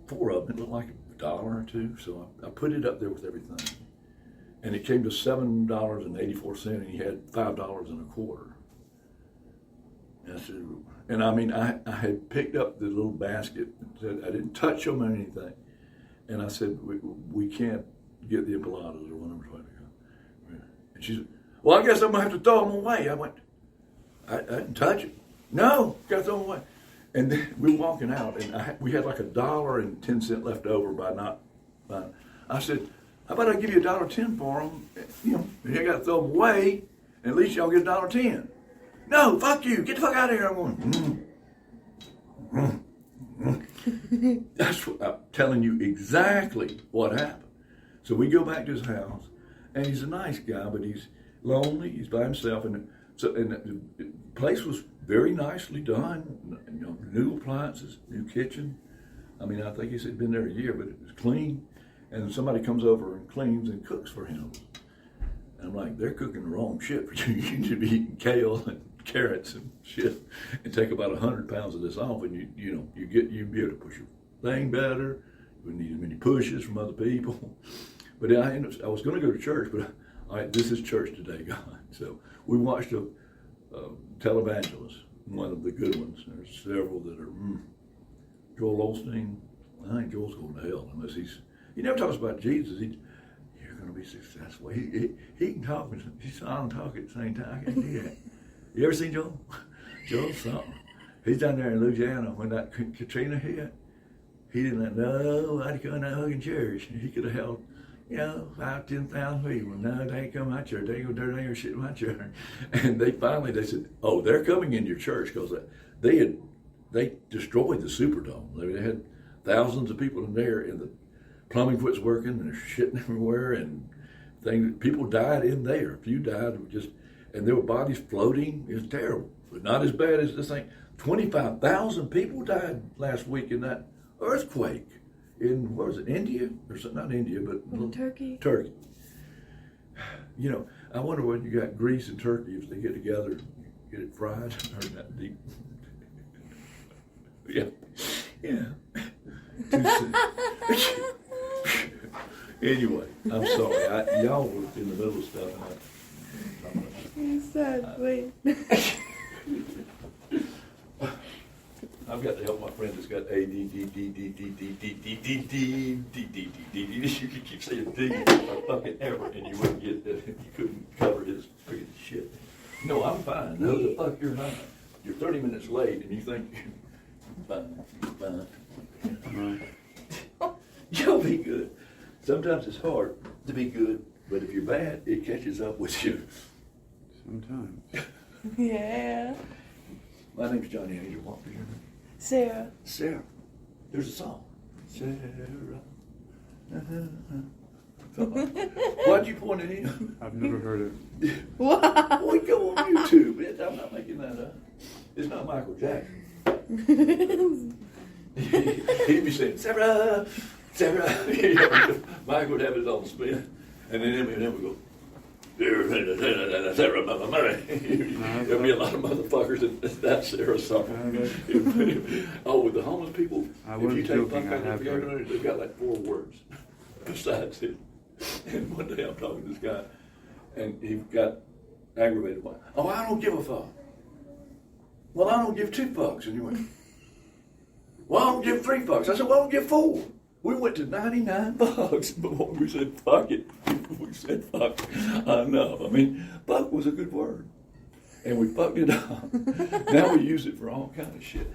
S3: 4 of them, it looked like $1 or $2. So I put it up there with everything. And it came to $7.84, and he had $5.25. And I said, and I mean, I had picked up the little basket and said, I didn't touch them or anything. And I said, we can't get the empanadas or whatever. And she said, "Well, I guess I'm going to have to throw them away." I went, I didn't touch it. No, got thrown away. And then we were walking out, and we had like $1.10 left over by not buying. I said, how about I give you $1.10 for them? You know, and I got to throw them away, and at least y'all get $1.10. No, fuck you. Get the fuck out of here. I'm going, That's what I'm telling you exactly what happened. So we go back to his house, and he's a nice guy, but he's lonely. He's by himself, and the place was very nicely done. You know, new appliances, new kitchen. I mean, I think he said he'd been there a year, but it was clean. And somebody comes over and cleans and cooks for him. And I'm like, they're cooking the wrong shit for you. You need to be eating kale and carrots and shit, and take about 100 pounds of this off, and you'd be able to push your thing better. You wouldn't need as many pushes from other people. But I was going to go to church, but all right, this is church today, God. So we watched a televangelist, one of the good ones. There's several that are Joel Osteen. I think Joel's going to hell unless he never talks about Jesus. You're going to be successful. He can talk and he's on talk at the same time. I can do that. You ever seen Joel? Joel's something. He's down there in Louisiana when that Katrina hit. He didn't let nobody come to hugging church. He could have held, 5,000-10,000 people. No, they ain't come to my church. They ain't gonna do anything shit in my church. And they said, oh, they're coming in your church because they destroyed the Superdome. They had thousands of people in there, and the plumbing quits working, and they're shitting everywhere, and people died in there. A few died and there were bodies floating. It was terrible, but not as bad as this thing. 25,000 people died last week in that earthquake in, what was it, India? Or something, not India, but
S2: Turkey.
S3: Turkey. You know, I wonder when you got Greece and Turkey, if they get together and get it fried or that deep. Yeah. Anyway, I'm sorry. Y'all were in the middle of stuff.
S2: You said, wait.
S3: I've got to help my friend that's got ADD. You could keep saying D fucking ever, and you wouldn't get that. You couldn't cover his freaking shit. No, I'm fine. No, the fuck you're not. You're 30 minutes late, and you think fine. You'll be good. Sometimes it's hard to be good, but if you're bad, it catches up with you.
S1: Sometimes.
S2: Yeah.
S3: My name's Johnny Angel. What was your name?
S2: Sarah.
S3: Sarah. There's a song. Sarah. Why'd you point it in?
S1: I've never heard it.
S2: What?
S3: Boy, go on YouTube. I'm not making that up. It's not Michael Jackson. He'd be saying, Sarah, Sarah. Michael would have his own spin. And then Eminem would go, Sarah, Mama Murray. There'll be a lot of motherfuckers in that Sarah song. Oh, with the homeless people, if you take punk out of the they've got like 4 words besides it. And one day I'm talking to this guy, and he got aggravated. Oh, I don't give a fuck. Well, I don't give 2 fucks. And he went, well, I don't give 3 fucks. I said, well, I don't give 4. We went to 99 bucks before we said fuck it. We said fuck enough. I mean, fuck was a good word. And we fucked it up. Now we use it for all kind of shit.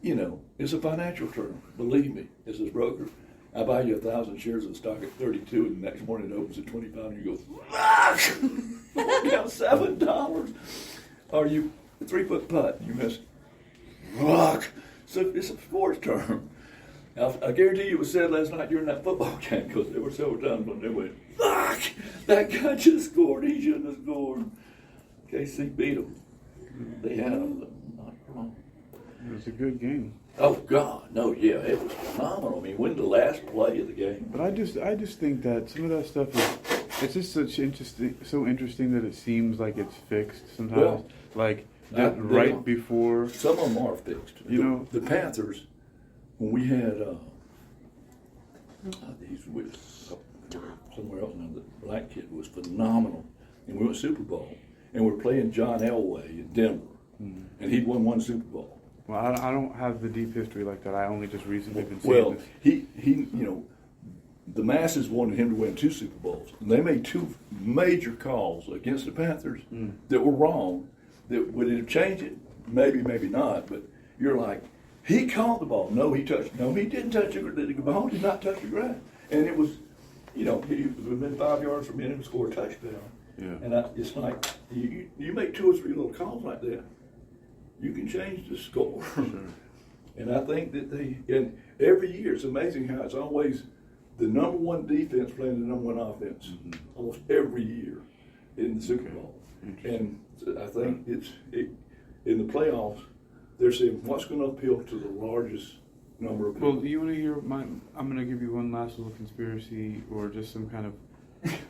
S3: You know, it's a financial term. Believe me, as a broker, I buy you 1,000 shares of stock at 32, and the next morning it opens at 25, and you go, fuck! Down $7. Or you, a 3-foot putt, you miss, fuck! So it's a sports term. I guarantee you it was said last night during that football game, because there were several times when they went, fuck! That guy just scored, he shouldn't have scored. KC beat them. They had them.
S1: It was a good game.
S3: Oh, God, no, yeah, it was phenomenal. I mean, when the last play of the game.
S1: But I just think that some of that stuff it's just so interesting that it seems like it's fixed sometimes. Well, like right before.
S3: Some of them are fixed.
S1: You know,
S3: the Panthers, when we had he's with somewhere else now, the black kid was phenomenal, and we went Super Bowl, and we're playing John Elway in Denver, and he'd won 1 Super Bowl.
S1: Well, I don't have the deep history like that. I only just recently been seeing this.
S3: He, you know, the masses wanted him to win 2 Super Bowls, and they made 2 major calls against the Panthers that were wrong. that would it change it? Maybe, maybe not. But you're like, he caught the ball. No, he touched. No, he didn't touch it. The ball did not touch the grass, and it was, he would have been 5 yards from him and score a touchdown.
S1: Yeah.
S3: And it's like you make 2 or 3 little calls like that, you can change the score.
S1: Sure.
S3: And I think that and every year it's amazing how it's always the number 1 defense playing the number 1 offense almost every year in the Super Bowl. And I think in the playoffs they're saying what's going to appeal to the largest number of people.
S1: Well, you want to hear I'm going to give you one last little conspiracy or just some kind of.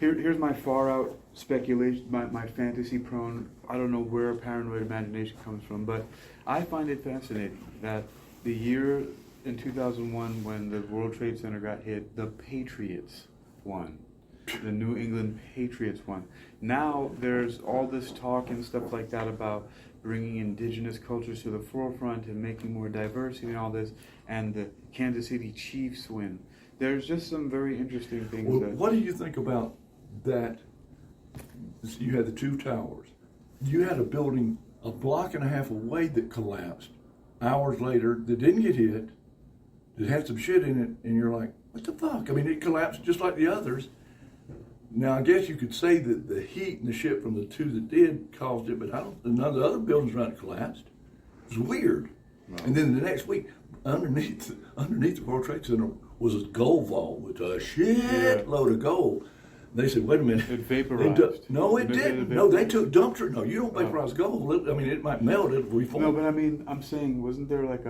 S1: Here's my far out speculation, my fantasy prone. I don't know where paranoid imagination comes from, but I find it fascinating that the year in 2001 when the World Trade Center got hit, the Patriots won. The New England Patriots won. Now there's all this talk and stuff like that about bringing indigenous cultures to the forefront and making more diversity and all this, and the Kansas City Chiefs win. There's just some very interesting things.
S3: Well, what do you think about that? You had the 2 towers. You had a building a block and a half away that collapsed hours later that didn't get hit, that had some shit in it, and you're like, what the fuck? I mean, it collapsed just like the others. Now, I guess you could say that the heat and the shit from the 2 that did caused it, but none of the other buildings around it collapsed. It was weird.
S1: No.
S3: And then the next week, underneath the World Trade Center was a gold vault with a shitload of gold. They said, wait a minute.
S1: It vaporized.
S3: No, it didn't. No, they took dump truck. No, you don't vaporize gold. I mean, it might melt it, reform.
S1: No, but I mean, I'm saying, wasn't there like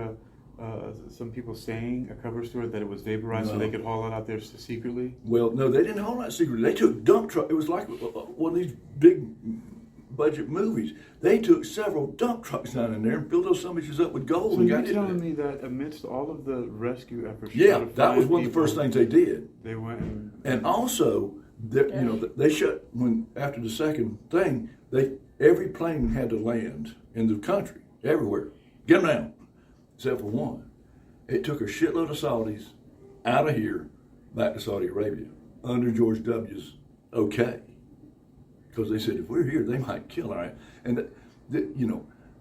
S1: some people saying, a cover story, that it was vaporized so they could haul it out there secretly?
S3: Well, no, they didn't haul it out secretly. They took dump truck. It was like one of these big budget movies. They took several dump trucks down in there and filled those bitches up with gold.
S1: So
S3: and
S1: you're
S3: got
S1: telling me that amidst all of the rescue efforts,
S3: yeah, that was one of the first things they did.
S1: They went
S3: and also, they shut after the second thing. Every plane had to land in the country everywhere. Get them down, except for one. It took a shitload of Saudis out of here back to Saudi Arabia under George W.'s okay. Because they said, if we're here, they might kill our ass. And,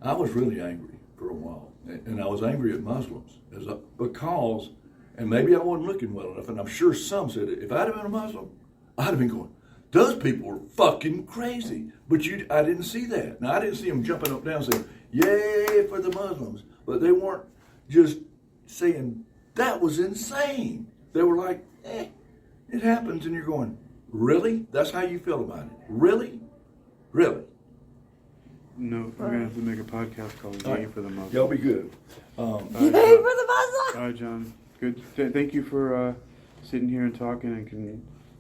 S3: I was really angry for a while. And I was angry at Muslims because, and maybe I wasn't looking well enough, and I'm sure some said it. If I'd have been a Muslim, I'd have been going, those people are fucking crazy. But I didn't see that. Now, I didn't see them jumping up and down saying, yay for the Muslims. But they weren't just saying, that was insane. They were like, it happens, and you're going, really? That's how you feel about it? Really? Really?
S1: No, we're going to have to make a podcast called Yay for the Muslims.
S3: Y'all be good.
S2: Yay for the Muslims!
S1: All right, John. Good. Thank you for sitting here and talking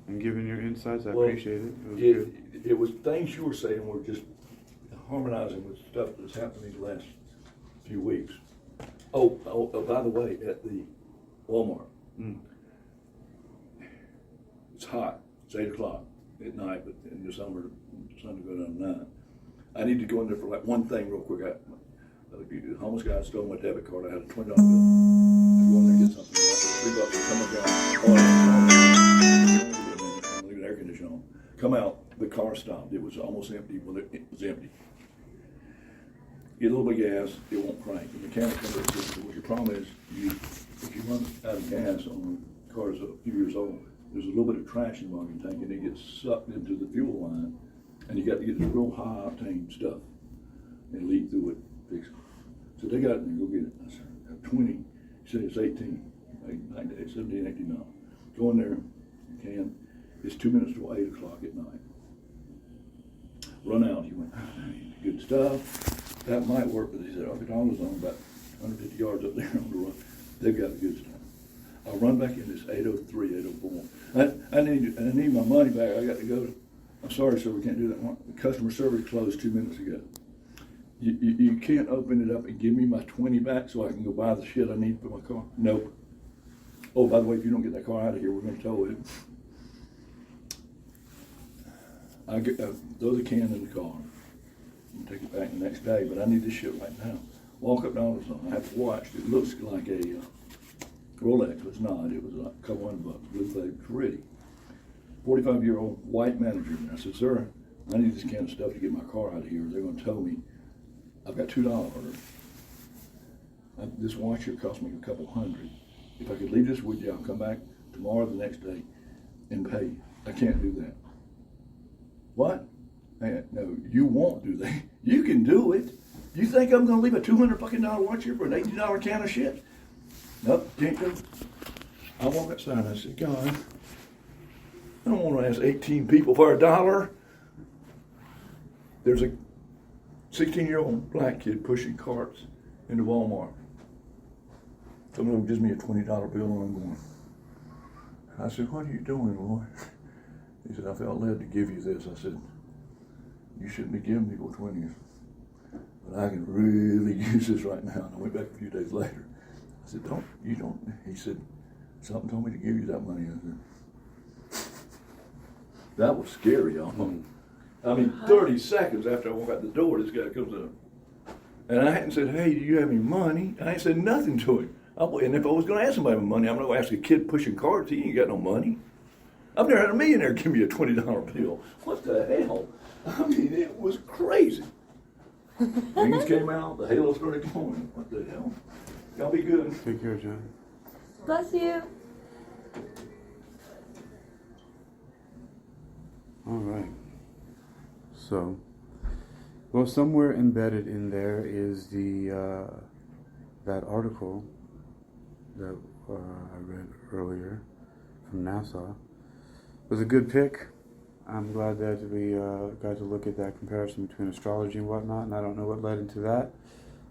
S1: and giving your insights. I appreciate it. It was good.
S3: It was things you were saying were just harmonizing with stuff that's happened these last few weeks. Oh, by the way, at the Walmart, it's hot. It's 8 o'clock at night, but in the summer, the sun will go down at 9. I need to go in there for like one thing real quick. The homeless guy stole my debit card. I had a $20 bill. I go in there and get something. Like $3 come down. Leave the air conditioner on. Come out. The car stopped. It was almost empty. Well, it was empty. Get a little bit of gas. It won't crank. The mechanic comes up and says, "Well, your problem is if you run out of gas on a car that's a few years old, there's a little bit of trash in the wagon tank, and it gets sucked into the fuel line, and you got to get this real high octane stuff and leak through it, fix it." So they got it and go get it. I said, 20. He said it's 18, like 17, 18 now. Go in there, you can. It's 2 minutes till 8 o'clock at night. Run out. He went, good stuff. That might work, but he said, $100 on about 150 yards up there on the run. They've got the good stuff. I'll run back in this 803, 804. I need my money back. I got to go. I'm sorry, sir, we can't do that. The customer service closed 2 minutes ago. You can't open it up and give me my 20 back so I can go buy the shit I need for my car? Nope. Oh, by the way, if you don't get that car out of here, we're going to tow it. I throw the can in the car and take it back the next day, but I need this shit right now. Walk up to AutoZone. I have to watch. It looks like a Rolex. It's not. It was like a couple $100. Blue plate, pretty. 45-year-old white manager. And I said, sir, I need this kind of stuff to get my car out of here. They're going to tow me I've got $2. This watch here cost me a couple $100. If I could leave this with you, I'll come back tomorrow or the next day and pay you. I can't do that. What? No, you won't do that. You can do it. You think I'm gonna leave a $200 watch here for an $80 can of shit? Nope, can't do it. I walk outside and I said, God, I don't want to ask 18 people for $1. There's a 16-year-old black kid pushing carts into Walmart. Some of them gives me a $20 bill and I'm going. I said, what are you doing, Lord? He said, I felt led to give you this. I said, you shouldn't be giving people 20s. But I can really use this right now. And I went back a few days later. I said, you don't. He said, something told me to give you that money. I said, that was scary, y'all. I mean, 30 seconds after I walk out the door, this guy comes up. And I hadn't said, hey, do you have any money? I ain't said nothing to him. And if I was going to ask somebody for money, I'm not going to ask a kid pushing carts. He ain't got no money. I've never had a millionaire give me a $20 bill. What the hell? I mean, it was crazy. Wings came out, the halo started going. What the hell? Y'all be good.
S1: Take care, John.
S2: Bless you.
S1: All right. So, well, somewhere embedded in there is the that article that I read earlier from NASA. It was a good pick. I'm glad that we got to look at that comparison between astrology and whatnot, and I don't know what led into that,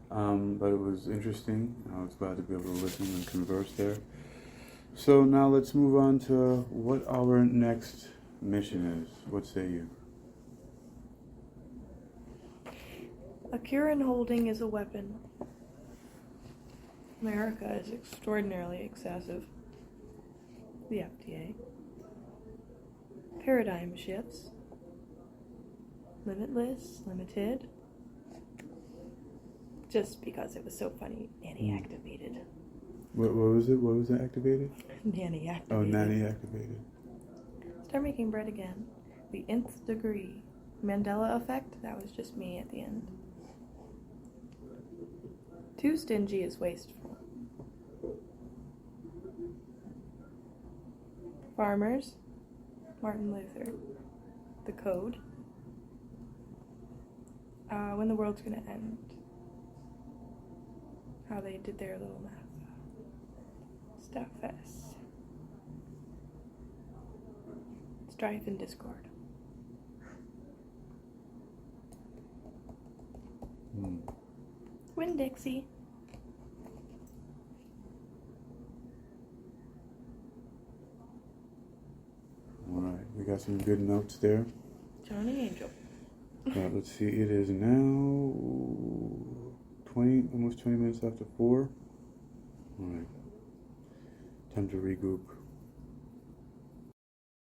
S1: but it was interesting. I was glad to be able to listen and converse there. So now let's move on to what our next mission is. What say you?
S2: A Kirin holding is a weapon. America is extraordinarily excessive. The FDA. Paradigm shifts. Limitless, limited. Just because it was so funny, Nanny activated.
S1: What was it? What was it activated?
S2: Nanny activated.
S1: Oh, nanny activated.
S2: Start making bread again. The nth degree. Mandela effect? That was just me at the end. Too stingy is wasteful. Farmers. Martin Luther. The code. When the world's gonna end. How they did their little math stuff as strife and discord. Winn-Dixie.
S1: All right, we got some good notes there.
S2: Johnny Angel.
S1: Let's see, it is now almost 20 minutes after 4. All right, time to regroup.